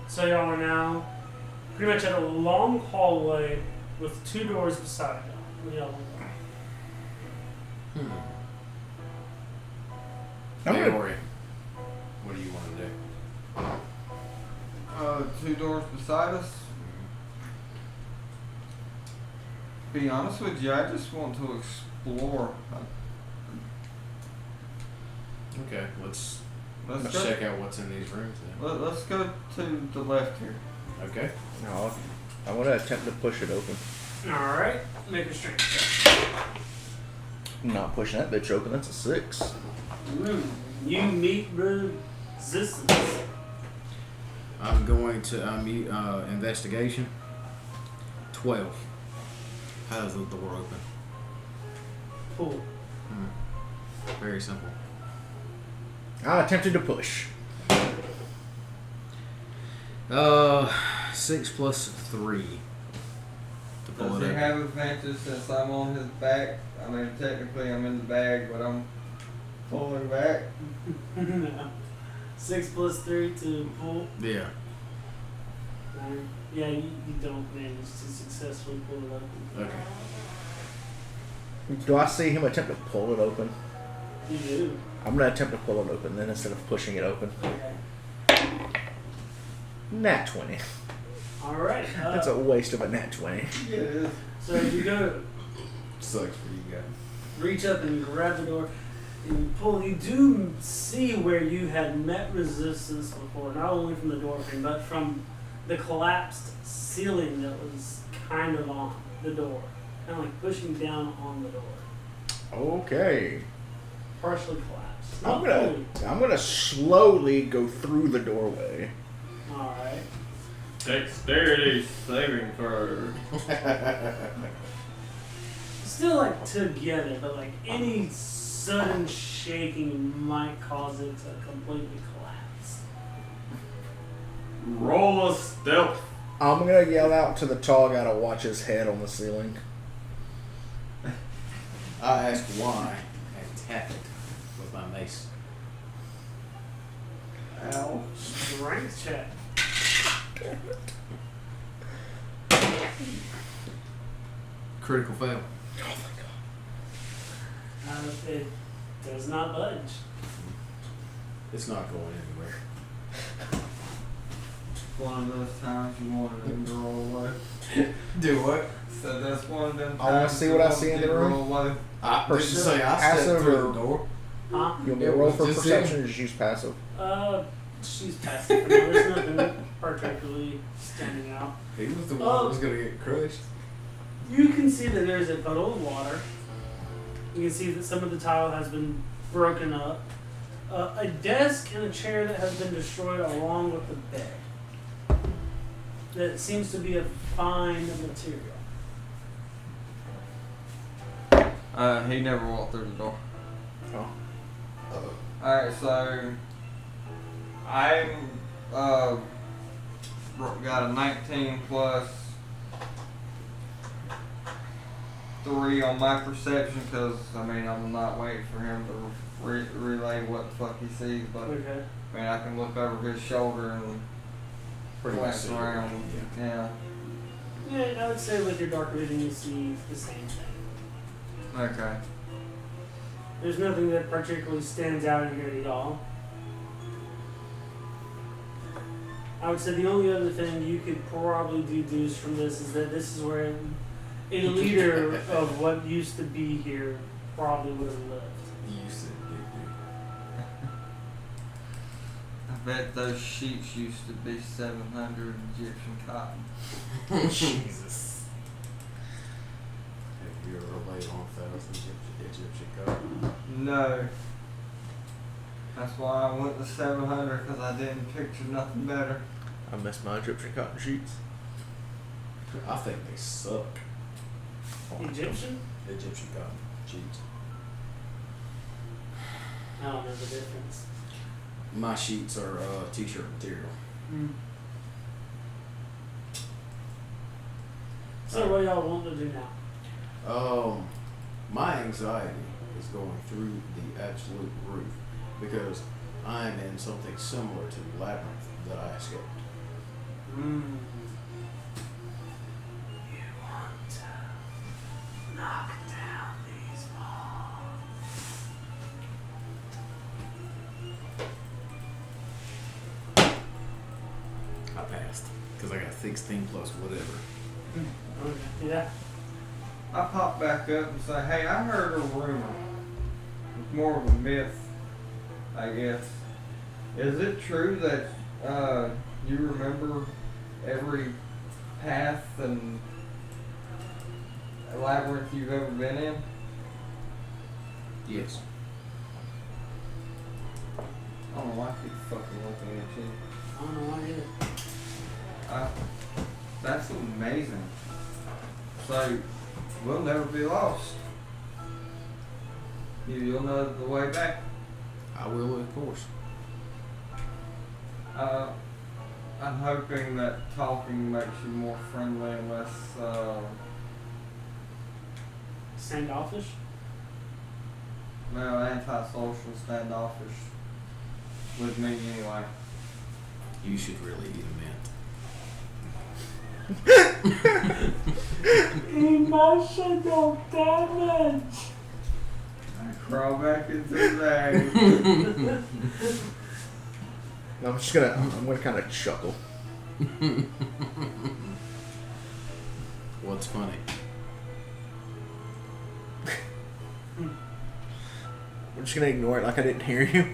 So y'all are now pretty much at a long hallway with 2 doors beside y'all. Y'all I'm Hey, gonna- Ori, what do you want to do? 2 doors beside us. Be honest with you, I just want to explore. Okay, let's Let's go. check out what's in these rooms then. Let's go to the left here. Okay. No, I want to attempt to push it open. Alright, make a strength check. I'm not pushing that bitch open. That's a 6. You meet resistance. I'm going to investigation. 12. How does the door open? Pull. Very simple. I attempted to push. 6 plus 3 to pull Does it he open. have advantage since I'm on his back? I mean, technically I'm in the bag, but I'm pulling back. No. 6 plus 3 to pull. Yeah. Yeah, you don't manage to successfully pull it open. Okay. Do I see him attempt to pull it open? You do. I'm going to attempt to pull it open then instead of pushing it open. Okay. Nat 20. Alright. That's a waste of a nat 20. Yeah, it is. So you go Sucks for you guys. reach up and grab the door and you pull. You do see where you had met resistance before, not only from the door frame, but from the collapsed ceiling that was kind of on the door. Kind of like pushing down on the door. Okay. Partially collapsed. I'm Not fully. gonna slowly go through the doorway. Alright. Dexterity saving throw. Still like together, but like any sudden shaking might cause it to completely collapse. Roll a stealth. I'm gonna yell out to the tall guy to watch his head on the ceiling. I asked why and tap it with my mace. Ow. Strength check. Critical fail. Oh my It does not budge. It's not going anywhere. One of those times you wanted him to roll away. Do what? So that's one of them I wanna times see you what I wanted see in him the to room. roll away. I Perce- just say I passive stepped through or- the door. Huh? You want me It to roll was for just perception him. or just use passive? She's passive. No, there's nothing particularly standing out. He was the one that was gonna get crushed. You can see that there's a puddle of water. You can see that some of the tile has been broken up. A desk and a chair that has been destroyed along with the bed. That seems to be of fine material. He never walked through the door. Oh. Alright, so I'm got a 19 plus 3 on my perception because I mean I'm not waiting for him to relay what the fuck he sees, but Okay. I mean I can look over his shoulder and Pretty much glance see around. it. Yeah. Yeah, I would say with your dark vision you see the same thing. Okay. There's nothing that particularly stands out in here at all. I would say the only other thing you could probably deduce from this is that this is where a leader of what used to be here probably would have lived. You said I bet those sheets used to be 700 Egyptian cotton. Jesus. Have you ever laid on 1,000 Egyptian cotton? No. That's why I went to 700 because I didn't picture nothing better. I missed my Egyptian cotton sheets. I think they suck. Egyptian? Egyptian cotton sheets. I don't know the difference. My sheets are t-shirt material. So what y'all want to do now? My anxiety is going through the absolute roof because I'm in something similar to the labyrinth that I escaped. You want to knock down these walls. I passed because I got 16 plus whatever. Okay. Yeah. I pop back up and say, hey, I heard a rumor. It's more of a myth, I guess. Is it true that you remember every path and labyrinth you've ever been in? Yes. I don't know why I keep fucking looking at you. I don't know why either. That's amazing. So, we'll never be lost. You'll know the way back. I will, of course. I'm hoping that talking makes you more friendly and less, Standoffish? antisocial, standoffish with me anyway. You should really eat a mint. Emotional damage. I crawl back into the bag. I'm gonna kind of chuckle. What's funny? I'm just gonna ignore it like I didn't hear you.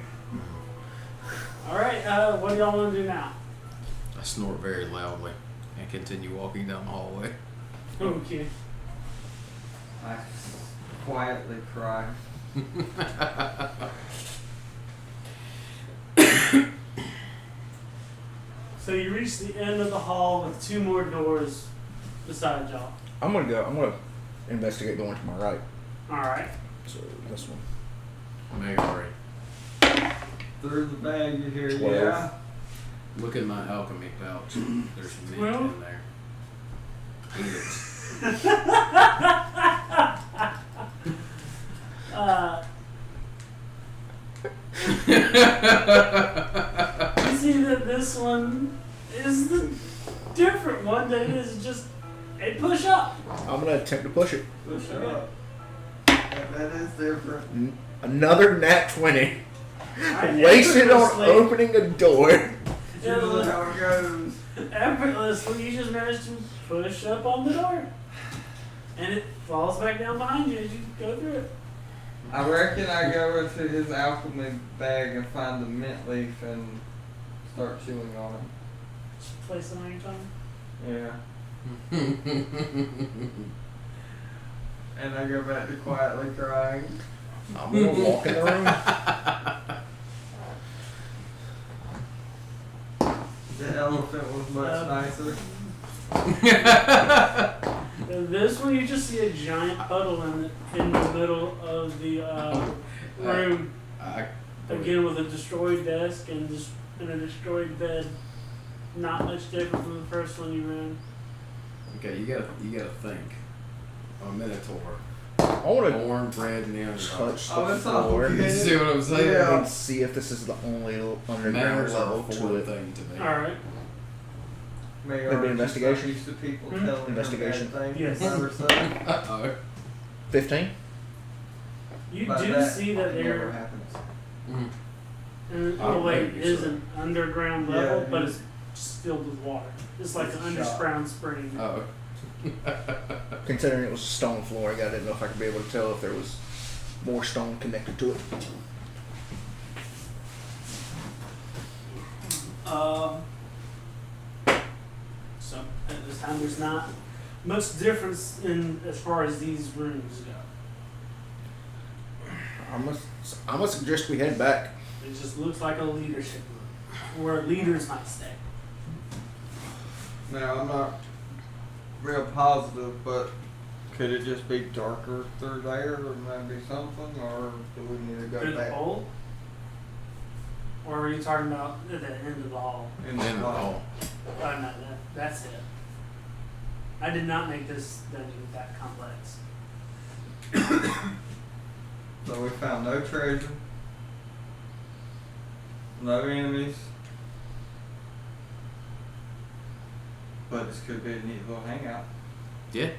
Alright, what do y'all want to do now? I snort very loudly and continue walking down the hallway. Okay. I quietly cry. So you reach the end of the hall with 2 more doors beside y'all. I'm gonna investigate the one to my right. Alright. So this one. Mayori. Through the bag, you hear, 12. yeah? Look at my alchemy pouch. There's some mint Well. in there. Eat it. You see that this one is the different one that is just a push up. I'm gonna attempt to push it. Push up. That is different. Another nat 20. Wasted on effortlessly- opening a door. It's usually how it goes. Effortlessly, you just managed to push up on the door. And it falls back down behind you as you go through it. I reckon I go into his alchemy bag and find the mint leaf and start chewing on it. Just place it on your tongue. Yeah. And I go back to quietly crying. I'm gonna walk in the room. The elephant was much nicer. And this one, you just see a giant puddle in the middle of the room. Again, with a destroyed desk and a destroyed bed. Not much different from the first one you ran. Okay, you gotta think. A minotaur. I want to Born, bred, and the touch the Oh, that's floor. awful. You see what I'm saying? Yeah. And see if this is the only underground Manners are level a to foreign it. thing to me. Alright. Maybe Maybe I'm just investigation? not used to people Hmm? telling Investigation. me bad things Yes. about herself. Uh-oh. 15? You But do see that never there, happens. I oh don't wait, know, is so- an underground Yeah, level, it but is. it's just filled with water. It's like It's an a underground spring. Oh. Considering it was a stone floor, I didn't know if I could be able to tell if there was more stone connected to it. So at this time, there's not much difference in as far as these rooms go. I'm gonna suggest we head back. It just looks like a leadership room, where leaders might stay. Now, I'm not real positive, but could it just be darker through there or maybe something, or do we need to go Through the back hole? Or are you talking about at the end of the hall? in the hall? Oh no, that's it. I did not make this dungeon that complex. So we found no treasure, no enemies, but this could be a neat little hangout. Yeah.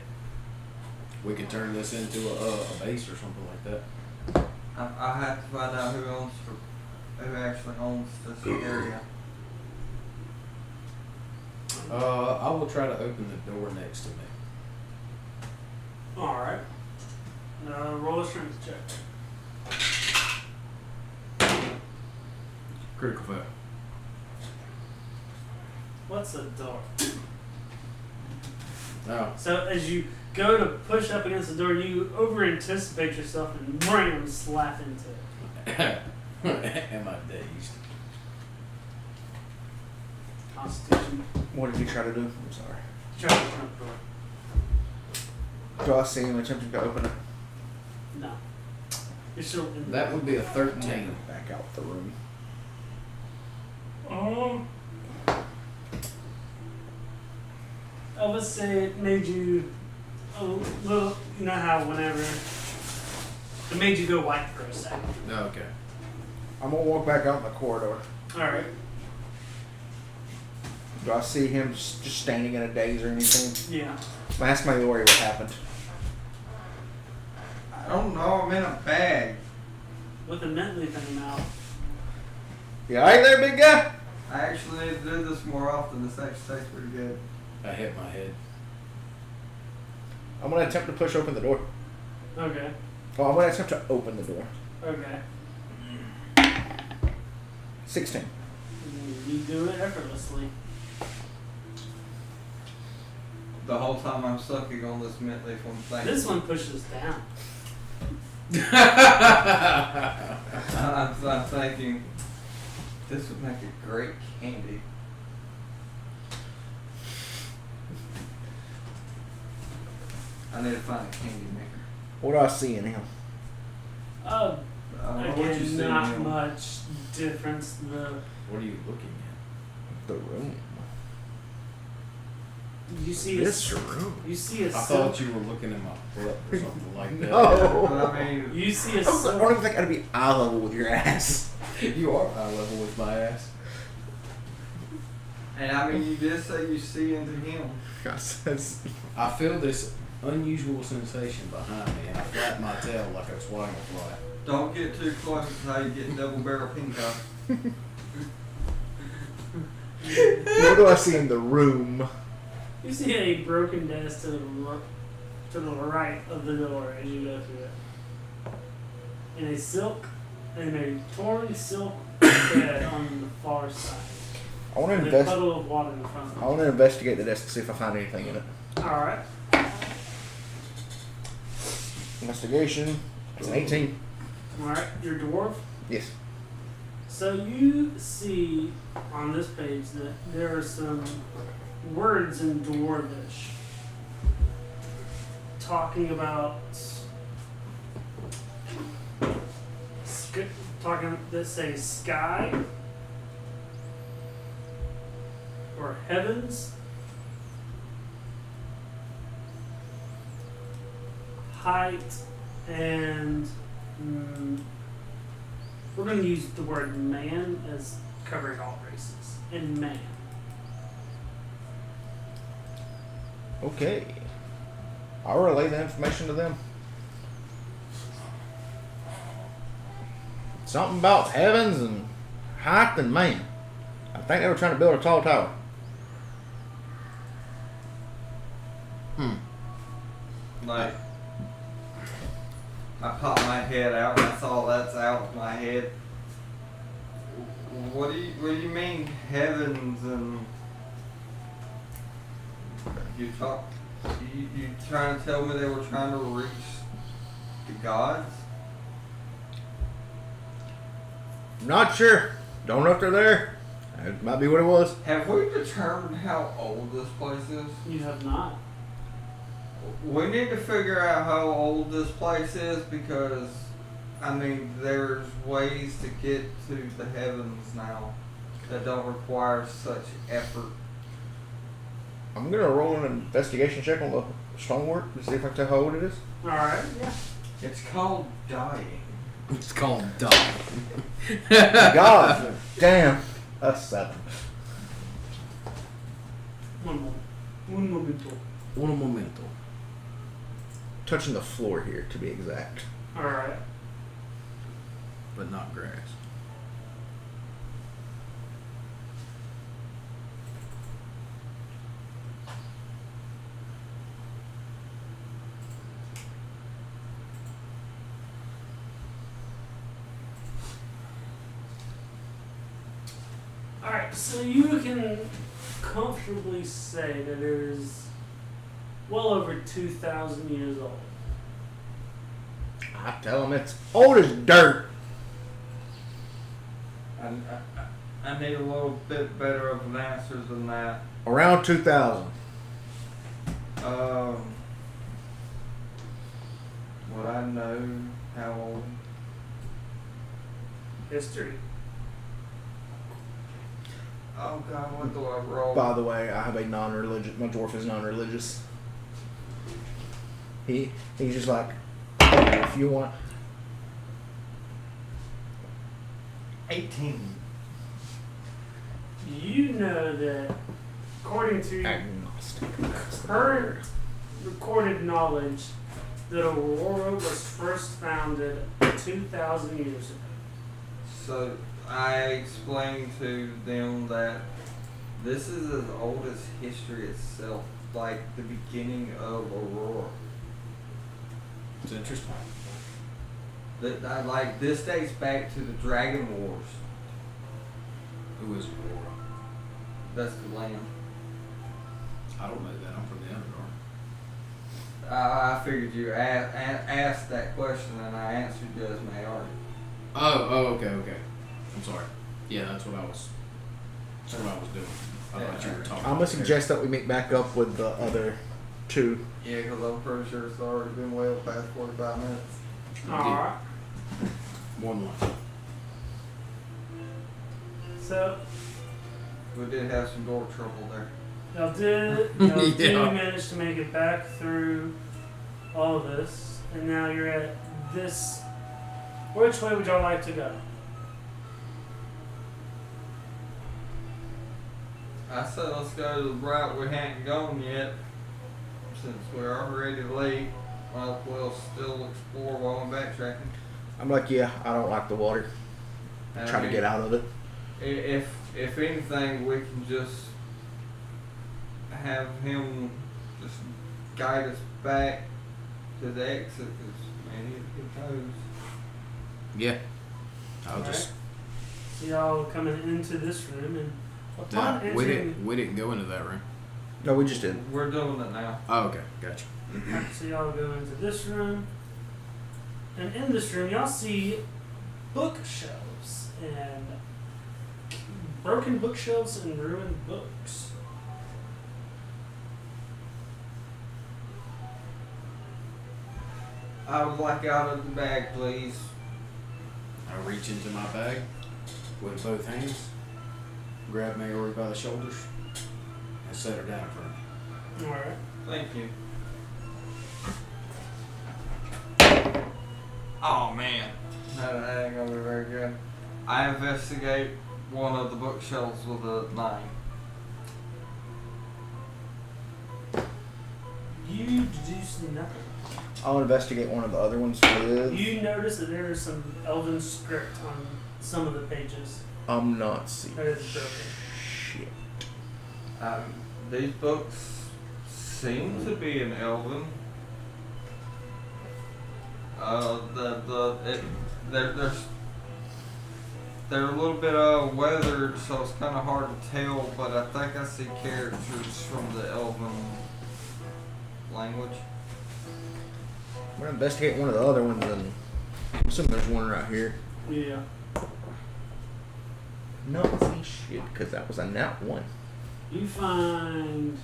We could turn this into a base or something like that. I have to find out who actually owns this area. I will try to open the door next to me. Alright. Roll a strength check. Critical fail. What's a door? Oh. So as you go to push up against the door, you over anticipate yourself and bam, slap into it. Am I dazed? Constitution. What did you try to do? I'm sorry. Try to open up the door. Do I see him attempting to open it? No. You're still in That would be a 13. Back out the room. I would say it made you a little, you know how whenever it made you go white for a second. Oh, okay. I'm gonna walk back out in the corridor. Alright. Do I see him just standing in a daze or anything? Yeah. I ask my Lori what happened. I don't know, I'm in a bag. With a mint leaf in the mouth. You alright there, big guy? I actually need to do this more often. This actually tastes pretty good. I hit my head. I'm gonna attempt to push open the door. Okay. Well, I'm gonna attempt to open the door. Okay. 16. You do it effortlessly. The whole time I'm sucking on this mint leaf, I'm thinking. This one pushes down. I'm thinking this would make a great candy. I need to find a candy maker. What do I see in him? What you Again, see not in him? much difference. What are you looking The room. You see This a, room. you see a at? I thought you were looking at my butt or something like that. No. But I mean, You see a I don't even think I'd be eye level with your ass. You are eye level with my ass. and I mean, you did say you see into him. That's- I feel this unusual sensation behind me, and I flap my tail like I'm swatting a fly. Don't get too close. That's how you get double barrel pink eye. What do I see in the room? You see a broken desk to the right of the door as you go through it. And a torn silk bed on the far side. I want And to a puddle of water in the front. I want to investigate the desk to see if I find anything in it. Alright. Investigation. It's an 18. Alright, you're a dwarf. Yes. So you see on this page that there are some words in Dwarvish talking about that say sky or heavens, height, and we're going to use the word man as covering all races. And man. Okay. I'll relay the information to them. Something about heavens and height and man. I think they were trying to build a tall tower. Like, I popped my head out and that's all that's out of my head. What do you mean heavens and you trying to tell me they were trying to reach the gods? Not sure. Don't know if they're there. It might be what it was. Have we determined how old this place is? You have not. We need to figure out how old this place is because, I mean, there's ways to get to the heavens now that don't require such effort. I'm gonna roll an investigation check on the stonework to see if I can tell how old it is. Alright, yeah. It's called dying. It's called dying. God damn. A 7. One moment. Un momento. Un momento. Touching the floor here, to be exact. Alright. But not grass. Alright, so you can comfortably say that it is well over 2,000 years old. I tell them it's old as dirt. I need a little bit better of an answer than that. Around 2000. Would I know how old? History. Oh God, what do I roll? By the way, I have a non-religious. My dwarf is non-religious. He's just like, hey, if you want. 18. You know that according to Agnostic. current recorded knowledge, that Aurora was first founded 2,000 years ago. So I explained to them that this is as old as history itself, like the beginning of Aurora. It's interesting. Like this dates back to the Dragon Wars. Who is Aurora? That's the land. I don't know that. I'm from the Underdark. I figured you asked that question and I answered you as Maori. Oh, okay. I'm sorry. Yeah, that's what I was doing. I thought you were talking. I'm gonna suggest that we meet back up with the other two. Yeah, because I'm pretty sure it's already been well past 45 minutes. Alright. One line. So, We did have some door trouble there. y'all did Yeah. manage to make it back through all of this, and now you're at this. Which way would y'all like to go? I said let's go to the route we hadn't gone yet. Since we're already late, we'll still explore while I'm backtracking. I'm like, yeah, I don't like the water. And Try I to mean, get out of it. If anything, we can just have him just guide us back to the exit, because, man, he knows. Yeah. I'll Alright. just. So y'all coming into this room, and upon No, we entering, didn't go into that room. No, we just did. We're doing it now. Oh, okay, gotcha. so y'all go into this room, and in this room y'all see bookshelves and broken bookshelves and ruined books. I would like out of the bag, please. I reach into my bag with both hands, grab Maori by the shoulders, and set her down in front of me. All right. Thank you. Oh man, that ain't gonna be very good. I investigate one of the bookshelves with a 9. You deduce nothing. I'll investigate one of the other ones with. You notice that there is some elven script on some of the pages I'm not seeing. that is broken. Shit. These books seem to be in Elven. They're a little bit weathered, so it's kind of hard to tell. But I think I see characters from the Elven language. I'm gonna investigate one of the other ones, and I'm assuming there's one right here. Yeah. No, see shit, because that was a nat 1. You find.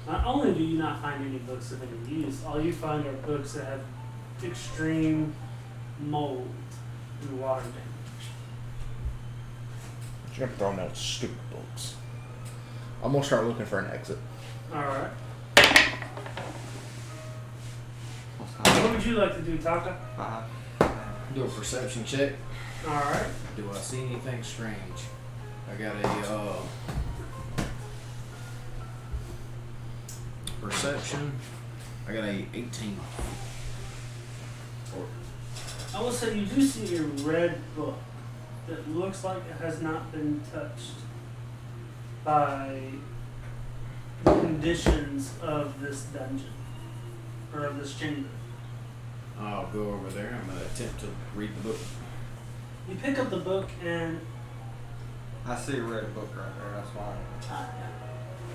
Not only do you not find any books that have been used, all you find are books that have extreme mold and water damage. You're throwing out stupid books. I'm gonna start looking for an exit. Alright. What would you like to do, Taka? 5. Do a perception check. Alright. Do I see anything strange? I got a perception. I got a 18. I will say you do see a red book that looks like it has not been touched by the conditions of this dungeon or of this chamber. I'll go over there. I'm gonna attempt to read the book. You pick up the book and I see a red book right there. That's why.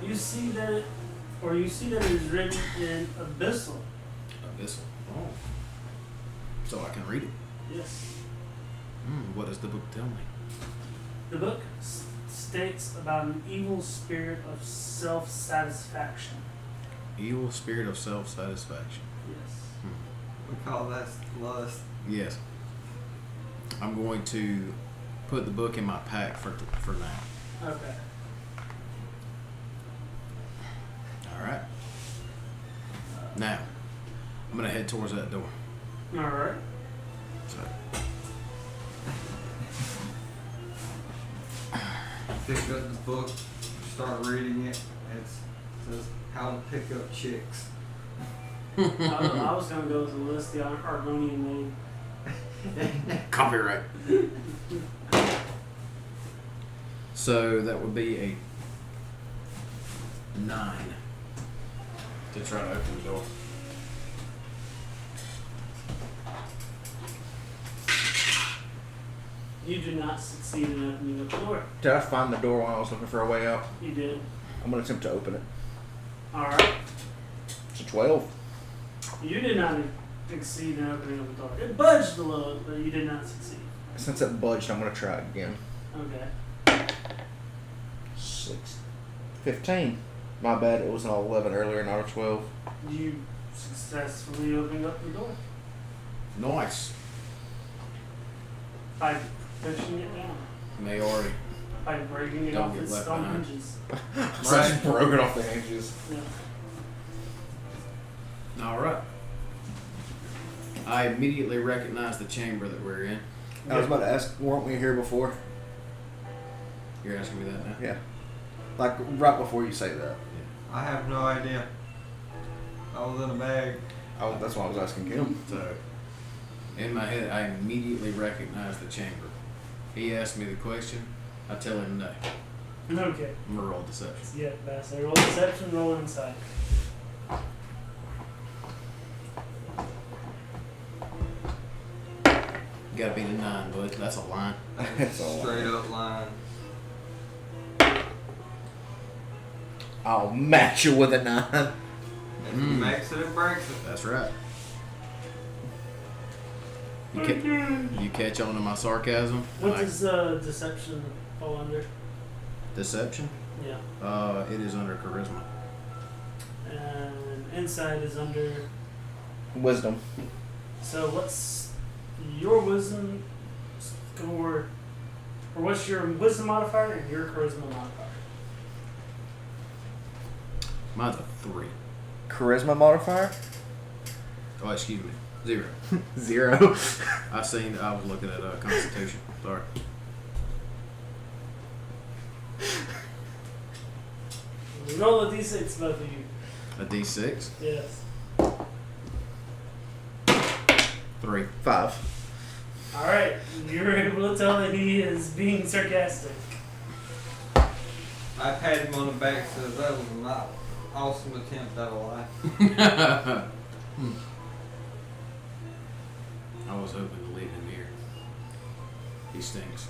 you see that it is written in Abyssal. Abyssal. Oh. So I can read it. Yes. What does the book tell me? The book states about an evil spirit of self-satisfaction. Evil spirit of self-satisfaction. Yes. We call that lust. Yes. I'm going to put the book in my pack for now. Okay. All right. Now, I'm gonna head towards that door. All right. So, Pick up the book, start reading it. It says how to pick up chicks. I was gonna go with the list the Argonian made. copyright. So that would be a 9 to try to open the door. You do not succeed in opening the door. Did I find the door while I was looking for a way out? You did. I'm gonna attempt to open it. All right. It's a 12. You did not succeed in opening up the door. It budged a little, but you did not succeed. Since it budged, I'm gonna try again. Okay. 15. My bad, it was an 11 earlier, not a 12. You successfully opened up the door Nice. by pushing it down, Maori. by breaking it Don't off get its left stone behind. hinges. So I just broke it off the hinges. Yeah. All right. I immediately recognize the chamber that we're in. I was about to ask, weren't we here before? You're asking me that now? Yeah. Like, right before you say that. I have no idea. I was in a bag. Oh, that's why I was asking Kim. So, In my head, I immediately recognized the chamber. He asked me the question. I tell him no. Okay. I'm gonna roll deception. Yeah, that's a roll deception, roll insight. Gotta be the 9, but that's a line. It's all Straight up line. I'll match you with a 9. If he makes it, it breaks it. That's right. You catch on to my sarcasm? What Like, does deception fall under? deception? Yeah. It is under charisma. And insight is under. Wisdom. So what's your wisdom score? Or what's your wisdom modifier and your charisma modifier? Mine's a 3. Charisma modifier? Oh, excuse me. 0. 0. I was looking at Constitution. Sorry. Roll a d6, both of you. A D6? Yes. 3. 5. Alright, you're able to tell that he is being sarcastic. I pat him on the back and says that was an awesome attempt at a lie. I was hoping to leave him here. He stinks.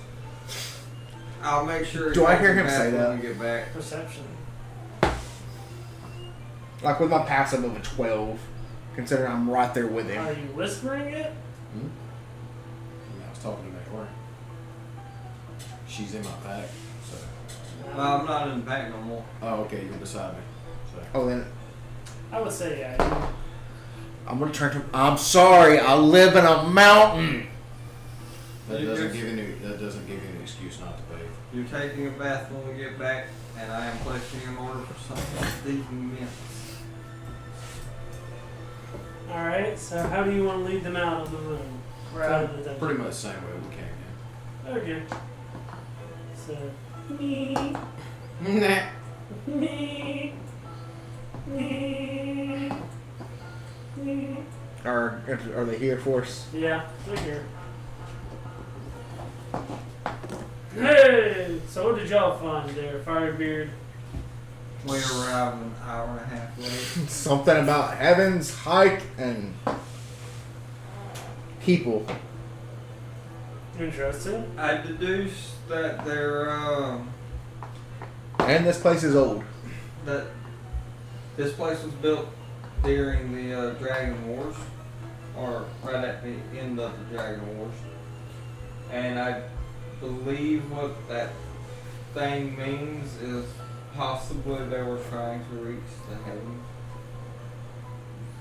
I'll make sure. Do I he hear gets him back say when that? we get back. Perception. Like with my passive of a 12, considering I'm right there with him. Are you whispering it? I was talking to Mayora. She's in my pack. So. Well, I'm not in the back no more. Oh, okay. You're beside me. So. Oh, then I would say yeah. I'm gonna turn to him. I'm sorry, I live in a mountain. That doesn't give you an excuse not to pay. You're taking a bath when we get back, and I am placing an order for something these minutes. Alright, so how do you want to lead them out of the room? Or out of the dungeon? Pretty much the same way we came Okay. So, me, in. Nah. me, me, me. Are they here for us? Yeah, they're here. Hey! So what did y'all find there, Firebeard? We arrived an hour and a half late. Something about heavens, hike, and people. Interesting. I deduced that And this place is old. that this place was built during the Dragon Wars, or right at the end of the Dragon Wars. And I believe what that thing means is possibly they were trying to reach the heavens,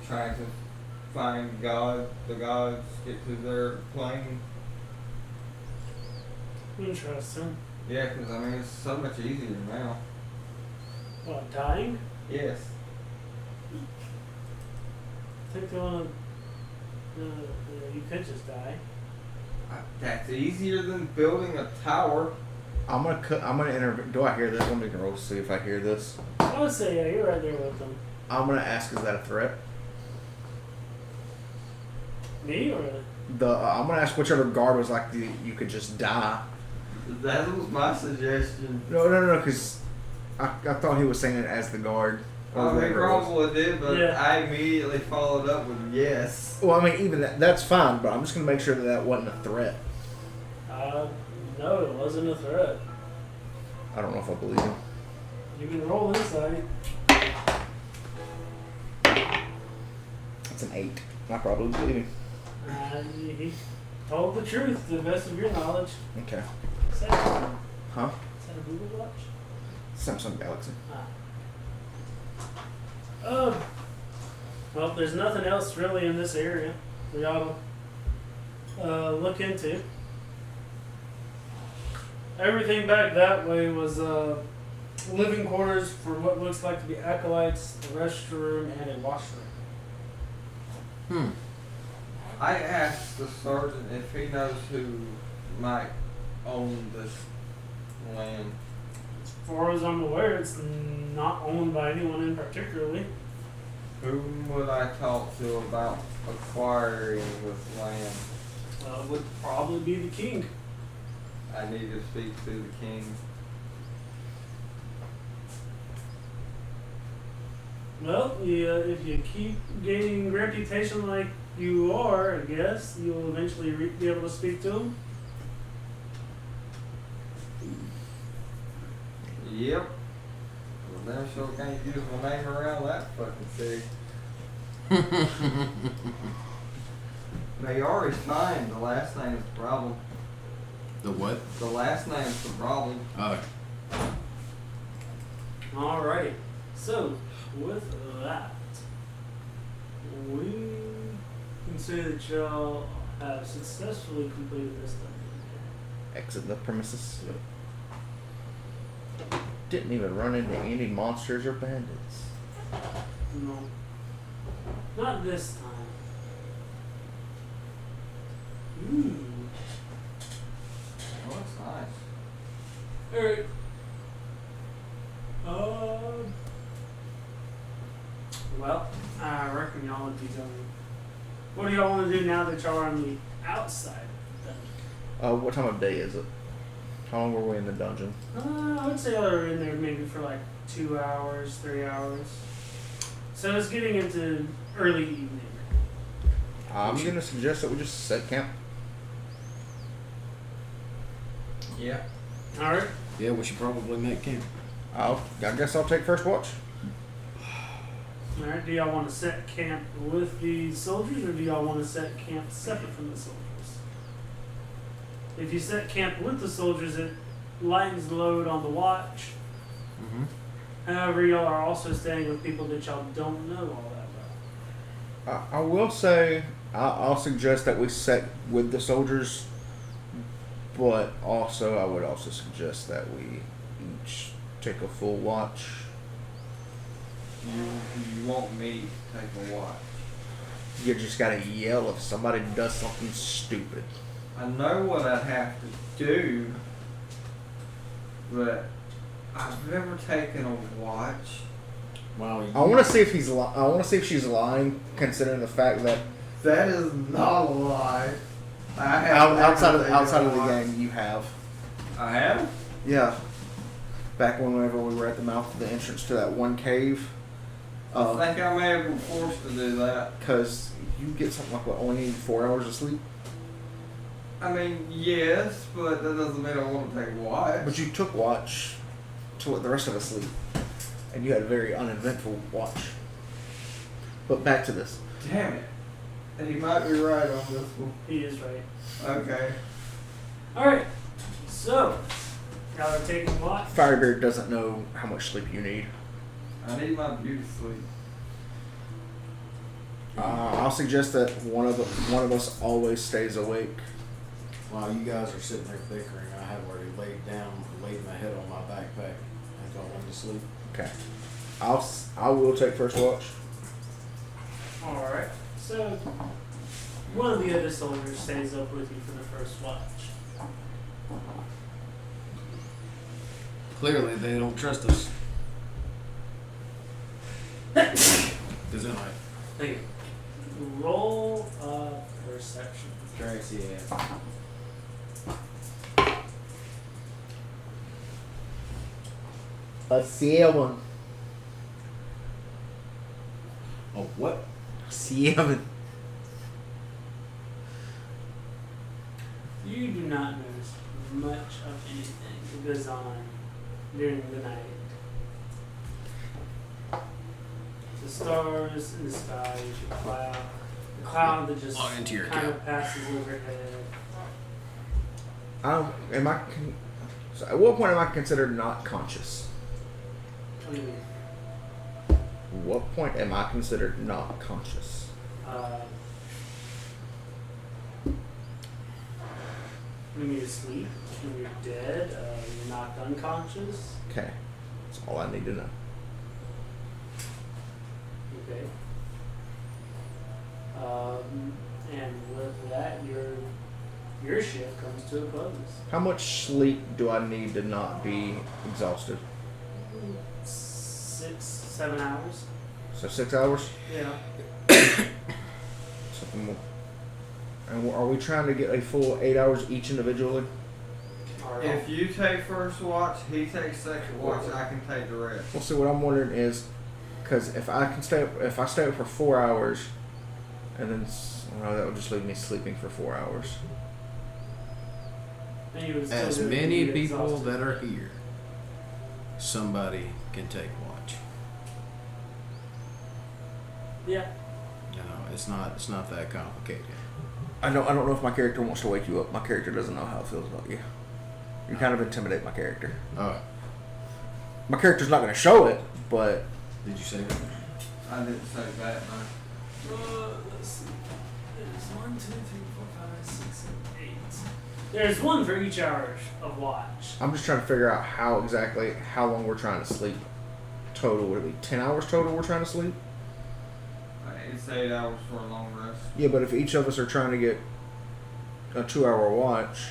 trying to find God, the gods, get to their plane. Interesting. Yeah, because I mean it's so much easier now. What, dying? Yes. I think they want to. You could just die. That's easier than building a tower. I'm gonna intervene. Do I hear this? I'm gonna roll to see if I hear this. I would say, yeah, you're right there with them. I'm gonna ask, is that a threat? Me or I'm gonna ask whichever guard was like you could just die. That was my suggestion. No, because I thought he was saying it as the guard. Or He whatever it was. probably did, but Yeah. I immediately followed up with yes. Well, I mean, even that's fine, but I'm just gonna make sure that wasn't a threat. no, it wasn't a threat. I don't know if I believe him. You can roll inside. It's an 8. I probably believe him. He told the truth to the best of your knowledge. Okay. Is that, Huh? is that a Google Watch? Samsung Galaxy. Well, there's nothing else really in this area we ought to look into. Everything back that way was living quarters for what looks like to be acolytes, a restroom, and a washroom. I asked the sergeant if he knows who might own this land. As far as I'm aware, it's not owned by anyone in particularly. Whom would I talk to about acquiring this land? It would probably be the king. I need to speak to the king. Well, yeah, if you keep gaining reputation like you are, I guess you'll eventually be able to speak to him. Yep. Well, damn sure can't use my name around that fucking city. They already signed. The last name is the problem. The what? The last name's the problem. Alrighty. So, with that, we can say that y'all have successfully completed this dungeon. Exit the premises. Didn't even run into any monsters or bandits. No. Not this time. Oh, it's nice. Alright. Well, I reckon y'all would be done. What do y'all want to do now that y'all are on the outside of the dungeon? What time of day is it? How long were we in the dungeon? I would say y'all are in there maybe for like 2 hours, 3 hours. So it's getting into early evening. I'm gonna suggest that we just set camp. Yeah. Alright. Yeah, we should probably make camp. I guess I'll take first watch. Alright, do y'all want to set camp with the soldiers or do y'all want to set camp separate from the soldiers? If you set camp with the soldiers, it lightens the load on the watch. Mm-hmm. However, y'all are also staying with people that y'all don't know all that well. I will say, I'll suggest that we set with the soldiers, but also I would also suggest that we each take a full watch. You want me to take a watch? You just gotta yell if somebody does something stupid. I know what I'd have to do, but I've never taken a watch. Wow. I want to see if I want to see if she's lying, considering the fact that That is not a lie. I have outside never of taken a the watch. game, you have. I have? Yeah. Back whenever we were at the mouth of the entrance to that one cave. I think I may have been forced to do that. Because you get something like what, only need 4 hours of sleep? I mean, yes, but that doesn't mean I want to take a watch. But you took watch to let the rest of us sleep. And you had a very uneventful watch. But back to this. Damn it. He might be right on this one. He is right. Okay. Alright, so, y'all are taking watch. Firebeard doesn't know how much sleep you need. I need my beauty sleep. I'll suggest that one of us always stays awake. While you guys are sitting there bickering, I have already laid my head on my backpack. I thought I wanted to sleep. Okay. I will take first watch. Alright, so one of the other soldiers stays up with you for the first watch. Clearly, they don't trust us. Does it like? Thank you. Roll a perception. Tracy, yeah. A 7. Oh, what? 7. You do not notice much of anything that goes on during the night. The stars in the sky, the cloud that just Log into your kind account. of passes overhead. So at what point am I considered not conscious? What do you mean? What point am I considered not conscious? When you're asleep, when you're dead, you're knocked unconscious. Okay. That's all I need to know. Okay. And with that, your shift comes to a close. How much sleep do I need to not be exhausted? 6, 7 hours. So 6 hours? Yeah. Something more. And are we trying to get a full 8 hours each individually? If you take first watch, he takes second watch, I can take the rest. Well, see, what I'm wondering is, because if I stay up for 4 hours, and then that would just leave me sleeping for 4 hours. And you would still As do it, many you'd be people exhausted. that are here, somebody can take watch. Yeah. You know, it's not that complicated. I don't know if my character wants to wake you up. My character doesn't know how it feels about you. You kind of intimidate my character. Oh, My character's not going to show it, but did you say that? I didn't say that, no. Let's see. There's 1, 2, 3, 4, 5, 6, 7, 8. There's one for each hour of watch. I'm just trying to figure out how long we're trying to sleep total. Would it be 10 hours total we're trying to sleep? It's 8 hours for a long rest. Yeah, but if each of us are trying to get a 2-hour watch,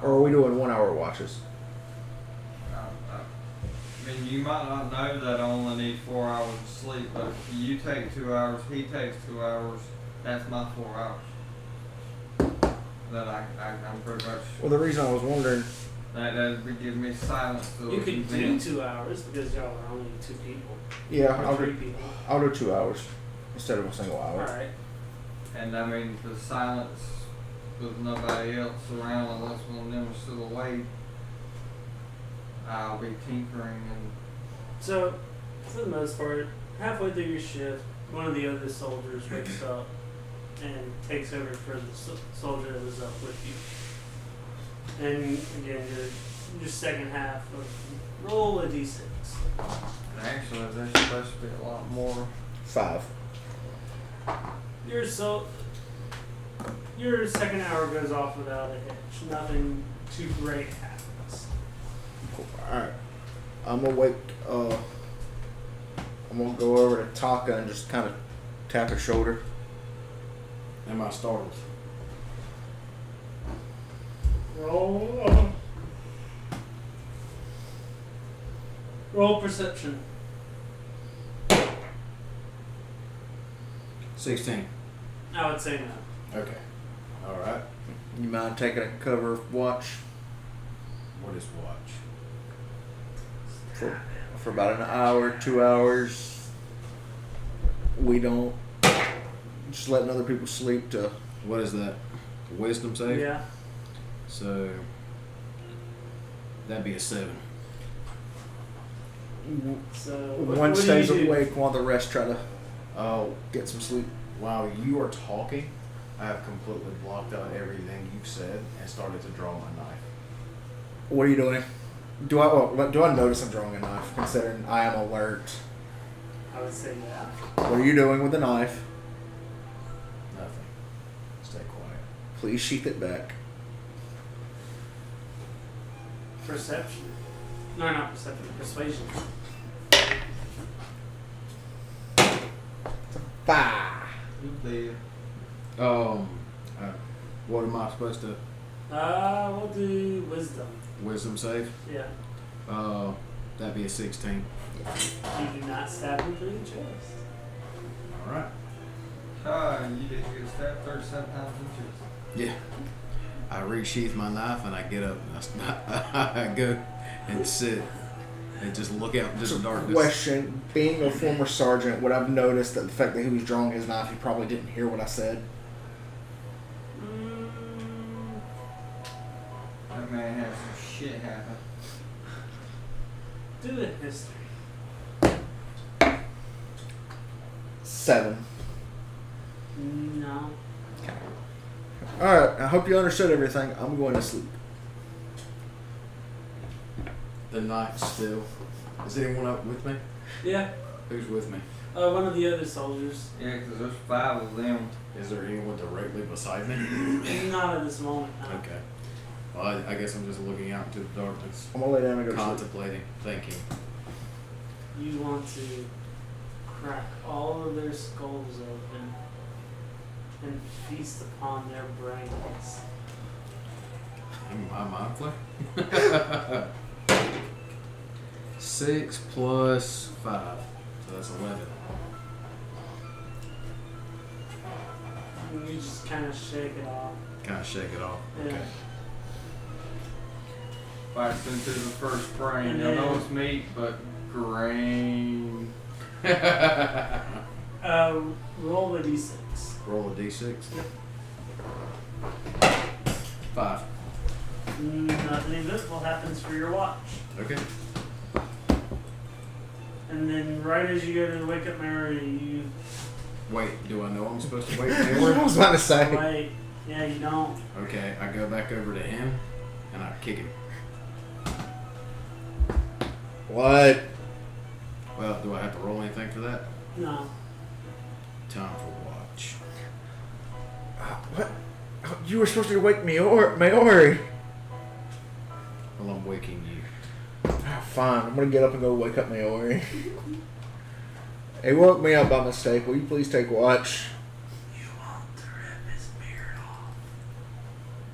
or are we doing 1 hour watches? I mean, you might not know that I only need 4 hours of sleep, but if you take 2 hours, he takes 2 hours, that's my 4 hours. That I'm pretty much, Well, the reason I was wondering, that'd be giving me silence to You could do event. 2 hours because y'all are only 2 people. yeah, Or 3 people. I'll do 2 hours instead of a single hour. Alright. And I mean, the silence with nobody else around unless one of them is still awake, I'll be tinkering and So, for the most part, halfway through your shift, one of the other soldiers wakes up and takes over for the soldier that was up with you. And again, your second half of roll a d6. actually there's supposed to be a lot more. 5. Your second hour goes off without a hitch. Nothing too great happens. Alright. I'm gonna wake, I'm gonna go over to Taka and just kind of tap his shoulder. Am I startled? Roll perception. 16. I would say no. Okay. All right. You mind taking a cover watch What is watch? for about an hour, 2 hours? We don't just letting other people sleep to. What is that? Wisdom save? Yeah. So that'd be a 7. So One what do stays you do? awake while the rest try to Oh, get some sleep. while you are talking, I have completely blocked out everything you've said and started to draw my knife. What are you doing? Do I notice I'm drawing a knife? Considering I am alert. I would say yeah. What are you doing with the knife? Nothing. Stay quiet. Please sheath it back. Perception. No, not perception. Persuasion. 5. The What am I supposed to? We'll do wisdom. Wisdom save? Yeah. That'd be a 16. You do not stab him through the chest. All right. you didn't get stabbed 37 times in the chest. Yeah. I resheath my knife and I get up and I go and sit and just look out into the darkness. Question: being a former sergeant, would I've noticed that the fact that he was drawing his knife, he probably didn't hear what I said? That man had some shit happen. Do a history. 7. No. Alright, I hope you understood everything. I'm going to sleep. The knife still. Is anyone up with me? Yeah. Who's with me? One of the other soldiers. Yeah, 'cause there's 5 of them. Is there anyone directly beside me? Not at this moment. No. Okay. Well, I guess I'm just looking out into the darkness, I'm going to lay down and go to sleep. contemplating, thinking. You want to crack all of their skulls open and feast upon their brains. Am I mindful? 6 plus 5. So that's 11. And you just kind of shake it off. Kind of shake it off. Yeah. Okay. Bites into the first brain. And You'll know then- it's meat, but grain. Roll a d6. Roll a d6. 5. Nothing eventful happens for your watch. Okay. And then right as you go to wake up Mary, you Wait, do I know I'm supposed to wait I for? was about to say. wait. Yeah, you don't. Okay, I go back over to him and I kick him. What? Well, do I have to roll anything for that? No. Time for watch. What? You were supposed to wake Maori. Well, I'm waking you. Ah, fine, I'm gonna get up and go wake up Maori. He woke me up by mistake. Will you please take watch? You want to rip his beard off.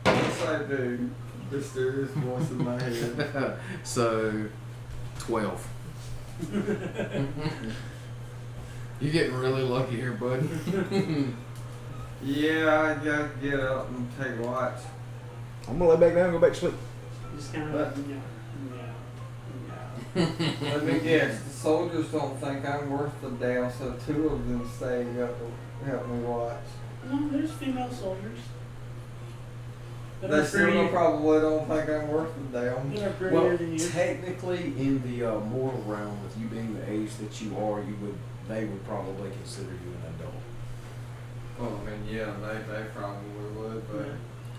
Yes, I do. Mysterious voice in my head. So, 12. You're getting really lucky here, bud. Yeah, I gotta get up and take watch. I'm gonna lay back down and go back to sleep. Just kind But- of, Let me guess, the soldiers don't think I'm worth the damn, so 2 of them stay up to help me watch. No, there's female soldiers. That They are still pretty, probably don't think I'm worth the damn. that are prettier Well, than you. technically, in the mortal realm, with you being the age that you are, they would probably consider you an adult. Well, I mean, yeah, they probably would, but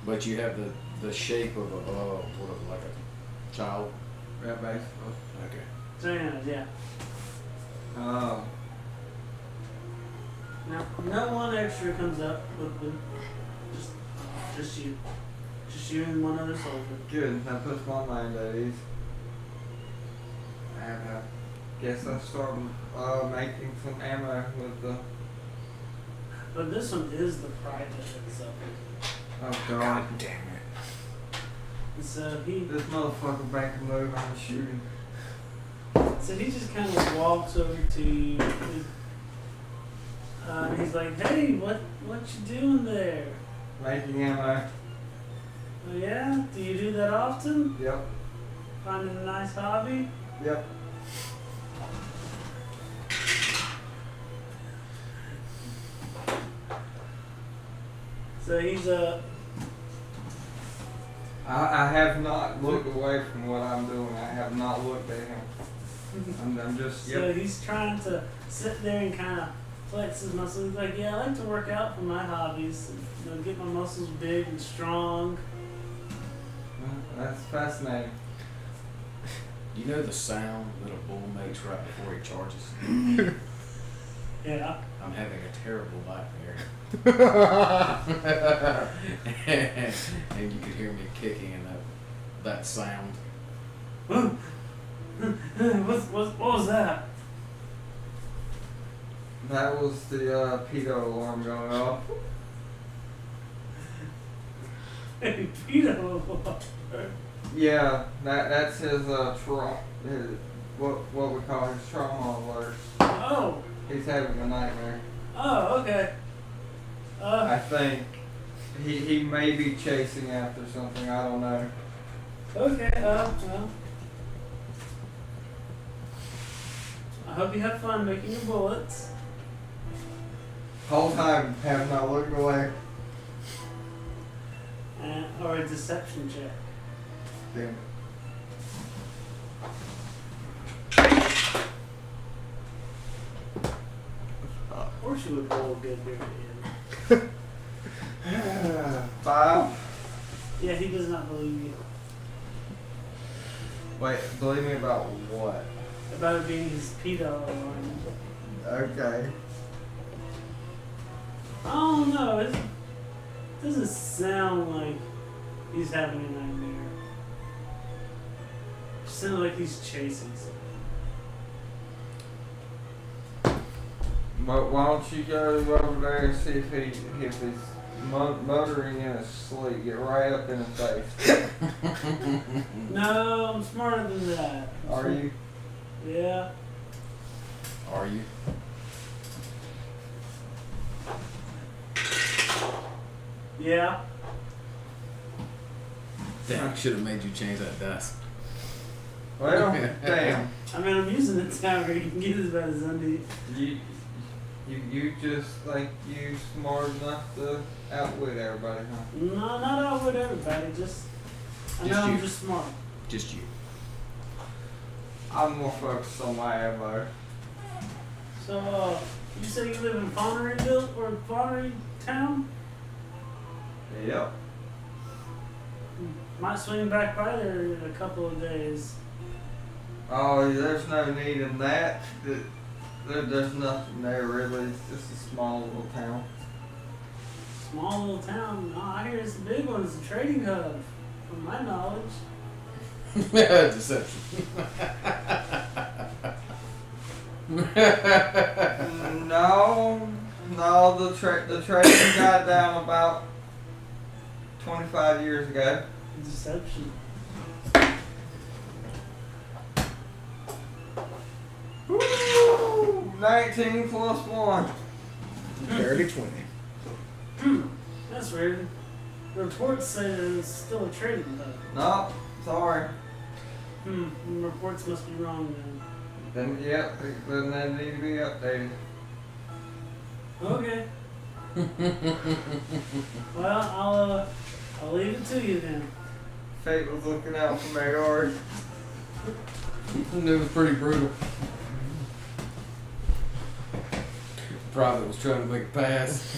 But you have the shape of like a child. yeah, basically. Okay. So yeah. Um, Now, no one extra comes up with them. Just you. Just you and one other soldier. good. That puts my mind at ease. And I guess I started making some ammo with the. But this one is the private itself. Oh God! damn it. And so he This motherfucker making a move. I'm shooting. just kind of walks over to you. He's like, "Hey, what you doing there? Making ammo. Oh yeah, do you do that often? Yep. Finding a nice hobby? Yep. So he's I have not looked away from what I'm doing. I have not looked at him. I'm just. So Yep. he's trying to sit there and kind of flex his muscles. He's like, yeah, I like to work out for my hobbies. And, get my muscles big and strong. That's fascinating. You know the sound that a bull makes right before he charges? Yeah. I'm having a terrible nightmare. And you could hear me kicking in that sound. What was that? That was the pedo alarm going off. Hey, Peter. Yeah, that's his trauma. What we call his trauma alert. Oh. He's having a nightmare. Oh, okay. I think he may be chasing after something. I don't know. Okay, well. I hope you have fun making your bullets. Whole time have not looked away. Or a deception check. Damn. Of course you would roll good here at the end. 5. Yeah, he does not believe you. Wait, believe me about what? About it being his pedo alarm. Okay. I don't know. It doesn't sound like he's having a nightmare. It sounds like he's chasing something. But why don't you go over there and see if he's muttering in his sleep? Get right up in his face. No, I'm smarter than that. Are you? Yeah. Are you? Yeah. Damn, I should have made you change that dice. Well, damn. I mean, I'm using it now where you can get as bad as undead. You just think you smart enough to outwit everybody, huh? No, not out with everybody. I know I'm you. just smart. Just you. I'm more focused on my ammo. So, you say you live in Foneryville or Fonery Town? Yep. Might swing back by there in a couple of days. Oh, there's no need in that. There's nothing there really. It's just a small little town. Small little town. Oh, I hear it's a big one. It's a trading hub, from my knowledge. Deception. No. The trading died down about 25 years ago. Deception. Woo! 19 plus 1. Dirty 20. That's weird. Reports say that it's still a trading hub. No, sorry. Reports must be wrong then. Then they need to be updated. Okay. Well, I'll leave it to you then. Fate was looking out for my yard. It was pretty brutal. Private was trying to make a pass.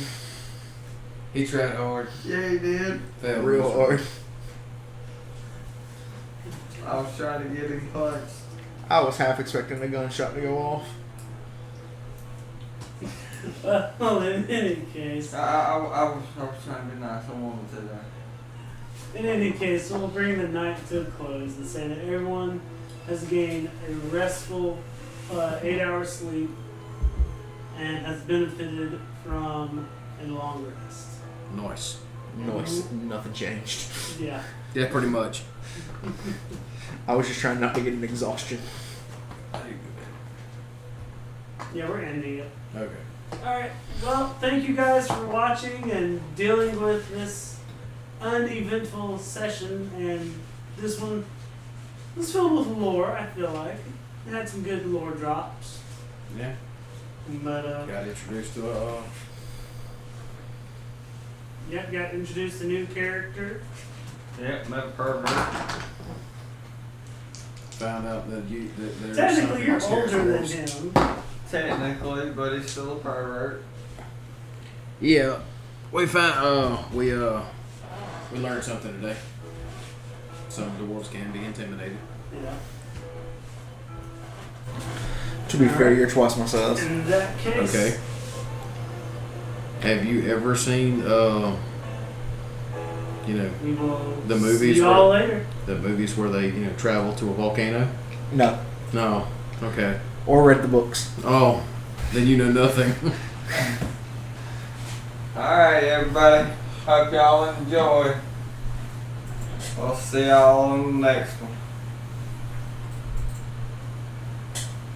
He tried hard. Yeah, he did. Failed Real miserably. hard. I was trying to get him punched. I was half expecting the gunshot to go off. Well, in any case, I was trying to be nice. I wanted to that. in any case, we'll bring the night to a close and say that everyone has gained a restful 8-hour sleep and has benefited from a long rest. Nice. Noise. Nothing changed. Yeah. Yeah, pretty much. I was just trying not to get an exhaustion. Yeah, we're ending it. Okay. Alright, well, thank you guys for watching and dealing with this uneventful session. And this one was filled with lore, I feel like. It had some good lore drops. Yeah. But, Got introduced to yep, got introduced a new character. Yep, met pervert. found out that there's Technically, you're something older than upstairs. him. Technically, but he's still a pervert. Yeah, we found we learned something today. Some dwarves can be intimidated. Yeah. To be fair, you're twice my size. In that case, Okay. Have you ever seen we will The movies see y'all where- later. the movies where they travel to a volcano? No. No. Okay. Or read the books. Oh, then you know nothing. Alright, everybody. Hope y'all enjoy. We'll see y'all on the next one.